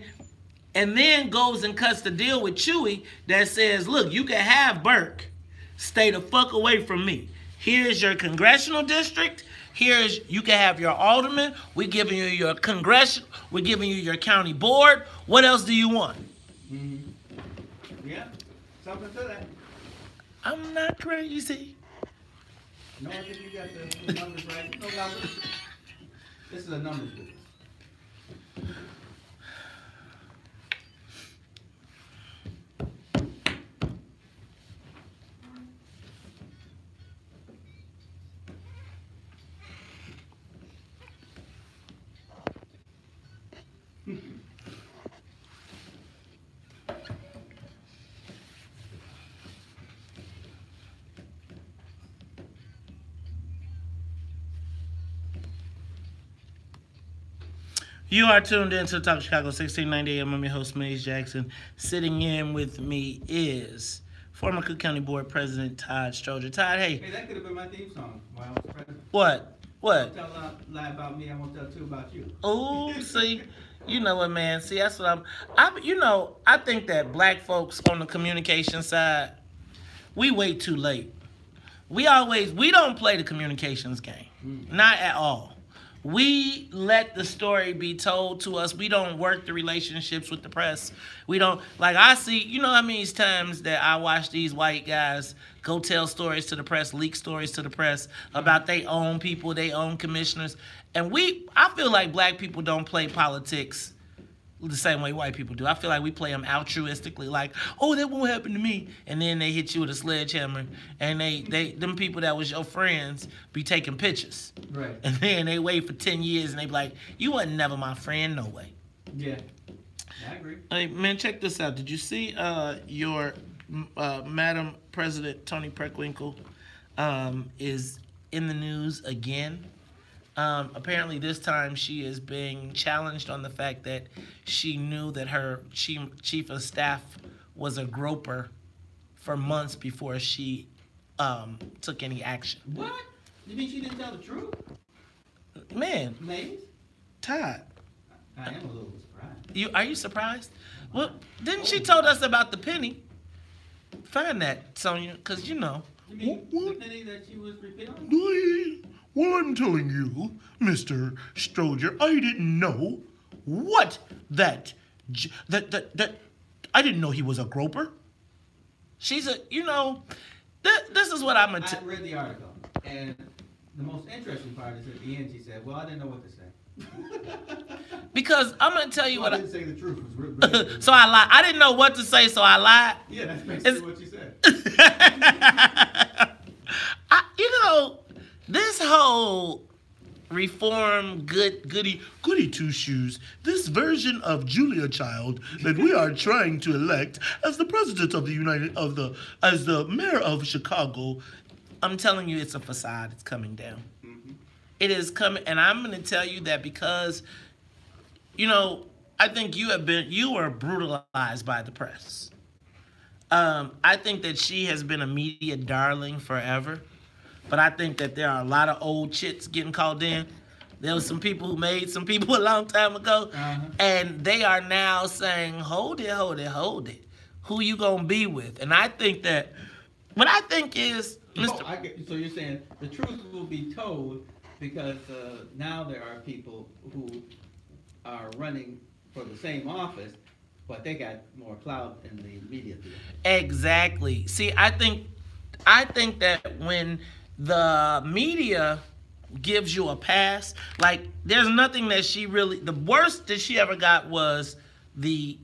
[SPEAKER 1] goes and cuts the deal with Chewy that says, look, you can have Burke. Stay the fuck away from me. Here's your congressional district. You can have your alderman. We're giving you your congressional. We're giving you your county board. What else do you want?
[SPEAKER 12] Yeah, something to that.
[SPEAKER 1] I'm not crazy.
[SPEAKER 12] No, I think you got the numbers right. No numbers. This is a numbers business.
[SPEAKER 1] You are tuned in to Talk Chicago 1690 AM. I'm your host, Maze Jackson. Sitting in with me is former Cook County Board President Todd Stroger. Todd, hey.
[SPEAKER 12] Hey, that could have been my theme song while I was president.
[SPEAKER 1] What?
[SPEAKER 12] Don't tell a lie about me, I won't tell two about you.
[SPEAKER 1] Oh, see, you know what, man. See, that's what I think that black folks on the communication side, we wait too late. We don't play the communications game. Not at all. We let the story be told to us. We don't work the relationships with the press. We don't, like I see, you know how many times that I watch these white guys go tell stories to the press, leak stories to the press about their own people, their own commissioners. And I feel like black people don't play politics the same way white people do. I feel like we play them altruistically, like, oh, that won't happen to me. And then they hit you with a sledgehammer, and them people that was your friends be taking pictures.
[SPEAKER 12] Right.
[SPEAKER 1] And then they wait for 10 years, and they be like, you wasn't never my friend, no way.
[SPEAKER 12] Yeah, I agree.
[SPEAKER 1] Hey, man, check this out. Did you see your Madam President Toni Preckwinkle is in the news again? Apparently this time she is being challenged on the fact that she knew that her chief of staff was a groper for months before she took any action.
[SPEAKER 12] What? You mean she didn't tell the truth?
[SPEAKER 1] Man.
[SPEAKER 12] Maze?
[SPEAKER 1] Todd.
[SPEAKER 12] I am a little surprised.
[SPEAKER 1] Are you surprised? Well, didn't she told us about the penny? Find that, Sonia, because you know.
[SPEAKER 12] You mean the penny that she was repealing?
[SPEAKER 20] Well, I'm telling you, Mr. Stroger, I didn't know what that I didn't know he was a groper.
[SPEAKER 1] She's a, this is what I'm gonna
[SPEAKER 12] I read the article, and the most interesting part is at the end she said, well, I didn't know what to say.
[SPEAKER 1] Because I'm gonna tell you
[SPEAKER 12] I
[SPEAKER 1] what
[SPEAKER 12] didn't say the truth. It was really
[SPEAKER 1] so I lied. I didn't know what to say, so I lied.
[SPEAKER 12] Yeah, that's basically what she said.
[SPEAKER 1] This whole reform goody
[SPEAKER 20] two shoes, this version of Julia Child that we are trying to elect as the president of as the mayor of Chicago.
[SPEAKER 1] I'm telling you, it's a facade. It's coming down. Mm-hmm. It is coming, and I'm going to tell you that because, I think you were brutalized by the press. I think that she has been a media darling forever. But I think that there are a lot of old chits getting called in. There was some people who made some people a long time ago. And they are now saying, hold it. Who you going to be with? And I think that, what I think is,
[SPEAKER 12] so you're saying the truth will be told because now there are people who are running for the same office, but they got more clout in the media field.
[SPEAKER 1] Exactly. See, I think that when the media gives you a pass, like there's nothing that she really, the worst that she ever got was the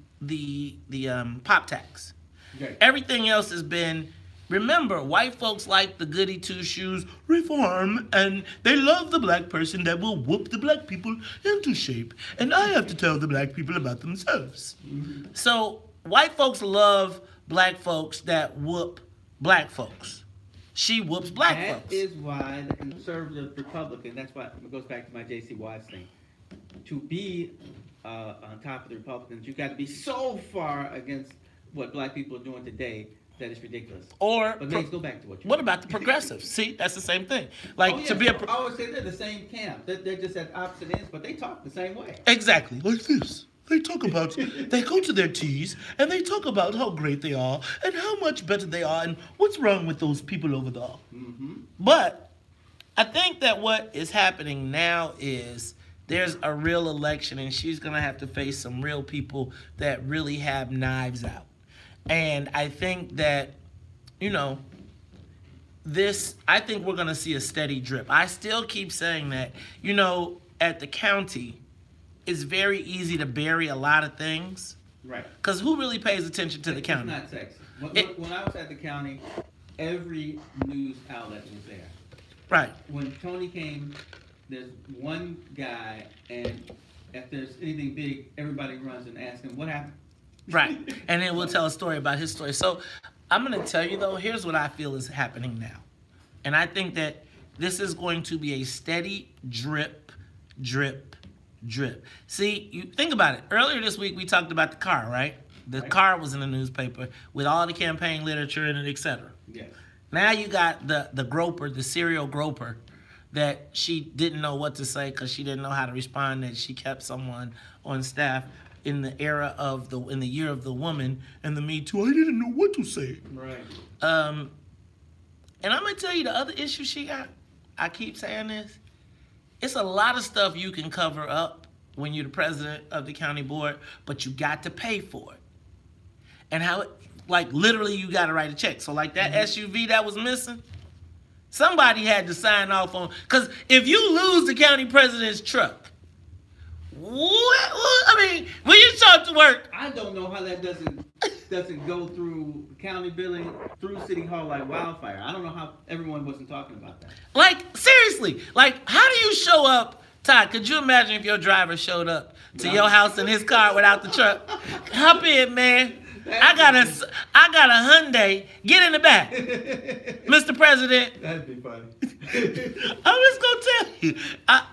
[SPEAKER 1] pop tax.
[SPEAKER 12] Okay.
[SPEAKER 1] Everything else has been, remember, white folks like the goody two shoes
[SPEAKER 20] reform, and they love the black person that will whoop the black people into shape, and I have to tell the black people about themselves.
[SPEAKER 1] Mm-hmm. So white folks love black folks that whoop black folks. She whoops black folks.
[SPEAKER 12] That is why the conservative Republican, that's why it goes back to my J.C. Watts thing. To be on top of the Republicans, you got to be so far against what black people are doing today that it's ridiculous.
[SPEAKER 1] But
[SPEAKER 12] let's go back to
[SPEAKER 1] what about the progressives? See, that's the same thing. Like to be
[SPEAKER 12] I always say they're the same camp. They're just at opposite ends, but they talk the same way.
[SPEAKER 1] Exactly.
[SPEAKER 20] Like this. They talk about, they go to their teas and they talk about how great they are and how much better they are and what's wrong with those people over there.
[SPEAKER 12] Mm-hmm.
[SPEAKER 1] But I think that what is happening now is there's a real election and she's going to have to face some real people that really have knives out. And I think that, I think we're going to see a steady drip. I still keep saying that, at the county, it's very easy to bury a lot of things.
[SPEAKER 12] Right.
[SPEAKER 1] Because who really pays attention to the county?
[SPEAKER 12] It's not sexy. When I was at the county, every news outlet was there.
[SPEAKER 1] Right.
[SPEAKER 12] When Tony came, there's one guy, and if there's anything big, everybody runs and asks him, what happened?
[SPEAKER 1] Right. And then we'll tell a story about his story. So I'm going to tell you, though, here's what I feel is happening now. And I think that this is going to be a steady drip. See, you think about it. Earlier this week, we talked about the car, right? The car was in the newspaper with all the campaign literature in it, etc.
[SPEAKER 12] Yes.
[SPEAKER 1] Now you got the groper, the serial groper, that she didn't know what to say because she didn't know how to respond, that she kept someone on staff in the in the year of the woman and the Me Too.
[SPEAKER 20] I didn't know what to say.
[SPEAKER 12] Right.
[SPEAKER 1] And I'm going to tell you the other issue she got. I keep saying this. It's a lot of stuff you can cover up when you're the president of the county board, but you got to pay for it. And literally you got to write a check. So like that SUV that was missing, somebody had to sign off on, because if you lose the county president's truck, when you show up to work.
[SPEAKER 12] I don't know how that doesn't go through county billing, through City Hall like wildfire. I don't know how everyone wasn't talking about that.
[SPEAKER 1] Like, seriously, how do you show up, Todd? Could you imagine if your driver showed up to your house in his car without the truck? Hop in, man. I got a Hyundai. Get in the back, Mr. President.
[SPEAKER 12] That'd be funny.
[SPEAKER 1] I'm just gonna tell you.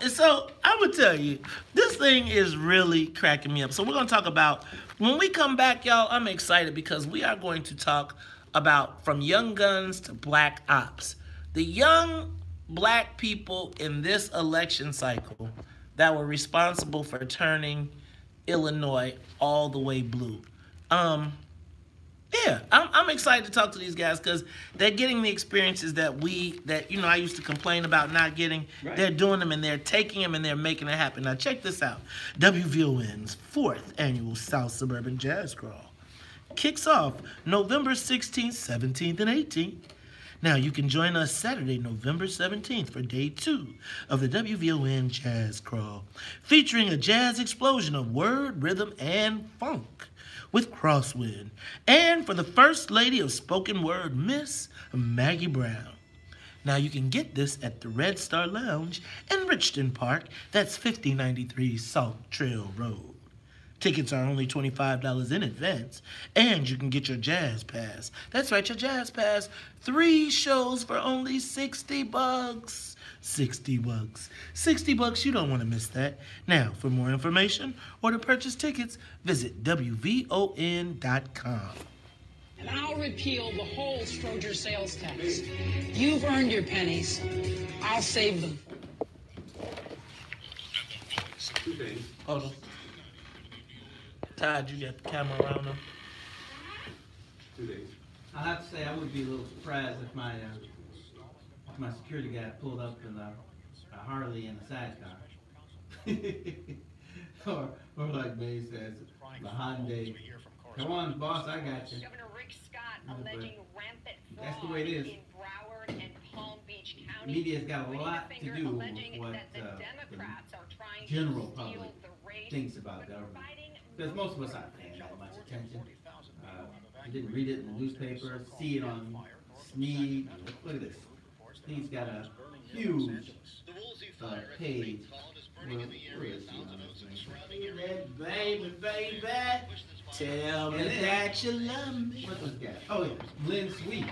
[SPEAKER 1] So I'm gonna tell you, this thing is really cracking me up. So we're gonna talk about, when we come back, y'all. I'm excited because we are going to talk about from young guns to black ops. The young black people in this election cycle that were responsible for turning Illinois all the way blue. Yeah, I'm excited to talk to these guys because they're getting the experiences that I used to complain about not getting. Right. They're doing them and they're taking them and they're making it happen. Now check this out. WVON's 4th annual South Suburban Jazz Crawl kicks off November 16th, 17th, and 18th. Now you can join us Saturday, November 17th for day 2 of the WVON Jazz Crawl, featuring a jazz explosion of word, rhythm, and funk with Crosswind, and for the First Lady of Spoken Word, Miss Maggie Brown. Now you can get this at the Red Star Lounge in Richton Park. That's 5093 Salt Trail Road. Tickets are only $25 in advance, and you can get your Jazz Pass. That's right, your Jazz Pass. 3 shows for only $60. $60. $60, you don't want to miss that. Now, for more information or to purchase tickets, visit WVON.com.
[SPEAKER 21] And I'll repeal the whole Stroger sales tax. You've earned your pennies. I'll save them.
[SPEAKER 1] Hold on. Todd, you got the camera around them?
[SPEAKER 2] 2 days.
[SPEAKER 12] I have to say, I would be a little surprised if my security guy pulled up in a Harley in a sidecar. or like May says, the Hyundai. Come on, boss, I got you.
[SPEAKER 5] Governor Rick Scott alleging rampant fraud
[SPEAKER 12] that's the way it is.
[SPEAKER 5] in Broward and Palm Beach County.
[SPEAKER 12] Media's got a lot to do with what the general public thinks about government. Because most of us aren't paying that much attention. You didn't read it in the newspaper, see it on Sneed. Look at this. Sneed's got a huge page. Where is he on this thing? Baby.
[SPEAKER 1] Tell me that you love me.
[SPEAKER 12] What's this guy? Oh, yeah. Lynn Sweet,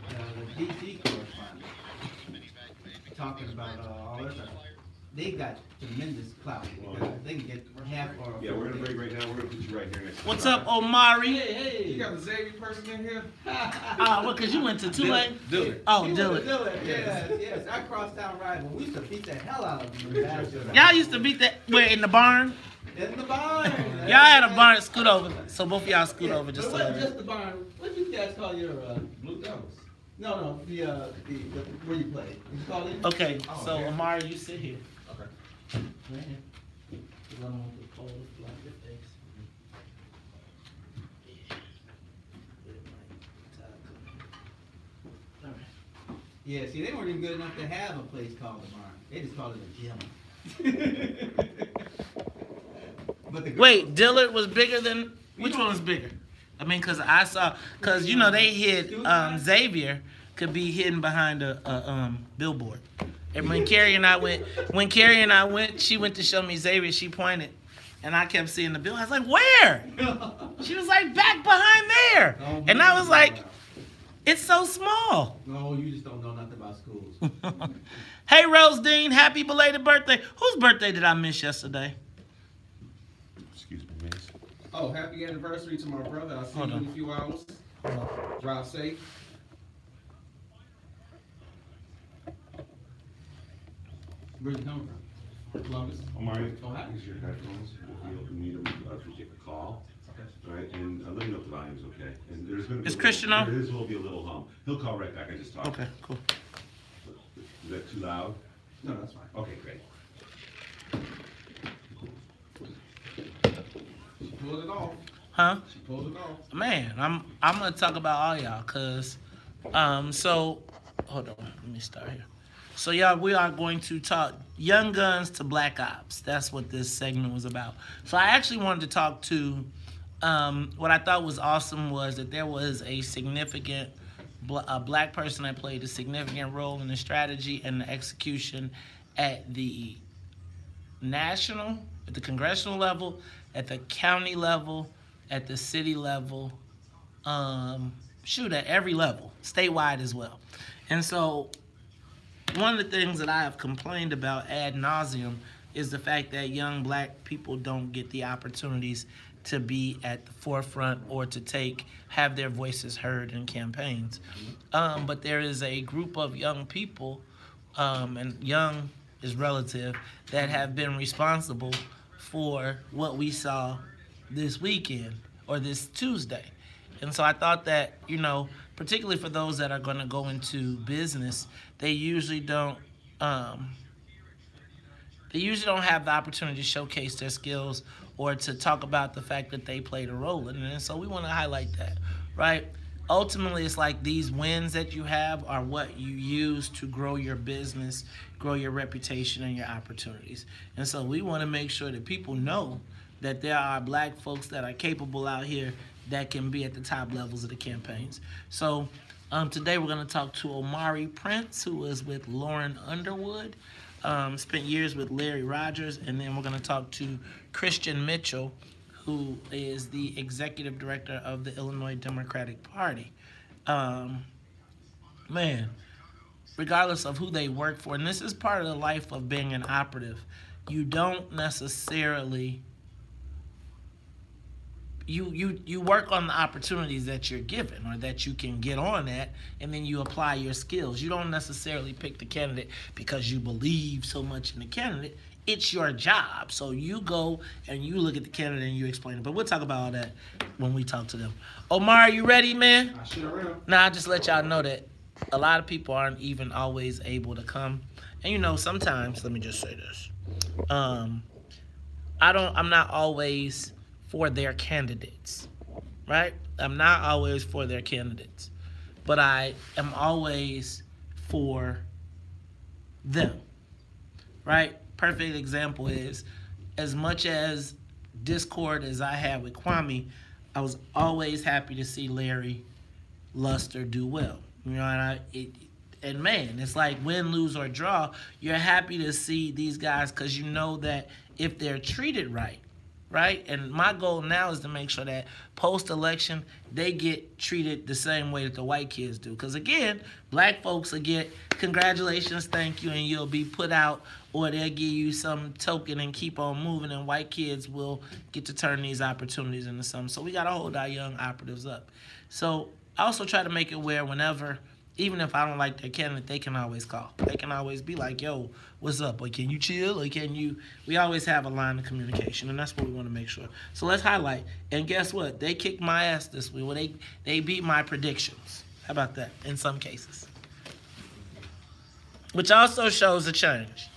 [SPEAKER 12] the DC correspondent, talking about all this stuff. They got tremendous clout because they can get half or.
[SPEAKER 2] Yeah, we're gonna break right now. We're gonna put you right here next.
[SPEAKER 1] What's up, Omari?
[SPEAKER 12] Hey.
[SPEAKER 22] You got the Xavier person in here?
[SPEAKER 1] Well, because you went to Tulane?
[SPEAKER 2] Dillard.
[SPEAKER 1] Oh, Dillard.
[SPEAKER 12] Yes. I crossed town riding. We used to beat the hell out of them.
[SPEAKER 1] Y'all used to beat that, where, in the barn?
[SPEAKER 12] In the barn.
[SPEAKER 1] Y'all had a barn, scoot over. So both of y'all scoot over just so.
[SPEAKER 12] It wasn't just the barn. What do you guys call your
[SPEAKER 22] Blue Devils?
[SPEAKER 12] No, the where you play. You call it?
[SPEAKER 1] Okay, so Omari, you sit here.
[SPEAKER 22] Okay.
[SPEAKER 1] Right here. 'Cause I don't want the pole to block your face. All right.
[SPEAKER 12] Yeah, see, they weren't even good enough to have a place called the barn. They just called it a gym. But
[SPEAKER 1] wait, Dillard was bigger than, which one was bigger? I mean, because you know, they hid, Xavier could be hidden behind a billboard. And when Carrie and I went, she went to show me Xavier, she pointed, and I kept seeing the bill. I was like, where? She was like, back behind there. And I was like, it's so small.
[SPEAKER 12] No, you just don't know nothing about schools.
[SPEAKER 1] Hey, Rose Dean, happy belated birthday. Whose birthday did I miss yesterday?
[SPEAKER 2] Excuse me, miss.
[SPEAKER 22] Oh, happy anniversary to my brother. I'll see you in a few hours. Drive safe.
[SPEAKER 12] Where'd you come from? Columbus.
[SPEAKER 2] Omari, use your headphones. If you need them, if you get a call. Okay. All right, and let me know if the volume's okay. And there's going to be.
[SPEAKER 1] Is Christian on?
[SPEAKER 2] There will be a little hum. He'll call right back. I just talked.
[SPEAKER 1] Okay, cool.
[SPEAKER 2] Is that too loud?
[SPEAKER 22] No, that's fine.
[SPEAKER 2] Okay, great.
[SPEAKER 22] She pulled it off.
[SPEAKER 1] Huh?
[SPEAKER 22] She pulled it off.
[SPEAKER 1] Man, I'm gonna talk about all y'all, cause so hold on, let me start here. So y'all, we are going to talk young guns to black ops. That's what this segment was about. So I actually wanted to talk to what I thought was awesome was that there was a significant black person that played a significant role in the strategy and the execution at the national, at the congressional level, at the county level, at the city level, at every level, statewide as well. And so one of the things that I have complained about ad nauseum is the fact that young black people don't get the opportunities to be at the forefront or to have their voices heard in campaigns. But there is a group of young people, and young is relative, that have been responsible for what we saw this weekend or this Tuesday. And so I thought that, you know, particularly for those that are going to go into business, they usually don't have the opportunity to showcase their skills or to talk about the fact that they played a role in it. And so we want to highlight that, right? Ultimately, it's like these wins that you have are what you use to grow your business, grow your reputation, and your opportunities. And so we want to make sure that people know that there are black folks that are capable out here that can be at the top levels of the campaigns. So today we're going to talk to Omari Prince, who is with Lauren Underwood, spent years with Larry Rogers, and then we're going to talk to Christian Mitchell, who is the executive director of the Illinois Democratic Party. Man, regardless of who they work for, and this is part of the life of being an operative, you don't necessarily, you work on the opportunities that you're given or that you can get on at, and then you apply your skills. You don't necessarily pick the candidate because you believe so much in the candidate. It's your job. So you go and you look at the candidate and you explain it. But we'll talk about all that when we talk to them. Omar, you ready, man?
[SPEAKER 22] I sure am.
[SPEAKER 1] Now, I just let y'all know that a lot of people aren't even always able to come. And, you know, sometimes, let me just say this. I'm not always for their candidates, right? I'm not always for their candidates. But I am always for them, right? Perfect example is, as much as discord as I had with Kwame, I was always happy to see Larry Luster do well. You know, and man, it's like win, lose, or draw, you're happy to see these guys because you know that if they're treated right, and my goal now is to make sure that post-election, they get treated the same way that the white kids do. Because again, black folks will get congratulations, thank you, and you'll be put out, or they'll give you some token and keep on moving, and white kids will get to turn these opportunities into something. So we got to hold our young operatives up. So I also try to make it where whenever, even if I don't like their candidate, they can always call. They can always be like, yo, what's up? Or can you chill? Or can you... We always have a line of communication, and that's what we want to make sure. So let's highlight. And guess what? They kicked my ass this week. Well, they beat my predictions. How about that? In some cases. Which also shows a change.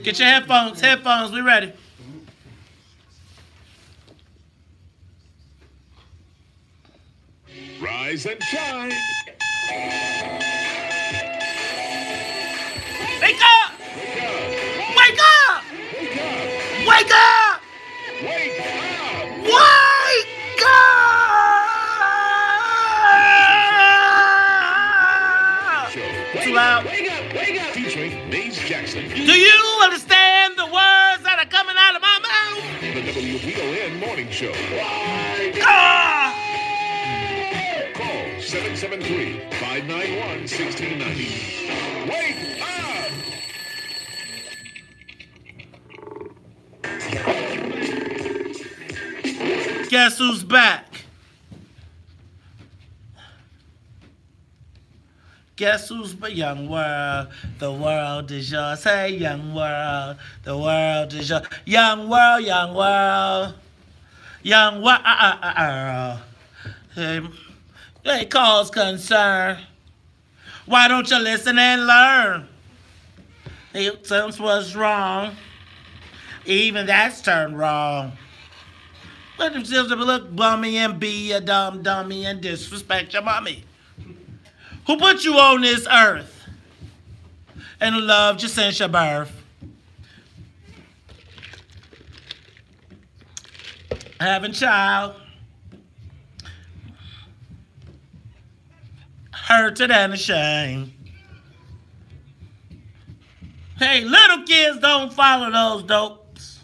[SPEAKER 1] Get your headphones. Headphones. We ready.
[SPEAKER 9] Rise and shine.
[SPEAKER 1] Wake up! Wake up! Wake up!
[SPEAKER 9] Wake up!
[SPEAKER 1] Wake up! Too loud.
[SPEAKER 9] Wake up! Featuring Maze Jackson.
[SPEAKER 1] Do you understand the words that are coming out of my mouth?
[SPEAKER 9] The WVON Morning Show.
[SPEAKER 1] Wake up!
[SPEAKER 9] 773-591-1690. Wake up!
[SPEAKER 1] Guess who's back? Guess who's young world? The world is yours. Hey, young world. The world is yours. Young world, young world. Young world. They cause concern. Why don't you listen and learn? If something was wrong, even that's turned wrong. But if you look bummy and be a dumb dummy and disrespect your mommy, who put you on this earth and loved you since your birth? Having child, hurted and ashamed. Hey, little kids don't follow those dopes.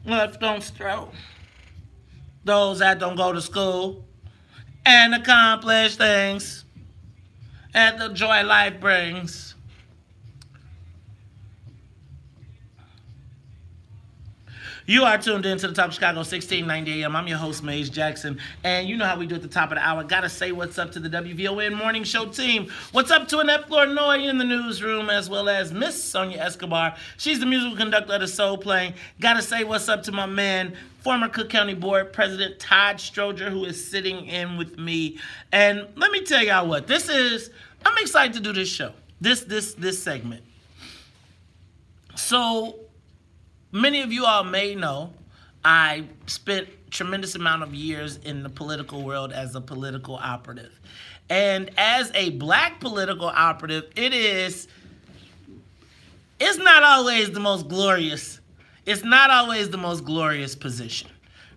[SPEAKER 1] Left don't stroke. Those that don't go to school and accomplish things and the joy life brings. You are tuned in to the Talk of Chicago, 1690 AM. I'm your host, Maze Jackson. And you know how we do at the top of the hour. Gotta say what's up to the WVON Morning Show team. What's up to Annette Flournoy in the newsroom, as well as Miss Sonia Escobar. She's the musical conductor of the Soul Plane. Gotta say what's up to my man, former Cook County Board President Todd Stroger, who is sitting in with me. And let me tell y'all what, I'm excited to do this show, this segment. So, many of you all may know I spent tremendous amount of years in the political world as a political operative. And as a black political operative, it's not always the most glorious. It's not always the most glorious position,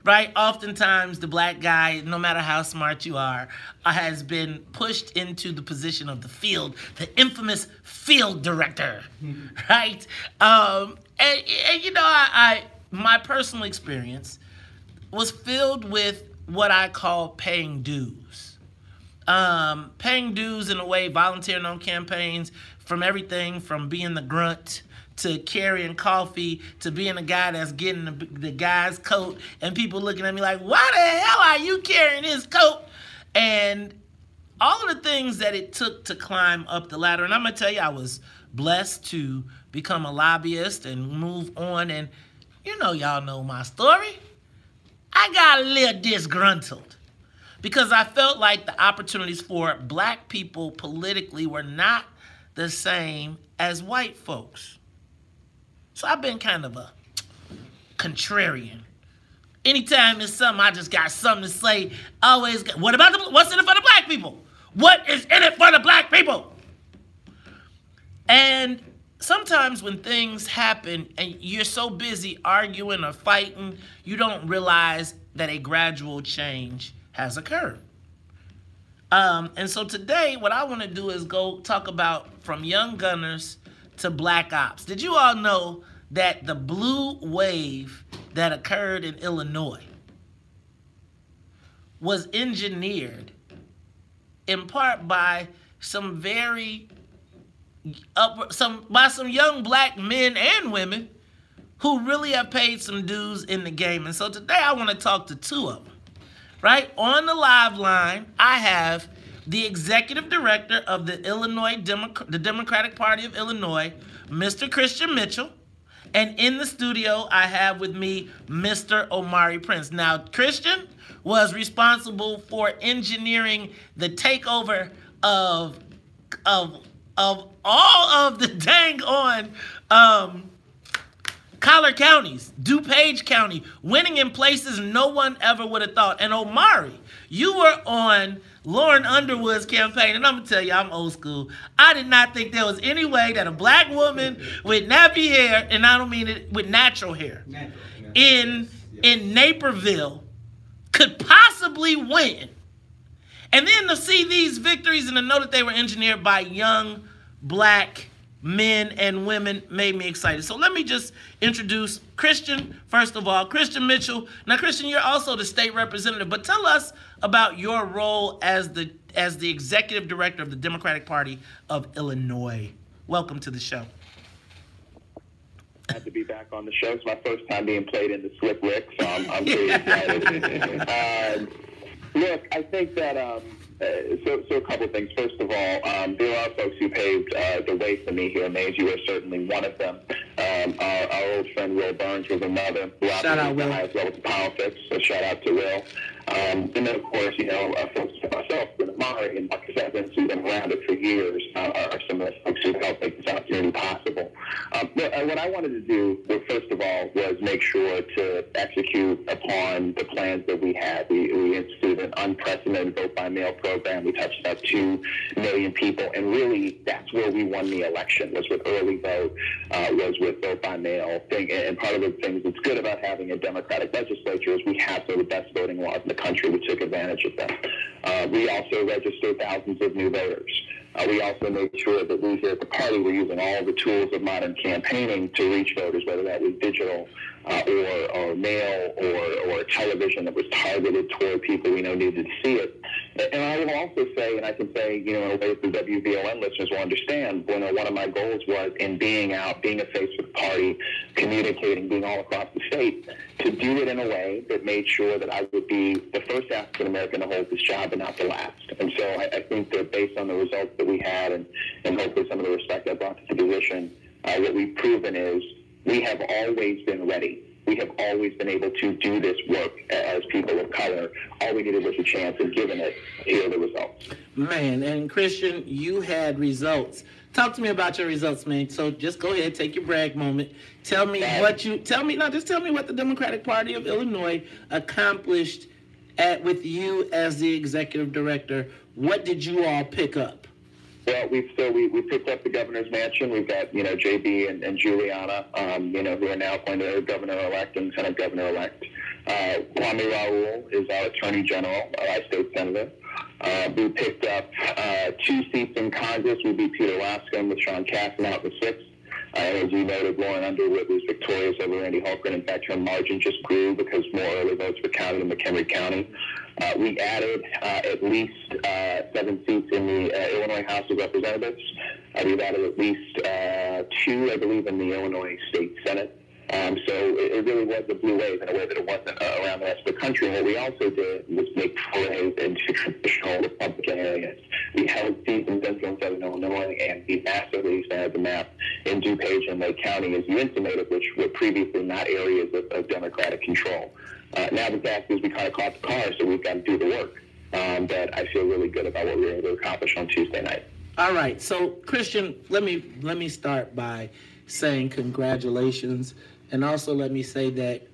[SPEAKER 1] right? Oftentimes, the black guy, no matter how smart you are, has been pushed into the position of the field, the infamous field director, right? And you know, my personal experience was filled with what I call paying dues. Paying dues in a way, volunteering on campaigns, from everything from being the grunt to carrying coffee to being the guy that's getting the guy's coat and people looking at me like, why the hell are you carrying his coat? And all of the things that it took to climb up the ladder. And I'm going to tell you, I was blessed to become a lobbyist and move on. And you know, y'all know my story. I got a little disgruntled because I felt like the opportunities for black people politically were not the same as white folks. So I've been kind of a contrarian. Anytime there's something, I just got something to say. Always, what's in it for the black people? What is in it for the black people? And sometimes when things happen and you're so busy arguing or fighting, you don't realize that a gradual change has occurred. And so today, what I want to do is go talk about from young gunners to black ops. Did you all know that the blue wave that occurred in Illinois was engineered in part by some young black men and women who really have paid some dues in the game? And so today I want to talk to two of them. Right? On the live line, I have the executive director of the the Democratic Party of Illinois, Mr. Christian Mitchell. And in the studio, I have with me Mr. Omari Prince. Now, Christian was responsible for engineering the takeover of all of the dang on collar counties, DuPage County, winning in places no one ever would have thought. And Omari, you were on Lauren Underwood's campaign, and I'm gonna tell you, I'm old school. I did not think there was any way that a black woman with nappy hair, and I don't mean it with natural hair, in Naperville could possibly win. And then to see these victories and to know that they were engineered by young black men and women made me excited. So let me just introduce Christian, first of all. Christian Mitchell. Now, Christian, you're also the state representative, but tell us about your role as the executive director of the Democratic Party of Illinois. Welcome to the show.
[SPEAKER 4] Glad to be back on the show. It's my first time being played in the Slick Rick, so I'm pretty excited. Look, I think that so a couple of things. First of all, there are folks who paved the way for me here, Maze. You are certainly one of them. Our old friend Will Burns was another.
[SPEAKER 1] Shout out, Will.
[SPEAKER 4] As well as politics, so shout out to Will. And then, of course, you know, folks like myself, and Amari, and Marcus Evans, who've been around it for years, are some of the folks who helped make this opportunity possible. What I wanted to do, first of all, was make sure to execute upon the plans that we had. We instituted an unprecedented vote-by-mail program. We touched about 2 million people, and really, that's where we won the election, was with early vote, was with vote-by-mail. And part of the things that's good about having a Democratic legislature is we have some of the best voting laws in the country. We took advantage of them. We also registered thousands of new voters. We also made sure that we here at the party were using all the tools of modern campaigning to reach voters, whether that was digital or mail or television that was targeted toward people we know needed to see it. And I will also say, and I can say, in a way that the WVON listeners will understand, one of my goals was in being out, being a face with the party, communicating, being all across the state, to do it in a way that made sure that I would be the first African American to hold this job and not the last. And so I think that based on the results that we had and hopefully some of the respect I brought to the position, what we've proven is we have always been ready. We have always been able to do this work as people of color. All we needed was a chance, and given it, here are the results.
[SPEAKER 1] Man, and Christian, you had results. Talk to me about your results, man. So just go ahead, take your brag moment. Tell me what the Democratic Party of Illinois accomplished with you as the executive director. What did you all pick up?
[SPEAKER 4] Well, we picked up the governor's mansion. We've got, JB and Juliana, who are now appointed as governor-elect and Senate governor-elect. Kwame Raoul is our attorney general, our state senator. We picked up 2 seats in Congress. We beat Peter Laskin with Sean Cassidy out the 6th. And as you noted, Lauren Underwood was victorious over Randy Holgren. In fact, her margin just grew because more early votes were counted in McHenry County. We added at least 7 seats in the Illinois House of Representatives. We've added at least 2, I believe, in the Illinois State Senate. So it really was a blue wave in a way that it wasn't around the rest of the country. And what we also did was make forays into traditional Republican areas. We held seats in Central and Southern Illinois, and we massively expanded the map in DuPage and Lake County, as you intimated, which were previously not areas of Democratic control. Now the fact is we kind of caught the car, so we've got to do the work. But I feel really good about what we were able to accomplish on Tuesday night.
[SPEAKER 1] All right. So, Christian, let me start by saying congratulations. And also let me say that,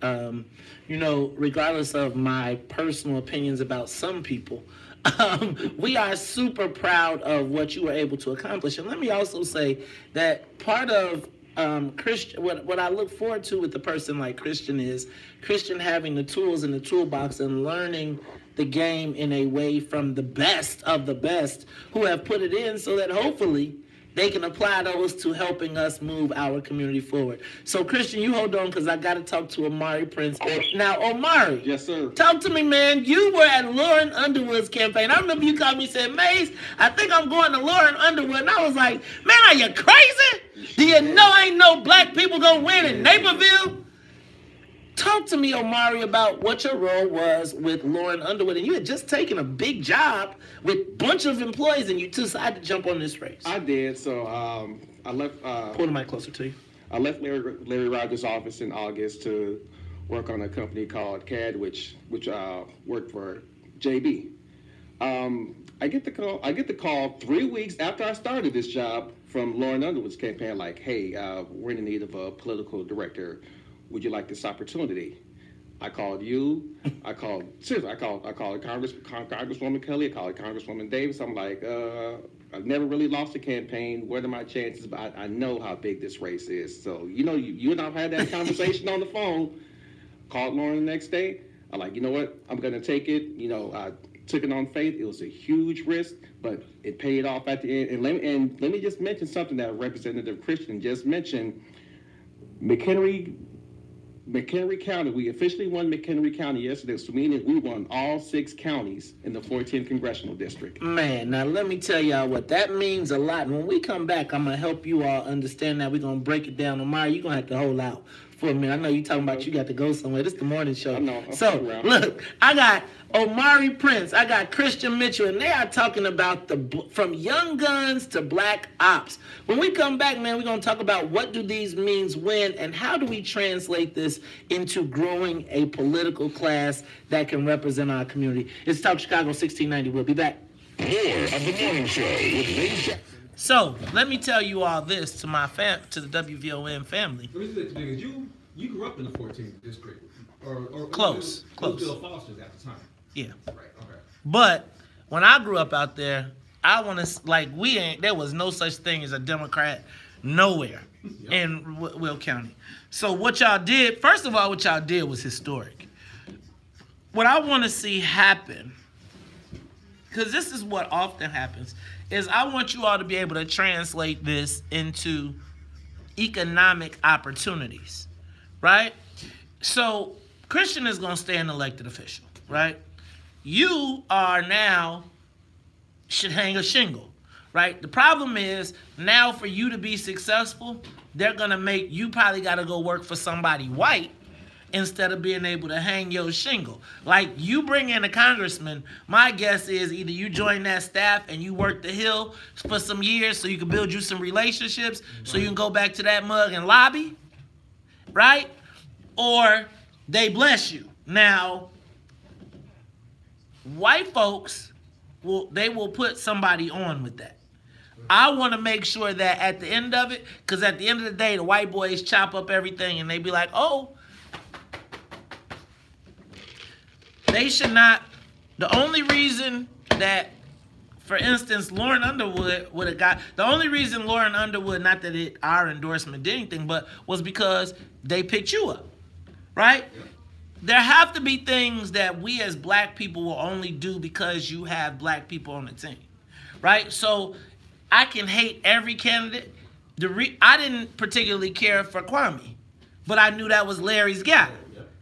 [SPEAKER 1] regardless of my personal opinions about some people, we are super proud of what you were able to accomplish. And let me also say that part of Christian, what I look forward to with a person like Christian is Christian having the tools in the toolbox and learning the game in a way from the best of the best who have put it in so that hopefully they can apply those to helping us move our community forward. So, Christian, you hold on because I got to talk to Omari Prince. Now, Omari.
[SPEAKER 22] Yes, sir.
[SPEAKER 1] Talk to me, man. You were at Lauren Underwood's campaign. I remember you called me and said, Maze, I think I'm going to Lauren Underwood. And I was like, man, are you crazy? Do you know ain't no black people going to win in Naperville? Talk to me, Omari, about what your role was with Lauren Underwood. And you had just taken a big job with a bunch of employees, and you decided to jump on this race.
[SPEAKER 22] I did. So I left.
[SPEAKER 1] Pull the mic closer to you.
[SPEAKER 22] I left Larry Rogers' office in August to work on a company called CAD, which worked for JB. I get the call 3 weeks after I started this job from Lauren Underwood's campaign, like, hey, we're in need of a political director. Would you like this opportunity? I called you. I called Congresswoman Kelly. I called Congresswoman Davis. I'm like, I've never really lost a campaign. What are my chances? But I know how big this race is. So, you and I've had that conversation on the phone. Called Lauren the next day. I'm like, you know what? I'm going to take it. I took it on faith. It was a huge risk, but it paid off at the end. And let me just mention something that Representative Christian just mentioned. McHenry County, we officially won McHenry County yesterday, so meaning we won all 6 counties in the 14th Congressional District.
[SPEAKER 1] Man, now let me tell y'all what that means a lot. When we come back, I'm going to help you all understand that. We're going to break it down. Omari, you're going to have to hold out for a minute. I know you're talking about you got to go somewhere. This is the morning show.
[SPEAKER 22] I know.
[SPEAKER 1] So, look, I got Omari Prince, I got Christian Mitchell, and they are talking about from young guns to black ops. When we come back, man, we're going to talk about what do these means when and how do we translate this into growing a political class that can represent our community. It's Talk Chicago 1690. We'll be back.
[SPEAKER 9] More of the morning show with Maze Jackson.
[SPEAKER 1] So, let me tell you all this to to the WVON family.
[SPEAKER 22] You grew up in the 14th district, or
[SPEAKER 1] close.
[SPEAKER 22] Bill Foster's at the time.
[SPEAKER 1] Yeah.
[SPEAKER 22] Right. Okay.
[SPEAKER 1] But when I grew up out there, there was no such thing as a Democrat nowhere in Will County. So what y'all did, first of all, was historic. What I want to see happen, because this is what often happens, is I want you all to be able to translate this into economic opportunities, right? So Christian is going to stay an elected official, right? you are now should hang a shingle, right? The problem is now for you to be successful, they're gonna make you probably gotta go work for somebody white instead of being able to hang your shingle. Like you bring in a congressman, my guess is either you join that staff and you work the Hill for some years so you can build you some relationships so you can go back to that mug and lobby, right? Or they bless you. Now, white folks, they will put somebody on with that. I want to make sure that at the end of it, because at the end of the day, the white boys chop up everything and they be like, oh, they should not. The only reason that, for instance, Lauren Underwood would have got, the only reason Lauren Underwood, not that our endorsement did anything, but was because they picked you up, right? Yeah. There have to be things that we as black people will only do because you have black people on the team, right? So I can hate every candidate. I didn't particularly care for Kwame, but I knew that was Larry's guy,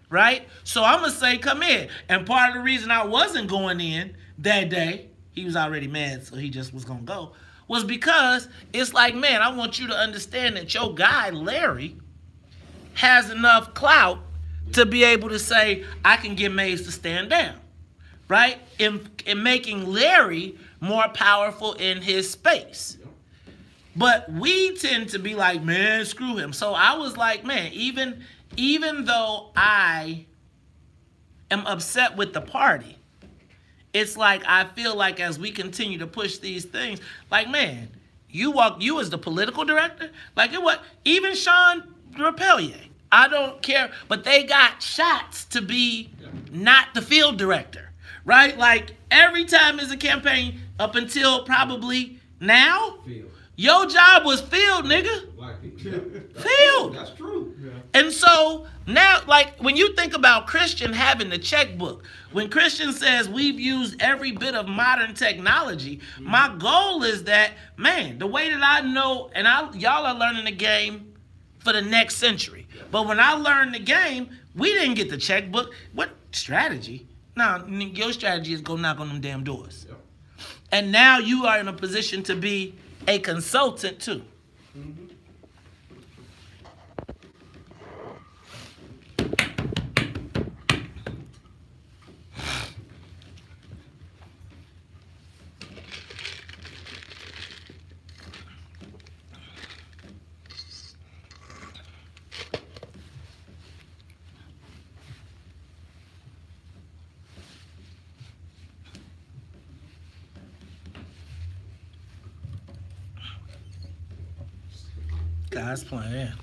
[SPEAKER 1] right? So I'm going to say, come in. And part of the reason I wasn't going in that day, he was already mad, so he just was going to go, was because it's like, man, I want you to understand that your guy, Larry, has enough clout to be able to say, I can get Mays to stand down, right? In making Larry more powerful in his space. But we tend to be like, man, screw him. So I was like, man, even though I am upset with the party, it's like I feel like as we continue to push these things, like, man, you as the political director, like it was, even Sean Rapelier, I don't care, but they got shots to be not the field director, right? Like every time there's a campaign up until probably now, your job was field, nigga. Field.
[SPEAKER 22] That's true. Yeah.
[SPEAKER 1] And so now, like when you think about Christian having the checkbook, when Christian says we've used every bit of modern technology, my goal is that, man, the way that I know, and y'all are learning the game for the next century. But when I learned the game, we didn't get the checkbook. What strategy? No, your strategy is go knock on them damn doors. Yep. And now you are in a position to be a consultant too. Mm-hmm. God's plan.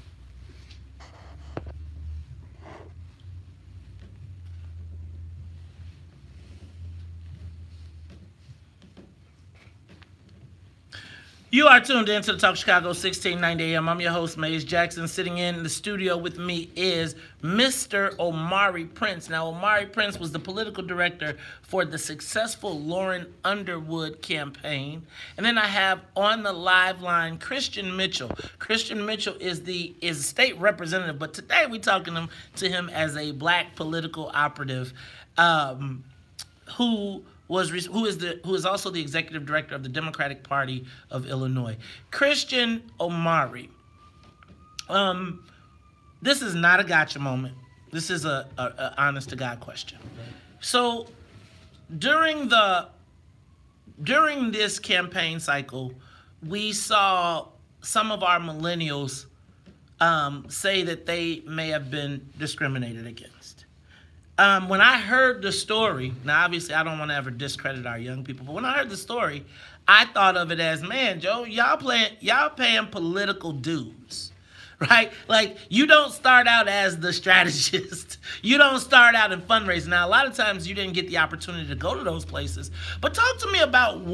[SPEAKER 1] You are tuned in to the Talk Chicago 1690 AM. I'm your host, Mays Jackson. Sitting in the studio with me is Mr. Omari Prince. Now, Omari Prince was the political director for the successful Lauren Underwood campaign. And then I have on the live line Christian Mitchell. Christian Mitchell is state representative, but today we're talking to him as a black political operative who is also the executive director of the Democratic Party of Illinois. Christian Omari. This is not a gotcha moment. This is a honest to God question. So during this campaign cycle, we saw some of our millennials say that they may have been discriminated against. When I heard the story, now obviously I don't want to ever discredit our young people, but when I heard the story, I thought of it as, man, Joe, y'all paying political dues, right? Like, you don't start out as the strategist. You don't start out in fundraising. Now, a lot of times you didn't get the opportunity to go to those places, but talk to me about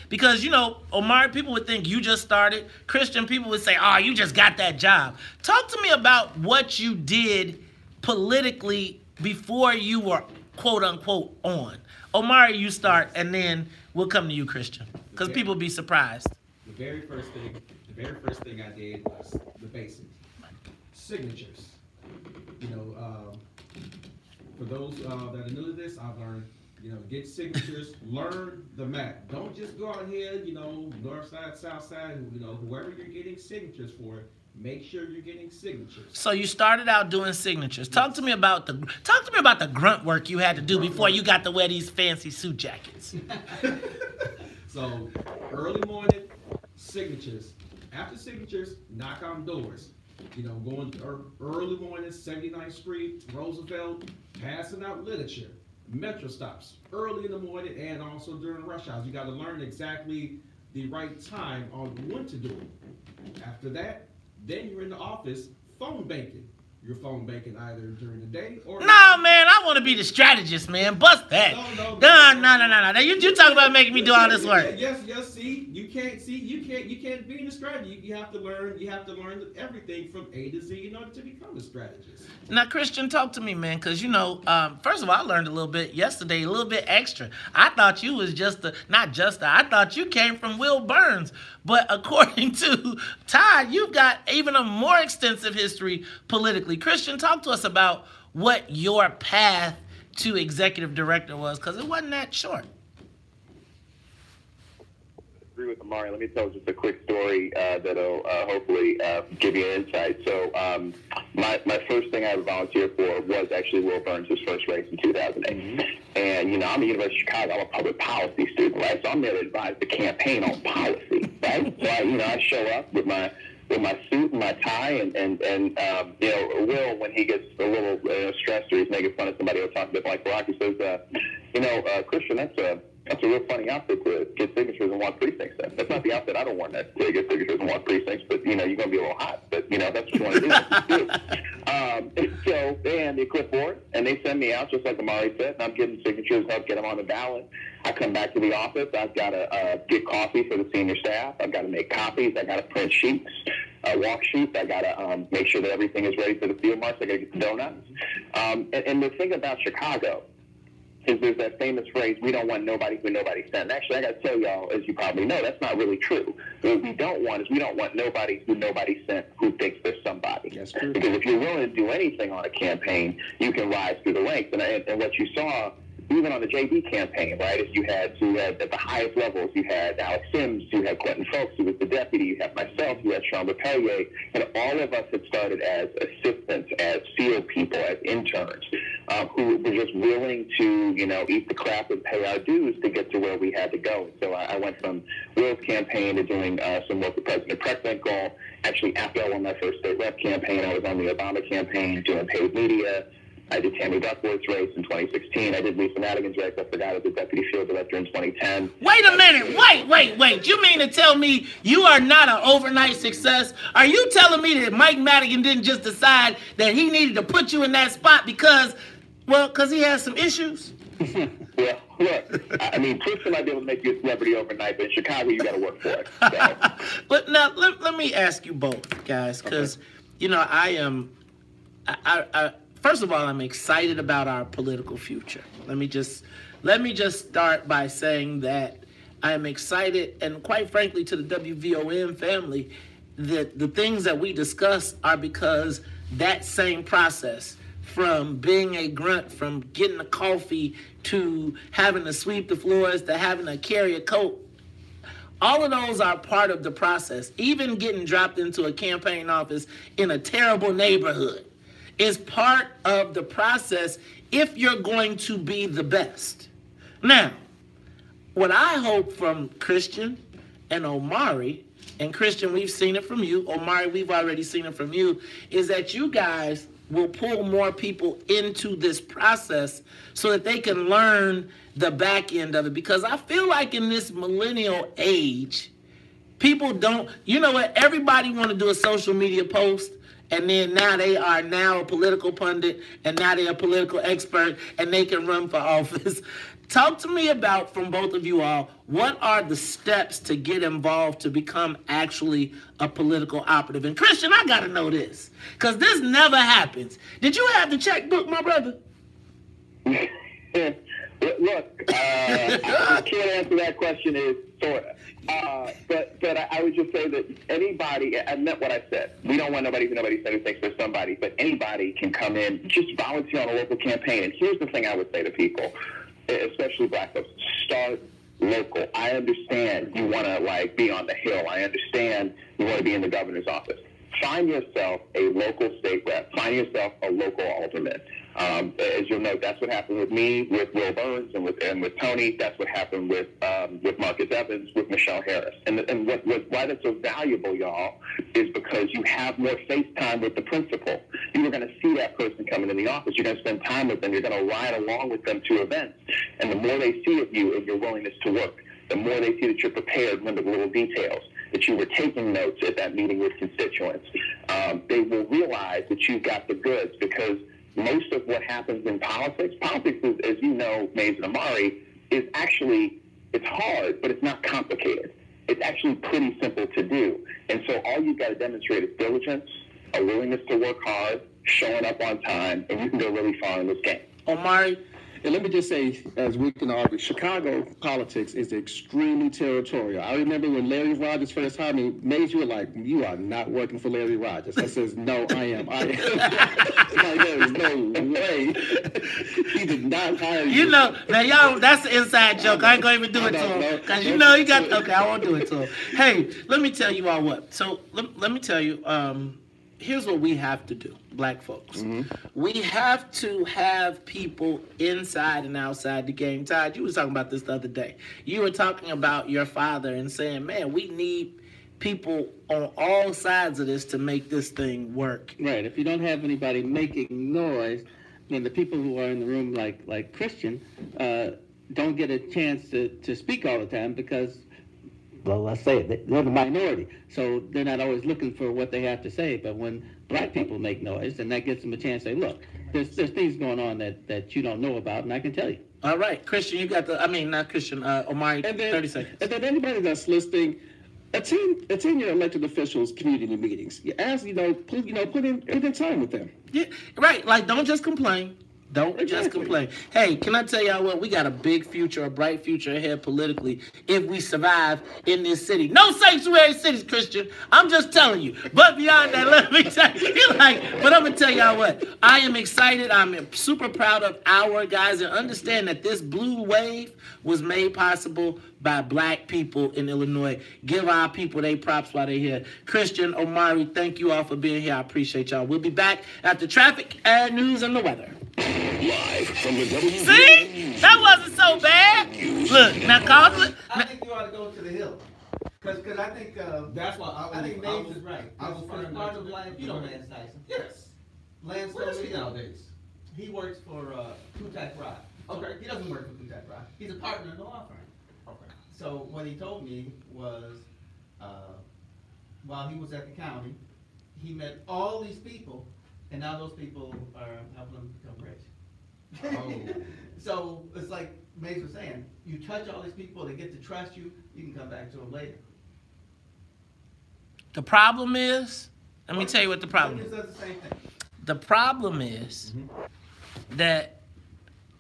[SPEAKER 1] because, you know, Omar, people would think you just started. Christian people would say, oh, you just got that job. Talk to me about what you did politically before you were quote unquote on. Omari, you start, and then we'll come to you, Christian, because people be surprised.
[SPEAKER 22] The very first thing I did was the basics, signatures. You know, for those that are new to this, I've learned You know, get signatures, learn the map. Don't just go out here, you know, north side, south side, you know, whoever you're getting signatures for, make sure you're getting signatures.
[SPEAKER 1] So you started out doing signatures. Talk to me about the grunt work you had to do before you got to wear these fancy suit jackets.
[SPEAKER 22] So early morning, signatures. After signatures, knock on doors. You know, going early morning, 79th Street, Roosevelt, passing out literature. Metro stops early in the morning and also during rush hours. You got to learn exactly the right time on when to do it. After that, then you're in the office phone banking. You're phone banking either during the day or...
[SPEAKER 1] No, man, I want to be the strategist, man. Bust that. No. You talking about making me do all this work.
[SPEAKER 22] Yes, see, you can't be in a strategy. You have to learn everything from A to Z in order to become a strategist.
[SPEAKER 1] Now, Christian, talk to me, man, because, you know, first of all, I learned a little bit yesterday, a little bit extra. I thought you was I thought you came from Will Burns. But according to Todd, you've got even a more extensive history politically. Christian, talk to us about what your path to executive director was, because it wasn't that short.
[SPEAKER 4] Agree with Amari. Let me tell just a quick story that'll hopefully give you an insight. So my first thing I volunteered for was actually Will Burns' first race in 2008. Mm-hmm. And, you know, I'm at the University of Chicago. I'm a public policy student, right? So I'm there to advise the campaign on policy, right? So I show up with my suit and my tie, and you know, Will, when he gets a little stressed or he's making fun of somebody or talking about like Barack, he says, Christian, that's a real funny outfit to get signatures and want precincts in. That's not the outfit I don't want to get signatures and want precincts, but, you know, you're going to be a little hot. But, you know, that's what you want to do. So they hand me a clipboard, and they send me out, just like Amari said, and I'm getting signatures, help get them on the ballot. I come back to the office. I've got to get coffee for the senior staff. I've got to make copies. I've got to print sheets, walk sheets. I've got to make sure that everything is ready for the field march. I've got to get the donuts. And the thing about Chicago is there's that famous phrase, we don't want nobody who nobody sent. Actually, I got to tell y'all, as you probably know, that's not really true. What we don't want is we don't want nobody who nobody sent who thinks they're somebody. That's true. Because if you're willing to do anything on a campaign, you can rise through the ranks. And what you saw, even on the JB campaign, right, is you had at the highest levels, you had Alex Sims, you had Quentin Folks, who was the deputy, you had myself, you had Sean Lepellier, and all of us had started as assistants, as field people, as interns, who were just willing to, you know, eat the crap and pay our dues to get to where we had to go. So I went from Will's campaign to doing some work with President goal. Actually, after I won my first state rep campaign, I was on the Obama campaign doing paid media. I did Tammy Duckworth's race in 2016. I did Lisa Madigan's race. I forgot as the deputy field director in 2010.
[SPEAKER 1] Wait a minute. Wait. You mean to tell me you are not an overnight success? Are you telling me that Mike Madigan didn't just decide that he needed to put you in that spot because he has some issues?
[SPEAKER 4] Well, look, I mean, Christian might be able to make you a celebrity overnight, but in Chicago, you got to work for it. So.
[SPEAKER 1] But now, let me ask you both, guys, because, you know, first of all, I'm excited about our political future. Let me just start by saying that I'm excited, and quite frankly, to the WVON family, that the things that we discuss are because that same process, from being a grunt, from getting a coffee to having to sweep the floors to having to carry a coat, all of those are part of the process. Even getting dropped into a campaign office in a terrible neighborhood is part of the process if you're going to be the best. Now, what I hope from Christian and Omari, and Christian, we've seen it from you, Omari, we've already seen it from you, is that you guys will pull more people into this process so that they can learn the back end of it. Because I feel like in this millennial age, people don't, you know what, everybody want to do a social media post, and then now they are now a political pundit, and now they're a political expert, and they can run for office. Talk to me about, from both of you all, what are the steps to get involved to become actually a political operative? And Christian, I got to know this, because this never happens. Did you have the checkbook, my brother?
[SPEAKER 4] Look, I can't answer that question is sort of. But I would just say that anybody, I meant what I said. We don't want nobody who thinks they're somebody, but anybody can come in, just volunteer on a local campaign. And here's the thing I would say to people. especially black folks, start local. I understand you want to like be on the Hill. I understand you want to be in the governor's office. Find yourself a local state rep. Find yourself a local alderman. As you'll note, that's what happened with me, with Will Burns, and with Tony. That's what happened with Marcus Evans, with Michelle Harris. And why that's so valuable, y'all, is because you have more face time with the principal. You are going to see that person coming in the office. You're going to spend time with them. You're going to ride along with them to events. And the more they see of you and your willingness to work, the more they see that you're prepared, remember the little details, that you were taking notes at that meeting with constituents, they will realize that you've got the goods, because most of what happens in politics is, as you know, Mays and Amari, is actually, it's hard, but it's not complicated. It's actually pretty simple to do. And so all you've got to demonstrate is diligence, a willingness to work hard, showing up on time, and you can go really far in this game.
[SPEAKER 22] Omari, and let me just say, as we can argue, Chicago politics is extremely territorial. I remember when Larry Rogers first hired me, Mays, you were like, you are not working for Larry Rogers. I says, no, I am. Like, there is no way. He did not hire you.
[SPEAKER 1] You know, now y'all, that's an inside joke. I ain't going to even do it to him. Because you know he got, okay, I won't do it to him. Hey, let me tell you all what. So let me tell you, here's what we have to do, black folks. We have to have people inside and outside the game. Todd, you was talking about this the other day. You were talking about your father and saying, man, we need people on all sides of this to make this thing work.
[SPEAKER 19] Right. If you don't have anybody making noise, then the people who are in the room, like Christian, don't get a chance to speak all the time because, well, let's say it, they're the minority. So they're not always looking for what they have to say. But when black people make noise, then that gives them a chance to say, look, there's things going on that you don't know about, and I can tell you.
[SPEAKER 1] All right, Christian, you got the, I mean, not Christian, Omari, 30 seconds.
[SPEAKER 22] And then anybody that's listening, attend your elected officials' community meetings. You ask, put in time with them.
[SPEAKER 1] Yeah, right. Like, don't just complain. Don't just complain. Hey, can I tell y'all what? We got a big future, a bright future ahead politically if we survive in this city. No sanctuary cities, Christian. I'm just telling you. But beyond that, let me tell you. But I'm going to tell y'all what. I am excited. I'm super proud of our guys, and understand that this blue wave was made possible by black people in Illinois. Give our people their props while they're here. Christian, Omari, thank you all for being here. I appreciate y'all. We'll be back after traffic, air, news, and the weather.
[SPEAKER 9] Live from the WVON.
[SPEAKER 1] See? That wasn't so bad. Look, now call it.
[SPEAKER 12] I think you ought to go to the Hill. Because I think that's why I think Mays is right. I was part of Lance. You know Lance Tyson. Yes. Lance told me nowadays. He works for Kutak Rock. Okay. He doesn't work for Kutak Rock. He's a partner in the law firm. Okay. So what he told me was, while he was at the county, he met all these people, and now those people are helping him become rich. Oh. So it's like Mays was saying, you touch all these people, they get to trust you, you can come back to them later.
[SPEAKER 1] The problem is, let me tell you what the problem is.
[SPEAKER 12] Does the same thing.
[SPEAKER 1] The problem is that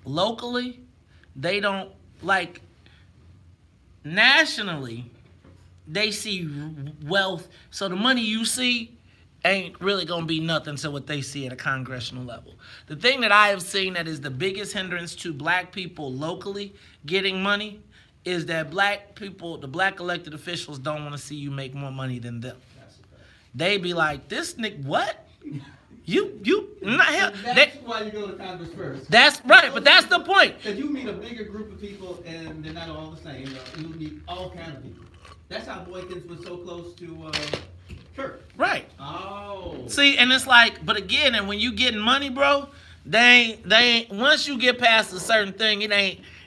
[SPEAKER 1] locally, they don't, like, nationally, they see wealth. So the money you see ain't really going to be nothing to what they see at a congressional level. The thing that I have seen that is the biggest hindrance to black people locally getting money is that black people, the black elected officials, don't want to see you make more money than them. They be like, this nigga, what? You not hell.
[SPEAKER 12] That's why you go to Congress first.
[SPEAKER 1] That's right, but that's the point.
[SPEAKER 12] Because you meet a bigger group of people and they're not all the same. You meet all kinds of people. That's how Boykins was so close to Kirk.
[SPEAKER 1] Right.
[SPEAKER 12] Oh.
[SPEAKER 1] See, and it's like, but again, and when you getting money, bro, they ain't, once you get past a certain thing,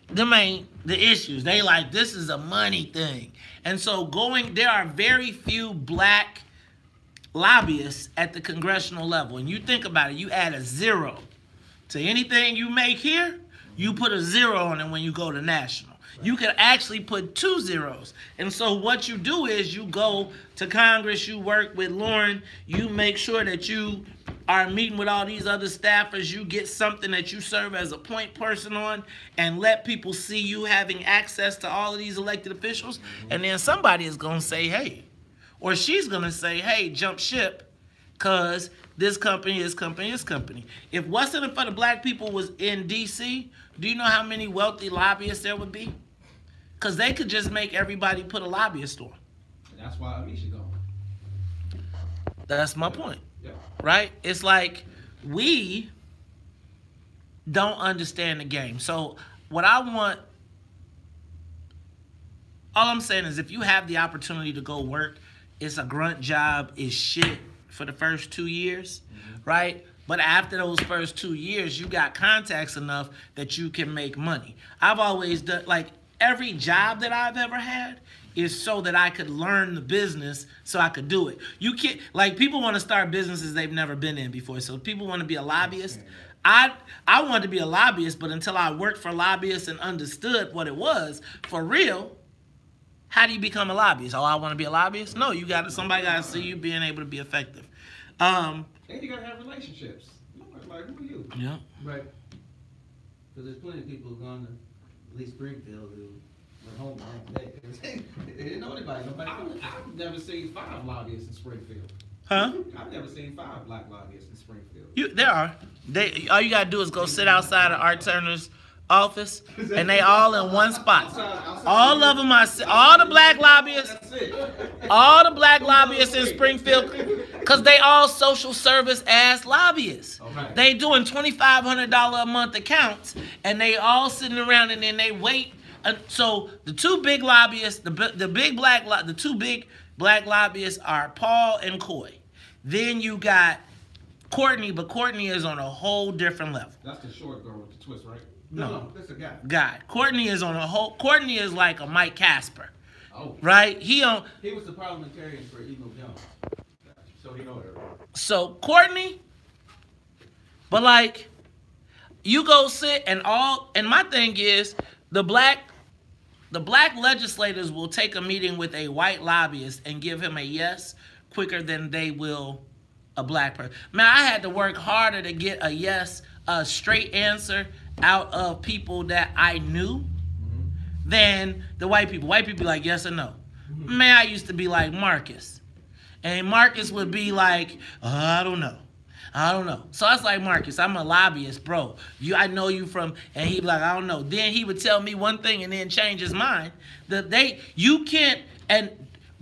[SPEAKER 1] them ain't the issues. They like, this is a money thing. And so there are very few black lobbyists at the congressional level. And you think about it, you add a 0 to anything you make here, you put a 0 on it when you go to national. You can actually put 2 zeros. And so what you do is you go to Congress, you work with Lauren, you make sure that you are meeting with all these other staffers, you get something that you serve as a point person on, and let people see you having access to all of these elected officials, and then somebody is going to say, hey, or she's going to say, hey, jump ship, because this company, this company, this company. If What's in it for the Black people was in D.C., do you know how many wealthy lobbyists there would be? Because they could just make everybody put a lobbyist on.
[SPEAKER 12] And that's why Amisha gone.
[SPEAKER 1] That's my point.
[SPEAKER 12] Yeah.
[SPEAKER 1] Right? It's like we don't understand the game. So what I want, all I'm saying is if you have the opportunity to go work, it's a grunt job, it's shit for the first 2 years, right? But after those first 2 years, you got contacts enough that you can make money. I've always done, like, every job that I've ever had is so that I could learn the business so I could do it. You can't, like, people want to start businesses they've never been in before. So people want to be a lobbyist. I wanted to be a lobbyist, but until I worked for lobbyists and understood what it was, for real, how do you become a lobbyist? Oh, I want to be a lobbyist? No, somebody got to see you being able to be effective.
[SPEAKER 12] And you got to have relationships. Like, who are you?
[SPEAKER 1] Yeah.
[SPEAKER 12] Right.
[SPEAKER 19] Because there's plenty of people who've gone to Lee Springfield who went home today.
[SPEAKER 12] They didn't know anybody. I've never seen 5 lobbyists in Springfield.
[SPEAKER 1] Huh?
[SPEAKER 12] I've never seen 5 black lobbyists in Springfild.
[SPEAKER 1] There are. All you got to do is go sit outside of Art Turner's office, and they all in one spot. All of them are, all the black lobbyists, all the black lobbyists in Springfield, because they all social service ass lobbyists. They doing $2,500 a month accounts, and they all sitting around, and then they wait. So the two big lobbyists, the two big black lobbyists are Paul and Coy. Then you got Courtney, but Courtney is on a whole different level.
[SPEAKER 12] That's the short girl with the twist, right?
[SPEAKER 1] No,
[SPEAKER 12] that's a guy.
[SPEAKER 1] Courtney is on a whole. Courtney is like a Mike Casper. Oh. Right? He was
[SPEAKER 12] the parliamentarian for Emo Jones. So he know everything.
[SPEAKER 1] So Courtney, but like, you go sit and my thing is the black legislators will take a meeting with a white lobbyist and give him a yes quicker than they will a black person. Man, I had to work harder to get a yes, a straight answer out of people that I knew than the white people. White people be like, yes or no. Man, I used to be like Marcus. And Marcus would be like, I don't know. So I was like, Marcus, I'm a lobbyist, bro. I know you from, and he'd be like, I don't know. Then he would tell me one thing and then change his mind. You can't, and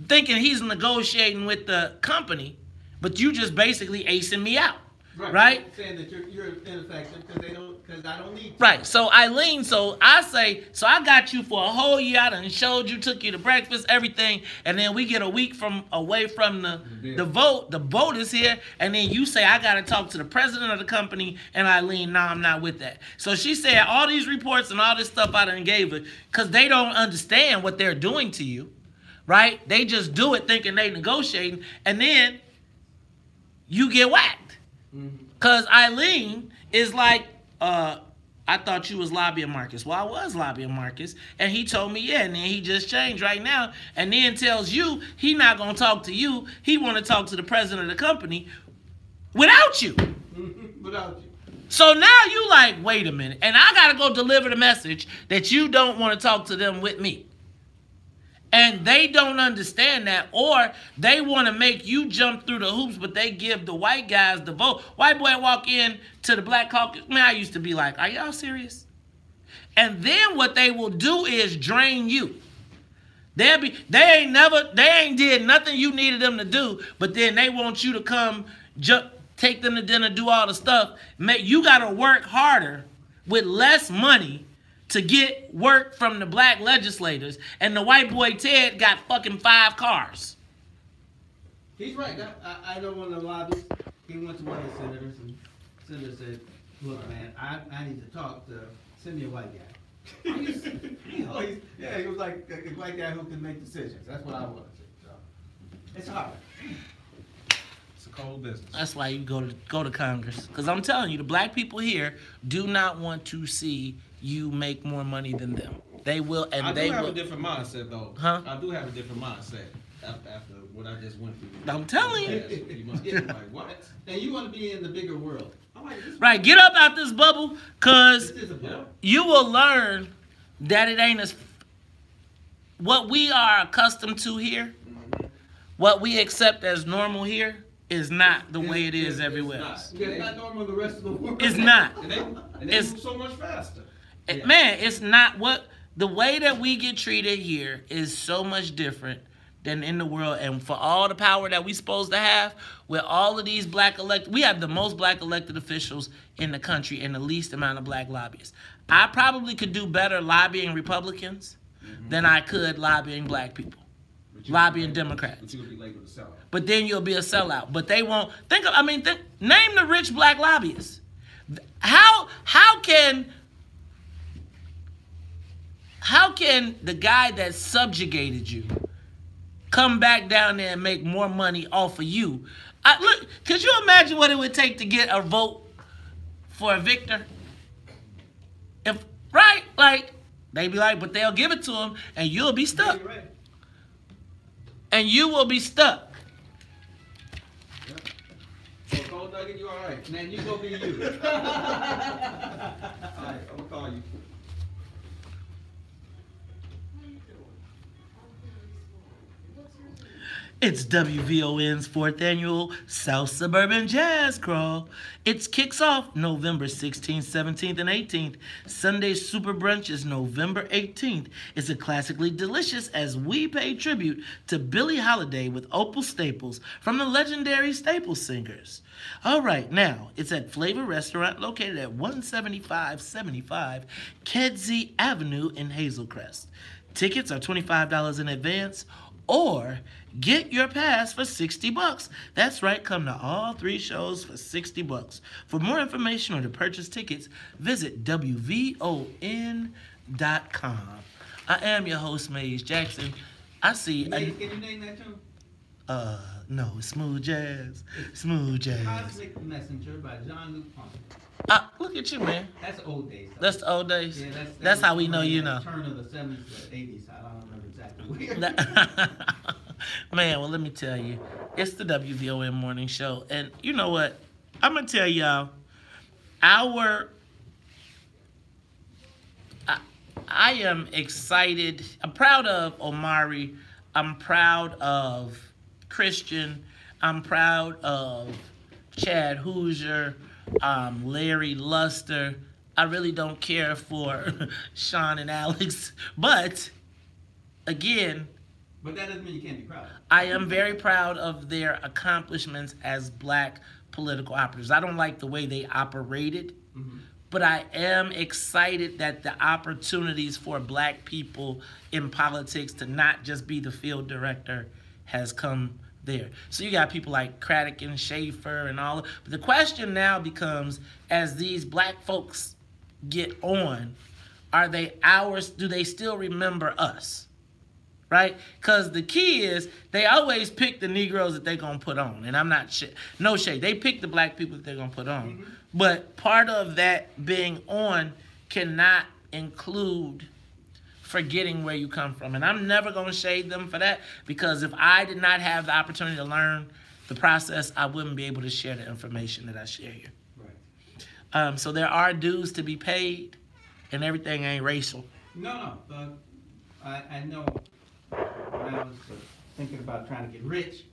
[SPEAKER 1] thinking he's negotiating with the company, but you just basically acing me out. Right?
[SPEAKER 12] Saying that you're ineffective because I don't need you.
[SPEAKER 1] Right. So Eileen, I got you for a whole year. I done showed you, took you to breakfast, everything, and then we get a week away from the vote. The vote is here, and then you say I gotta talk to the president of the company, and Eileen, no, I'm not with that. So she said all these reports and all this stuff I done gave her because they don't understand what they're doing to you. Right? They just do it thinking they negotiating, and then you get whacked. Because Eileen is like, I thought you was lobbying Marcus. Well, I was lobbying Marcus. And he told me, yeah, and then he just changed right now. And then tells you he not going to talk to you. He want to talk to the president of the company without you.
[SPEAKER 12] Without you.
[SPEAKER 1] So now you like, wait a minute. And I got to go deliver the message that you don't want to talk to them with me. And they don't understand that, or they want to make you jump through the hoops, but they give the white guys the vote. White boy walk in to the black caucus. Man, I used to be like, are y'all serious? And then what they will do is drain you. They ain't did nothing you needed them to do, but then they want you to come, take them to dinner, do all the stuff. You got to work harder with less money to get work from the black legislators, and the white boy Ted got fucking 5 cars.
[SPEAKER 12] He's right. I know one of the lobbyists. He went to one of the senators, and the senator said, "Look, man, I need to talk to. Send me a white guy." He was like a white guy who can make decisions. That's what I wanted to. So it's hard. It's a cold business.
[SPEAKER 1] That's why you go to Congress, because I'm telling you, the black people here do not want to see you make more money than them. They will, and they will.
[SPEAKER 12] I do have a different mindset, though.
[SPEAKER 1] Huh?
[SPEAKER 12] I do have a different mindset after what I just went through.
[SPEAKER 1] I'm telling you.
[SPEAKER 12] You must be like, what? And you want to be in the bigger world.
[SPEAKER 1] Right, get up out this bubble, because you will learn that it ain't as what we are accustomed to here, what we accept as normal here, is not the way it is everywhere else.
[SPEAKER 12] Yeah, it's not normal in the rest of the world.
[SPEAKER 1] It's not.
[SPEAKER 12] And they move so much faster.
[SPEAKER 1] Man, it's not what the way that we get treated here is so much different than in the world. And for all the power that we supposed to have, with all of these black elected, we have the most black elected officials in the country and the least amount of black lobbyists. I probably could do better lobbying Republicans than I could lobbying black people, lobbying Democrats.
[SPEAKER 12] But you'll be labeled a sellout.
[SPEAKER 1] But then you'll be a sellout. But they won't name the rich black lobbyists. How can the guy that subjugated you come back down there and make more money off of you? Look, could you imagine what it would take to get a vote for a victor? They be like, but they'll give it to him, and you'll be stuck.
[SPEAKER 12] Right.
[SPEAKER 1] And you will be stuck.
[SPEAKER 12] So, Cold Nugget, you all right? Man, you go be you. All right, I'm gonna call you.
[SPEAKER 1] It's WVON's 4th annual South Suburban Jazz Crawl. It kicks off November 16th, 17th, and 18th. Sunday's Super Brunch is November 18th. It's a classically delicious as we pay tribute to Billie Holiday with Opal Staples from the legendary Staples Singers. All right, now, it's at Flavor Restaurant located at 17575 Kedzie Avenue in Hazelcrest. Tickets are $25 in advance, or get your pass for $60. That's right, come to all 3 shows for $60. For more information or to purchase tickets, visit WVON.com. I am your host, Maze Jackson. I see.
[SPEAKER 12] Can you name that tune?
[SPEAKER 1] No, it's Smooth Jazz. Smooth Jazz.
[SPEAKER 12] Cosmic Messenger by Jean-Luc Ponty.
[SPEAKER 1] Look at you, man.
[SPEAKER 12] That's old days.
[SPEAKER 1] That's the old days?
[SPEAKER 12] Yeah,
[SPEAKER 1] that's how we know you know.
[SPEAKER 12] Turn of the 70s to the 80s. I don't remember exactly where.
[SPEAKER 1] Man, well, let me tell you. It's the WVON Morning Show. And you know what? I'm going to tell y'all. I am excited. I'm proud of Omari. I'm proud of Christian. I'm proud of Chad Hoosier. Larry Luster. I really don't care for Sean and Alex. But, again...
[SPEAKER 12] But that doesn't mean you can't be proud.
[SPEAKER 1] I am very proud of their accomplishments as black political operatives. I don't like the way they operated, but I am excited that the opportunities for black people in politics to not just be the field director has come there. So you got people like Craddock and Schaefer and all. But the question now becomes, as these black folks get on, are they ours? Do they still remember us? Right? Because the key is they always pick the Negroes that they're going to put on. And I'm not no shade. They pick the black people that they're going to put on. But part of that being on cannot include forgetting where you come from. And I'm never going to shade them for that, because if I did not have the opportunity to learn the process, I wouldn't be able to share the information that I share here. Right. So there are dues to be paid, and everything ain't racial.
[SPEAKER 12] No. I know when I was thinking about trying to get rich,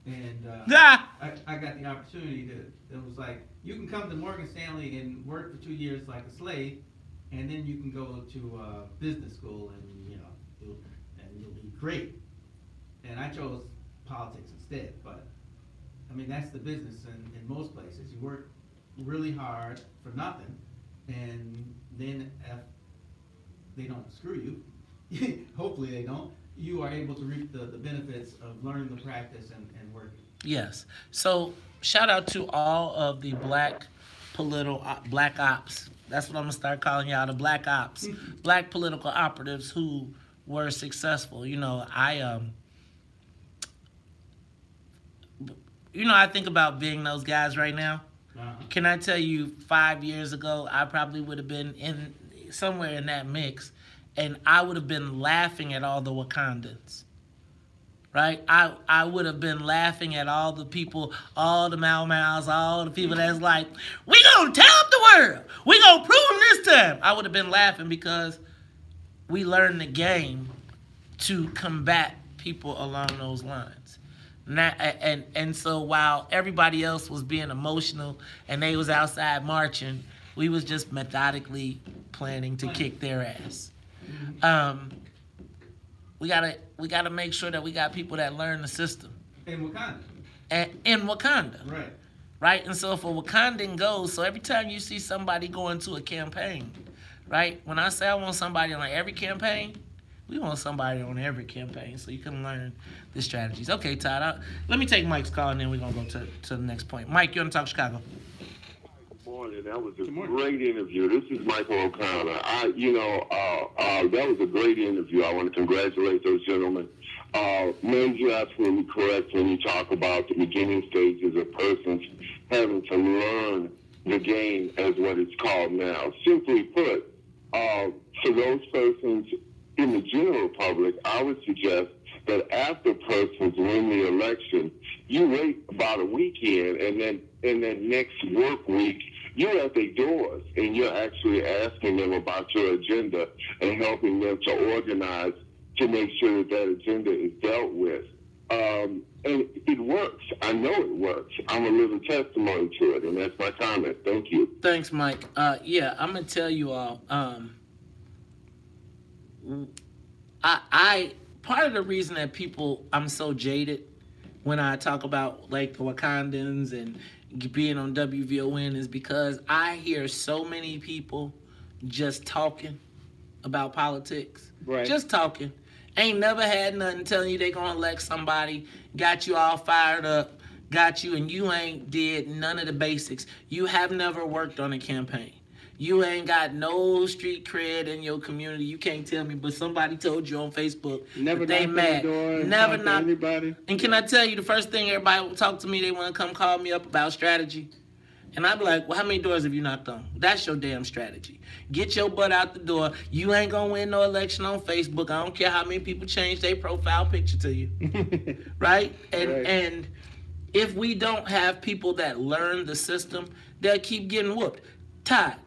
[SPEAKER 12] and I got the opportunity it was like, you can come to Morgan Stanley and work for 2 years like a slave, and then you can go to business school and you'll be great. And I chose politics instead, but I mean, that's the business in most places. You work really hard for nothing, and then if they don't screw you, hopefully they don't, you are able to reap the benefits of learning the practice and working.
[SPEAKER 1] Yes. So shout out to all of the black ops. That's what I'm going to start calling y'all, the black ops. Black political operatives who were successful. I think about being those guys right now. Can I tell you, 5 years ago, I probably would have been somewhere in that mix, and I would have been laughing at all the Wakandans, right? I would have been laughing at all the people, all the Mau Mau's, all the people that's like, we gonna tear up the world. We gonna prove them this time. I would have been laughing because we learned the game to combat people along those lines. And so while everybody else was being emotional and they was outside marching, we was just methodically planning to kick their ass. We gotta make sure that we got people that learn the system.
[SPEAKER 12] In Wakanda.
[SPEAKER 1] In Wakanda.
[SPEAKER 12] Right.
[SPEAKER 1] Right? And so for Wakandan goes, so every time you see somebody go into a campaign, right? When I say I want somebody on every campaign, we want somebody on every campaign so you can learn the strategies. Okay, Todd, let me take Mike's call and then we're going to go to the next point. Mike, you want to talk Chicago?
[SPEAKER 6] Good morning. That was a great interview. This is Michael O'Connor. That was a great interview. I want to congratulate those gentlemen. Man, you're absolutely correct when you talk about the beginning stages of persons having to learn the game as what it's called now. Simply put, for those persons in the general public, I would suggest that after persons win the election, you wait about a weekend, and then next work week, you're at their doors, and you're actually asking them about your agenda and helping them to organize to make sure that agenda is dealt with. And it works. I know it works. I'm a living testimony to it, and that's my comment. Thank you.
[SPEAKER 1] Thanks, Mike. Yeah, I'm going to tell you all, part of the reason that I'm so jaded when I talk about like the Wakandans and being on WVON is because I hear so many people just talking about politics.
[SPEAKER 19] Right.
[SPEAKER 1] Just talking. Ain't never had nothing telling you they gonna elect somebody, got you all fired up, got you, and you ain't did none of the basics. You have never worked on a campaign. You ain't got no street cred in your community. You can't tell me, but somebody told you on Facebook
[SPEAKER 19] Never
[SPEAKER 1] that they
[SPEAKER 19] knocked on
[SPEAKER 1] mad.
[SPEAKER 19] the door,
[SPEAKER 1] Never
[SPEAKER 19] talked to
[SPEAKER 1] knocked.
[SPEAKER 19] anybody.
[SPEAKER 1] And can I tell you, the first thing everybody will talk to me, they want to come call me up about strategy. And I be like, well, how many doors have you knocked on? That's your damn strategy. Get your butt out the door. You ain't going to win no election on Facebook. I don't care how many people change their profile picture to you. Right? And if we don't have people that learn the system, they'll keep getting whooped. Todd,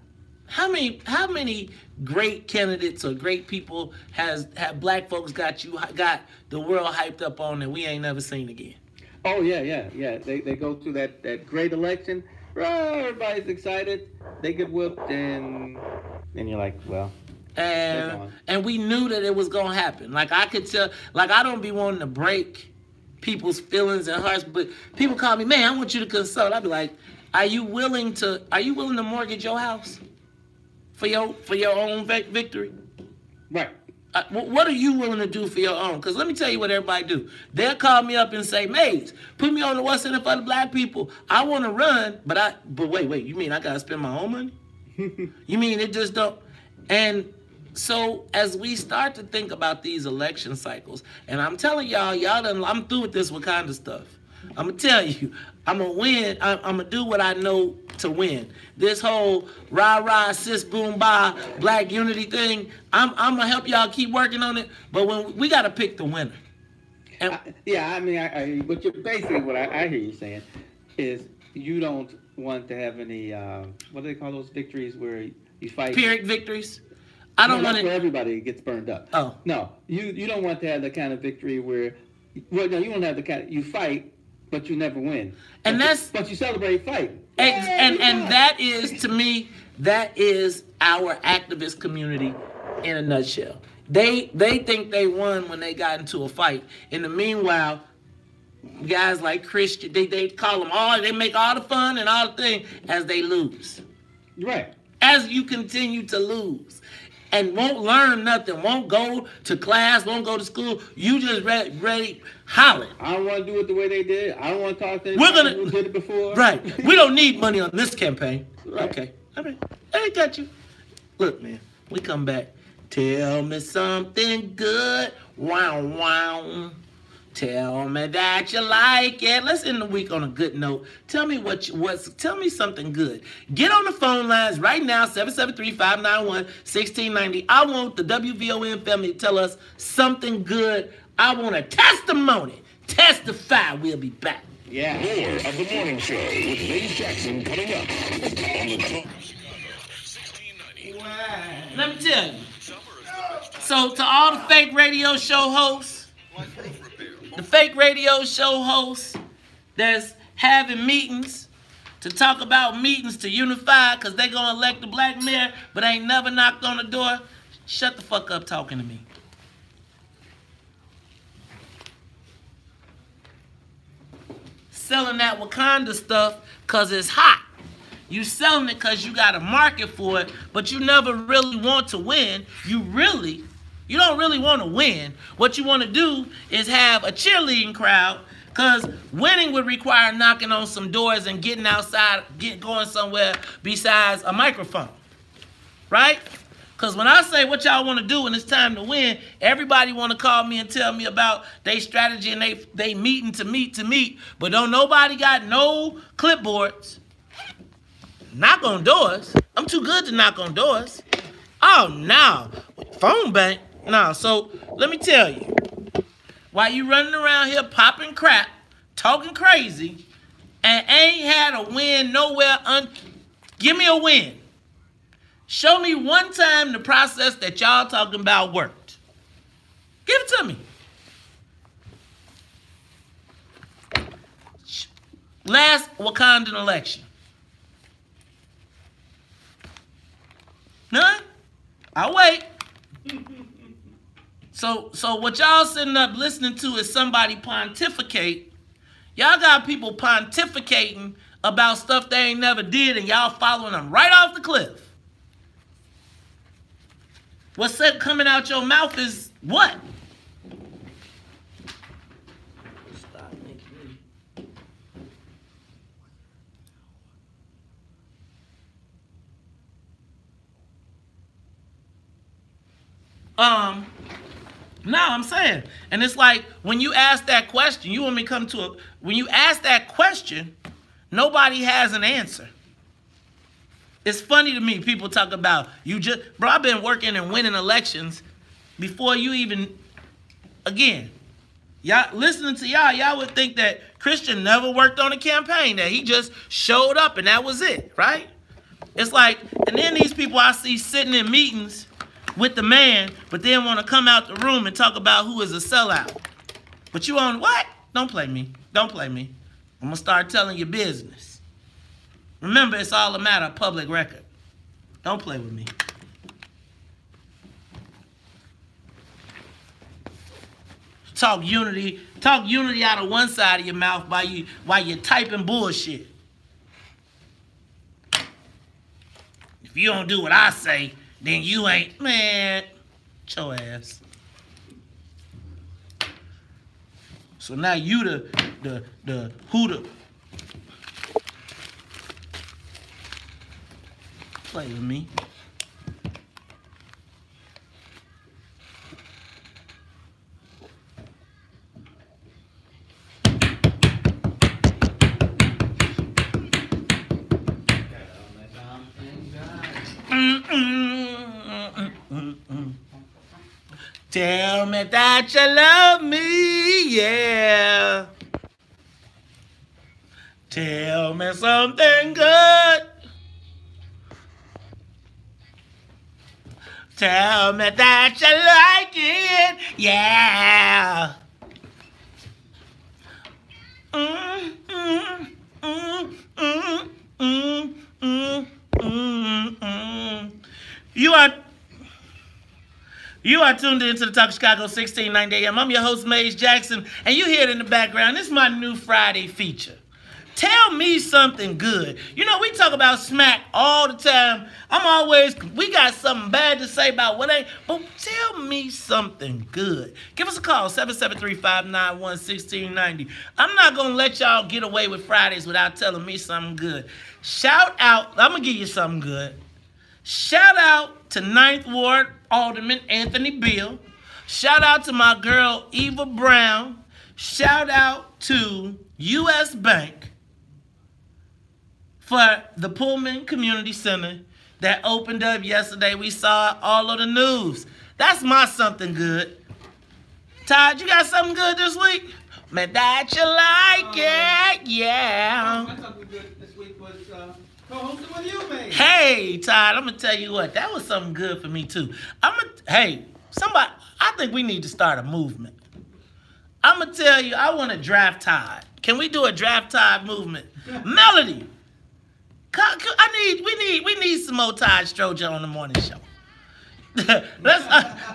[SPEAKER 1] how many great candidates or great people have black folks got the world hyped up on that we ain't never seen again?
[SPEAKER 19] Oh, yeah. They go through that great election. Everybody's excited. They get whooped, and you're like, well.
[SPEAKER 1] And we knew that it was gonna happen. Like I could tell. Like I don't be wanting to break people's feelings and hearts, but people call me, man, I want you to consult. I'd be like, are you willing to mortgage your house for your own victory?
[SPEAKER 19] Right.
[SPEAKER 1] What are you willing to do for your own? Because let me tell you what everybody do. They'll call me up and say, Maze, put me on the what's in it for the black people. I want to run, but wait, you mean I got to spend my own money? You mean it just don't? And so as we start to think about these election cycles, and I'm telling I'm through with this Wakanda stuff. I'm going to tell you, I'm going to win. I'm going to do what I know to win. This whole rah-rah, sis, boom, bah, black unity thing, I'm going to help y'all keep working on it, but when we got to pick the winner. And
[SPEAKER 19] but basically what I hear you saying is you don't want to have any, what do they call those victories where you fight?
[SPEAKER 1] Pyrrhic victories. I don't want
[SPEAKER 19] it. Where everybody gets burned up.
[SPEAKER 1] Oh.
[SPEAKER 19] No, you don't want to have the kind of victory where, you don't have the kind you fight, but you never win.
[SPEAKER 1] And
[SPEAKER 19] but you celebrate fight.
[SPEAKER 1] And that is, to me, that is our activist community in a nutshell. They think they won when they got into a fight. In the meanwhile, guys like Christian, they call them they make all the fun and all the thing as they lose.
[SPEAKER 19] Right.
[SPEAKER 1] As you continue to lose. And won't learn nothing, won't go to class, won't go to school. You just ready hollering.
[SPEAKER 19] I don't want to do it the way they did. I don't want to talk to anybody who did it before.
[SPEAKER 1] Right. We don't need money on this campaign. Right. Okay. I got you. Look, man, we come back. Tell me something good. Wow, wow. Tell me that you like it. Let's end the week on a good note. Tell me tell me something good. Get on the phone lines right now, 773-591-1690. I want the WVON family to tell us something good. I want a testimony. Testify. We'll be back.
[SPEAKER 19] Yeah.
[SPEAKER 9] More of the morning show with Maze Jackson coming up on the Talk of Chicago, 1690.
[SPEAKER 1] Wow. Let me tell you. So to all the fake radio show hosts, the fake radio show hosts that's having meetings to talk about meetings to unify because they're going to elect the black mayor, but ain't never knocked on the door. Shut the fuck up talking to me. Selling that Wakanda stuff because it's hot. You selling it because you got a market for it, but you never really want to win. You don't really want to win. What you want to do is have a cheerleading crowd, because winning would require knocking on some doors and getting outside, going somewhere besides a microphone, right? Because when I say what y'all want to do when it's time to win, everybody want to call me and tell me about their strategy and they meeting to meet, but don't nobody got no clipboards. Knock on doors. I'm too good to knock on doors. Oh, no. Phone bank? No. So let me tell you. While you running around here popping crap, talking crazy, and ain't had a win nowhere, give me a win. Show me one time the process that y'all talking about worked. Give it to me. Last Wakandan election. None? I'll wait. So what y'all sitting up listening to is somebody pontificate. Y'all got people pontificating about stuff they ain't never did, and y'all following them right off the cliff. What's coming out your mouth is what? Stop making me. No, I'm saying, and it's like when you ask that question, you want me to come to a, when you ask that question, nobody has an answer. It's funny to me, people talk about, bro, I've been working and winning elections before you even, again, y'all, listening to y'all would think that Christian never worked on a campaign, that he just showed up and that was it, right? It's like, and then these people I see sitting in meetings with the man, but then want to come out the room and talk about who is a sellout. But you on what? Don't play me. Don't play me. I'm going to start telling your business. Remember, it's all a matter of public record. Don't play with me. Talk unity out of one side of your mouth while you're typing bullshit. If you don't do what I say, then you ain't, man, your ass. So now you the play with me. Tell me that you love me, yeah. Tell me something good. Tell me that you like it, yeah. You are tuned into the Talk of Chicago 1690 AM. I'm your host, Maze Jackson, and you hear it in the background. This is my new Friday feature. Tell me something good. You know, we talk about smack all the time. We got something bad to say about what ain't, but tell me something good. Give us a call, 773-591-1690. I'm not going to let y'all get away with Fridays without telling me something good. Shout out, I'm going to give you something good. Shout out to 9th Ward Alderman Anthony Beal. Shout out to my girl Eva Brown. Shout out to U.S. Bank for the Pullman Community Center that opened up yesterday. We saw all of the news. That's my something good. Todd, you got something good this week? Man, that you like it, yeah.
[SPEAKER 12] My something good this week was co-hosting with you, man.
[SPEAKER 1] Hey, Todd, I'm going to tell you what. That was something good for me, too. Hey, somebody, I think we need to start a movement. I'm gonna tell you, I want a draft tide. Can we do a draft tide movement? Melody, we need some more Tide Stroger on the morning show. Let's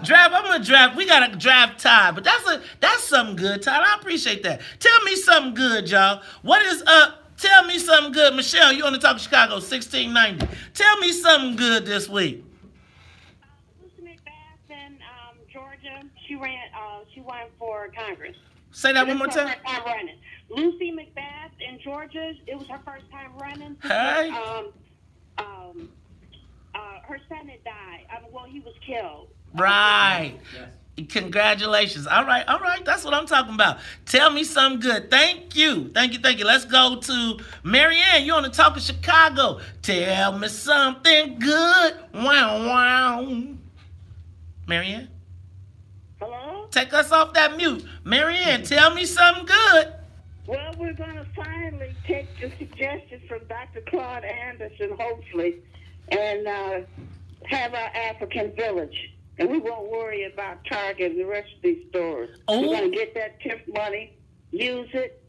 [SPEAKER 1] draft. I'm gonna draft. We got a draft Tide, but that's something good, Tide. I appreciate that. Tell me something good, y'all. What is up? Tell me something good, Michelle. You on the Talk of Chicago 1690. Tell me something good this week.
[SPEAKER 10] Lucy McBath in Georgia. She won for Congress.
[SPEAKER 1] Say that one more time.
[SPEAKER 10] First time running. Lucy McBath in Georgia. It was her first time running.
[SPEAKER 1] Hey.
[SPEAKER 10] Her son had died. He was killed.
[SPEAKER 1] Right. Yes. Congratulations. All right. That's what I'm talking about. Tell me something good. Thank you. Let's go to Marianne. You on the Talk of Chicago. Tell me something good. Wow. Marianne?
[SPEAKER 3] Hello?
[SPEAKER 1] Take us off that mute. Marianne, tell me something good.
[SPEAKER 3] Well, we're going to finally take the suggestions from Dr. Claude Anderson, hopefully, and have our African village. And we won't worry about Target and the rest of these stores.
[SPEAKER 1] Oh.
[SPEAKER 3] We're going to get that tip money, use it,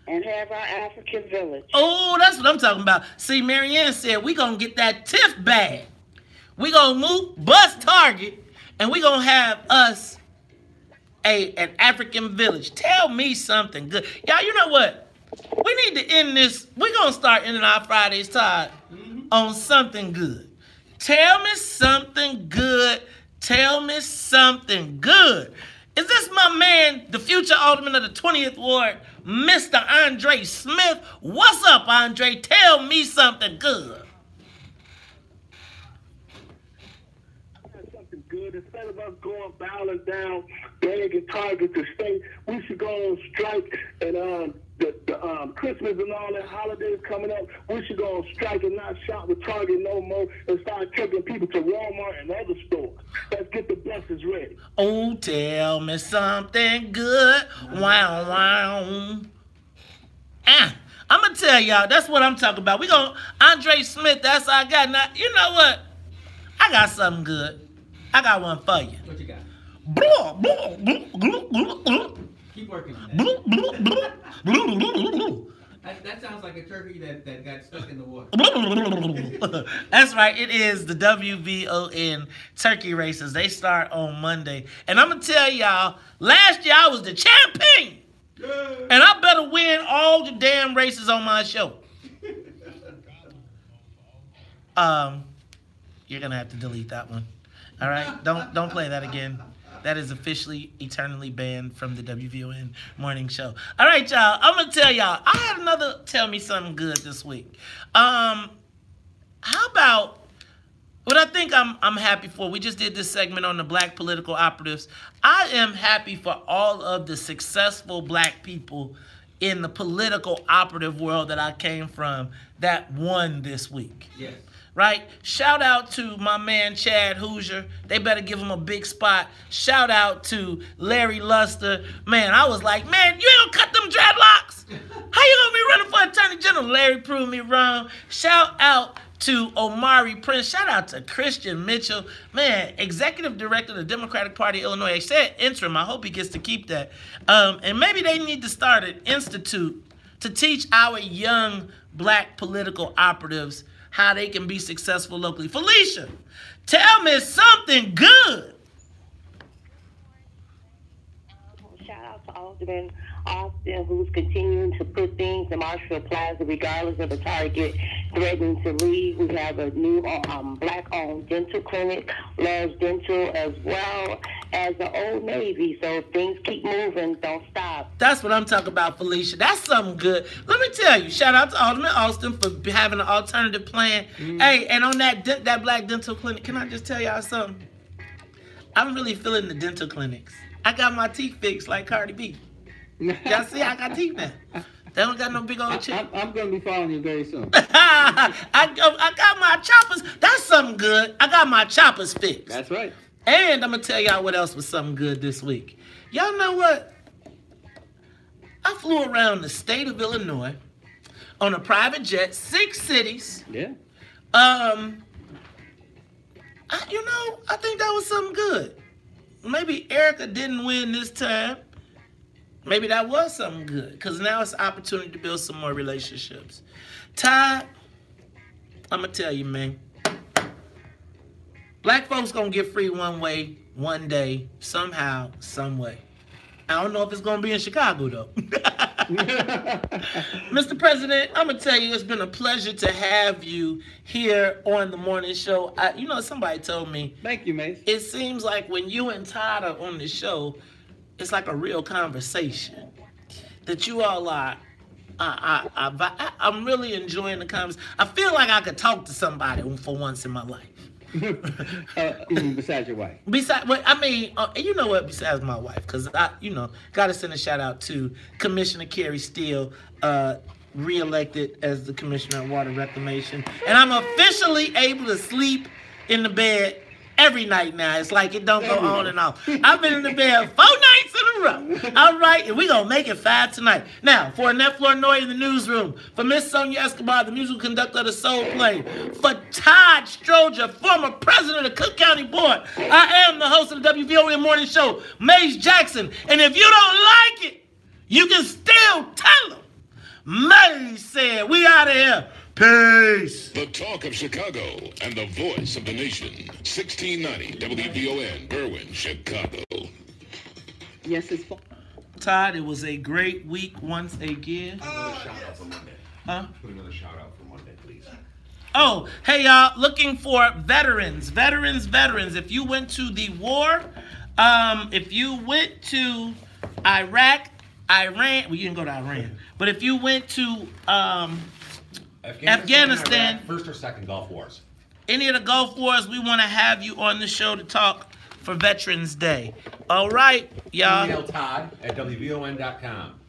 [SPEAKER 3] and have our African village.
[SPEAKER 1] Oh, that's what I'm talking about. See, Marianne said we're going to get that TIF bag. We're going to bust Target, and we're going to have us an African village. Tell me something good. Y'all, you know what? We need to end this. We're going to start ending our Fridays Tide on something good. Tell me something good. Tell me something good. Is this my man, the future alderman of the 20th Ward, Mr. Andre Smith? What's up, Andre? Tell me something good.
[SPEAKER 17] Something good. Instead of us going bowing down, begging Target to stay, we should go on strike. And the Christmas and all that holidays coming up, we should go on strike and not shop with Target no more and start taking people to Walmart and other stores. Let's get the buses ready.
[SPEAKER 1] Oh, tell me something good. Wow. I'm going to tell y'all, that's what I'm talking about. Andre Smith, that's all I got. Now, you know what? I got something good. I got one for you.
[SPEAKER 12] What you got? Keep working on that. That sounds like a turkey that got stuck in the water.
[SPEAKER 1] That's right. It is the WVON turkey races. They start on Monday. And I'm going to tell y'all, last year I was the champion. And I better win all the damn races on my show. You're going to have to delete that one. All right? Don't play that again. That is officially eternally banned from the WVON morning show. All right, y'all. I'm going to tell y'all. I had another Tell Me Something Good this week. How about what I think I'm happy for? We just did this segment on the black political operatives. I am happy for all of the successful black people in the political operative world that I came from that won this week.
[SPEAKER 12] Yes.
[SPEAKER 1] Right? Shout out to my man Chad Hoosier. They better give him a big spot. Shout out to Larry Luster. Man, I was like, man, you ain't gonna cut them dreadlocks? How you gonna be running for Attorney General? Larry proved me wrong. Shout out to Omari Prince. Shout out to Christian Mitchell. Man, Executive Director of the Democratic Party of Illinois. They said interim. I hope he gets to keep that. And maybe they need to start an institute to teach our young black political operatives how they can be successful locally. Felicia, tell me something good.
[SPEAKER 3] Shout out to Alderman Austin, who's continuing to put things in Marshall Plaza regardless of the Target threatening to leave. We have a new black-owned dental clinic, Love's Dental, as well as the Old Navy. So things keep moving, don't stop.
[SPEAKER 1] That's what I'm talking about, Felicia. That's something good. Let me tell you, shout out to Alderman Austin for having an alternative plan. Hey, and on that black dental clinic, can I just tell y'all something? I'm really feeling the dental clinics. I got my teeth fixed like Cardi B. Y'all see, I got teeth now. They don't got no big old chip.
[SPEAKER 19] I'm going to be following you very soon.
[SPEAKER 1] I got my choppers. That's something good. I got my choppers fixed.
[SPEAKER 19] That's right.
[SPEAKER 1] And I'm going to tell y'all what else was something good this week. Y'all know what? I flew around the state of Illinois on a private jet, 6 cities.
[SPEAKER 19] Yeah.
[SPEAKER 1] I think that was something good. maybe Erica didn't win this time. Maybe that was something good, because now it's an opportunity to build some more relationships. Todd, I'm going to tell you, man. Black folks going to get free one way, one day, somehow, some way. I don't know if it's going to be in Chicago, though. Mr. President, I'm going to tell you, it's been a pleasure to have you here on the morning show. You know, somebody told me.
[SPEAKER 19] Thank you, Mace.
[SPEAKER 1] It seems like when you and Todd are on the show, it's like a real conversation. That you all are. I'm really enjoying the conversation. I feel like I could talk to somebody for once in my life.
[SPEAKER 19] Besides your wife.
[SPEAKER 1] Besides, I mean, you know what? Besides my wife, because got to send a shout out to Commissioner Carrie Steele, re-elected as the Commissioner of Water Reclamation, and I'm officially able to sleep in the bed every night now. It's like it don't go on and off. I've been in the bed 4 nights in a row. All right, and we're going to make it 5 tonight. Now, for Annette Flournoy in the newsroom, for Miss Sonia Escobar, the musical conductor of the Soul Plane, for Todd Stroger, former president of Cook County Board, I am the host of the WVON Morning Show, Mace Jackson. And if you don't like it, you can still tell them. Mace said, we out of here. Peace.
[SPEAKER 9] The talk of Chicago and the voice of the nation. 1690 WVON, Berwyn, Chicago.
[SPEAKER 10] Yes, it's fun.
[SPEAKER 1] Todd, it was a great week once again.
[SPEAKER 2] Put another shout out for Monday.
[SPEAKER 1] Huh?
[SPEAKER 2] Put another shout out for Monday, please.
[SPEAKER 1] Oh, hey, y'all, looking for veterans. If you went to the war, if you went to Iraq, Iran, well, you didn't go to Iran, but if you went to Afghanistan,
[SPEAKER 2] Iraq, first or second Gulf Wars.
[SPEAKER 1] Any of the Gulf Wars, we want to have you on the show to talk for Veterans Day. All right, y'all.
[SPEAKER 2] Email Todd at WVON.com.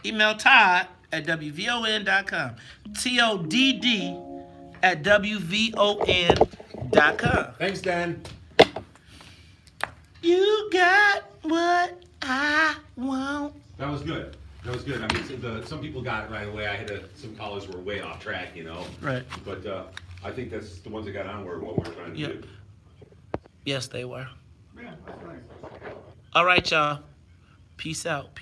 [SPEAKER 1] Email Todd at WVON.com. TODD at WVON.com.
[SPEAKER 2] Thanks, Dan.
[SPEAKER 1] You got what I want.
[SPEAKER 2] That was good. I mean, some people got it right away. I had some callers were way off track, you know.
[SPEAKER 1] Right.
[SPEAKER 2] But I think that's the ones that got on were what we're trying to do.
[SPEAKER 1] Yes, they were.
[SPEAKER 12] Yeah, that's right.
[SPEAKER 1] All right, y'all. Peace out.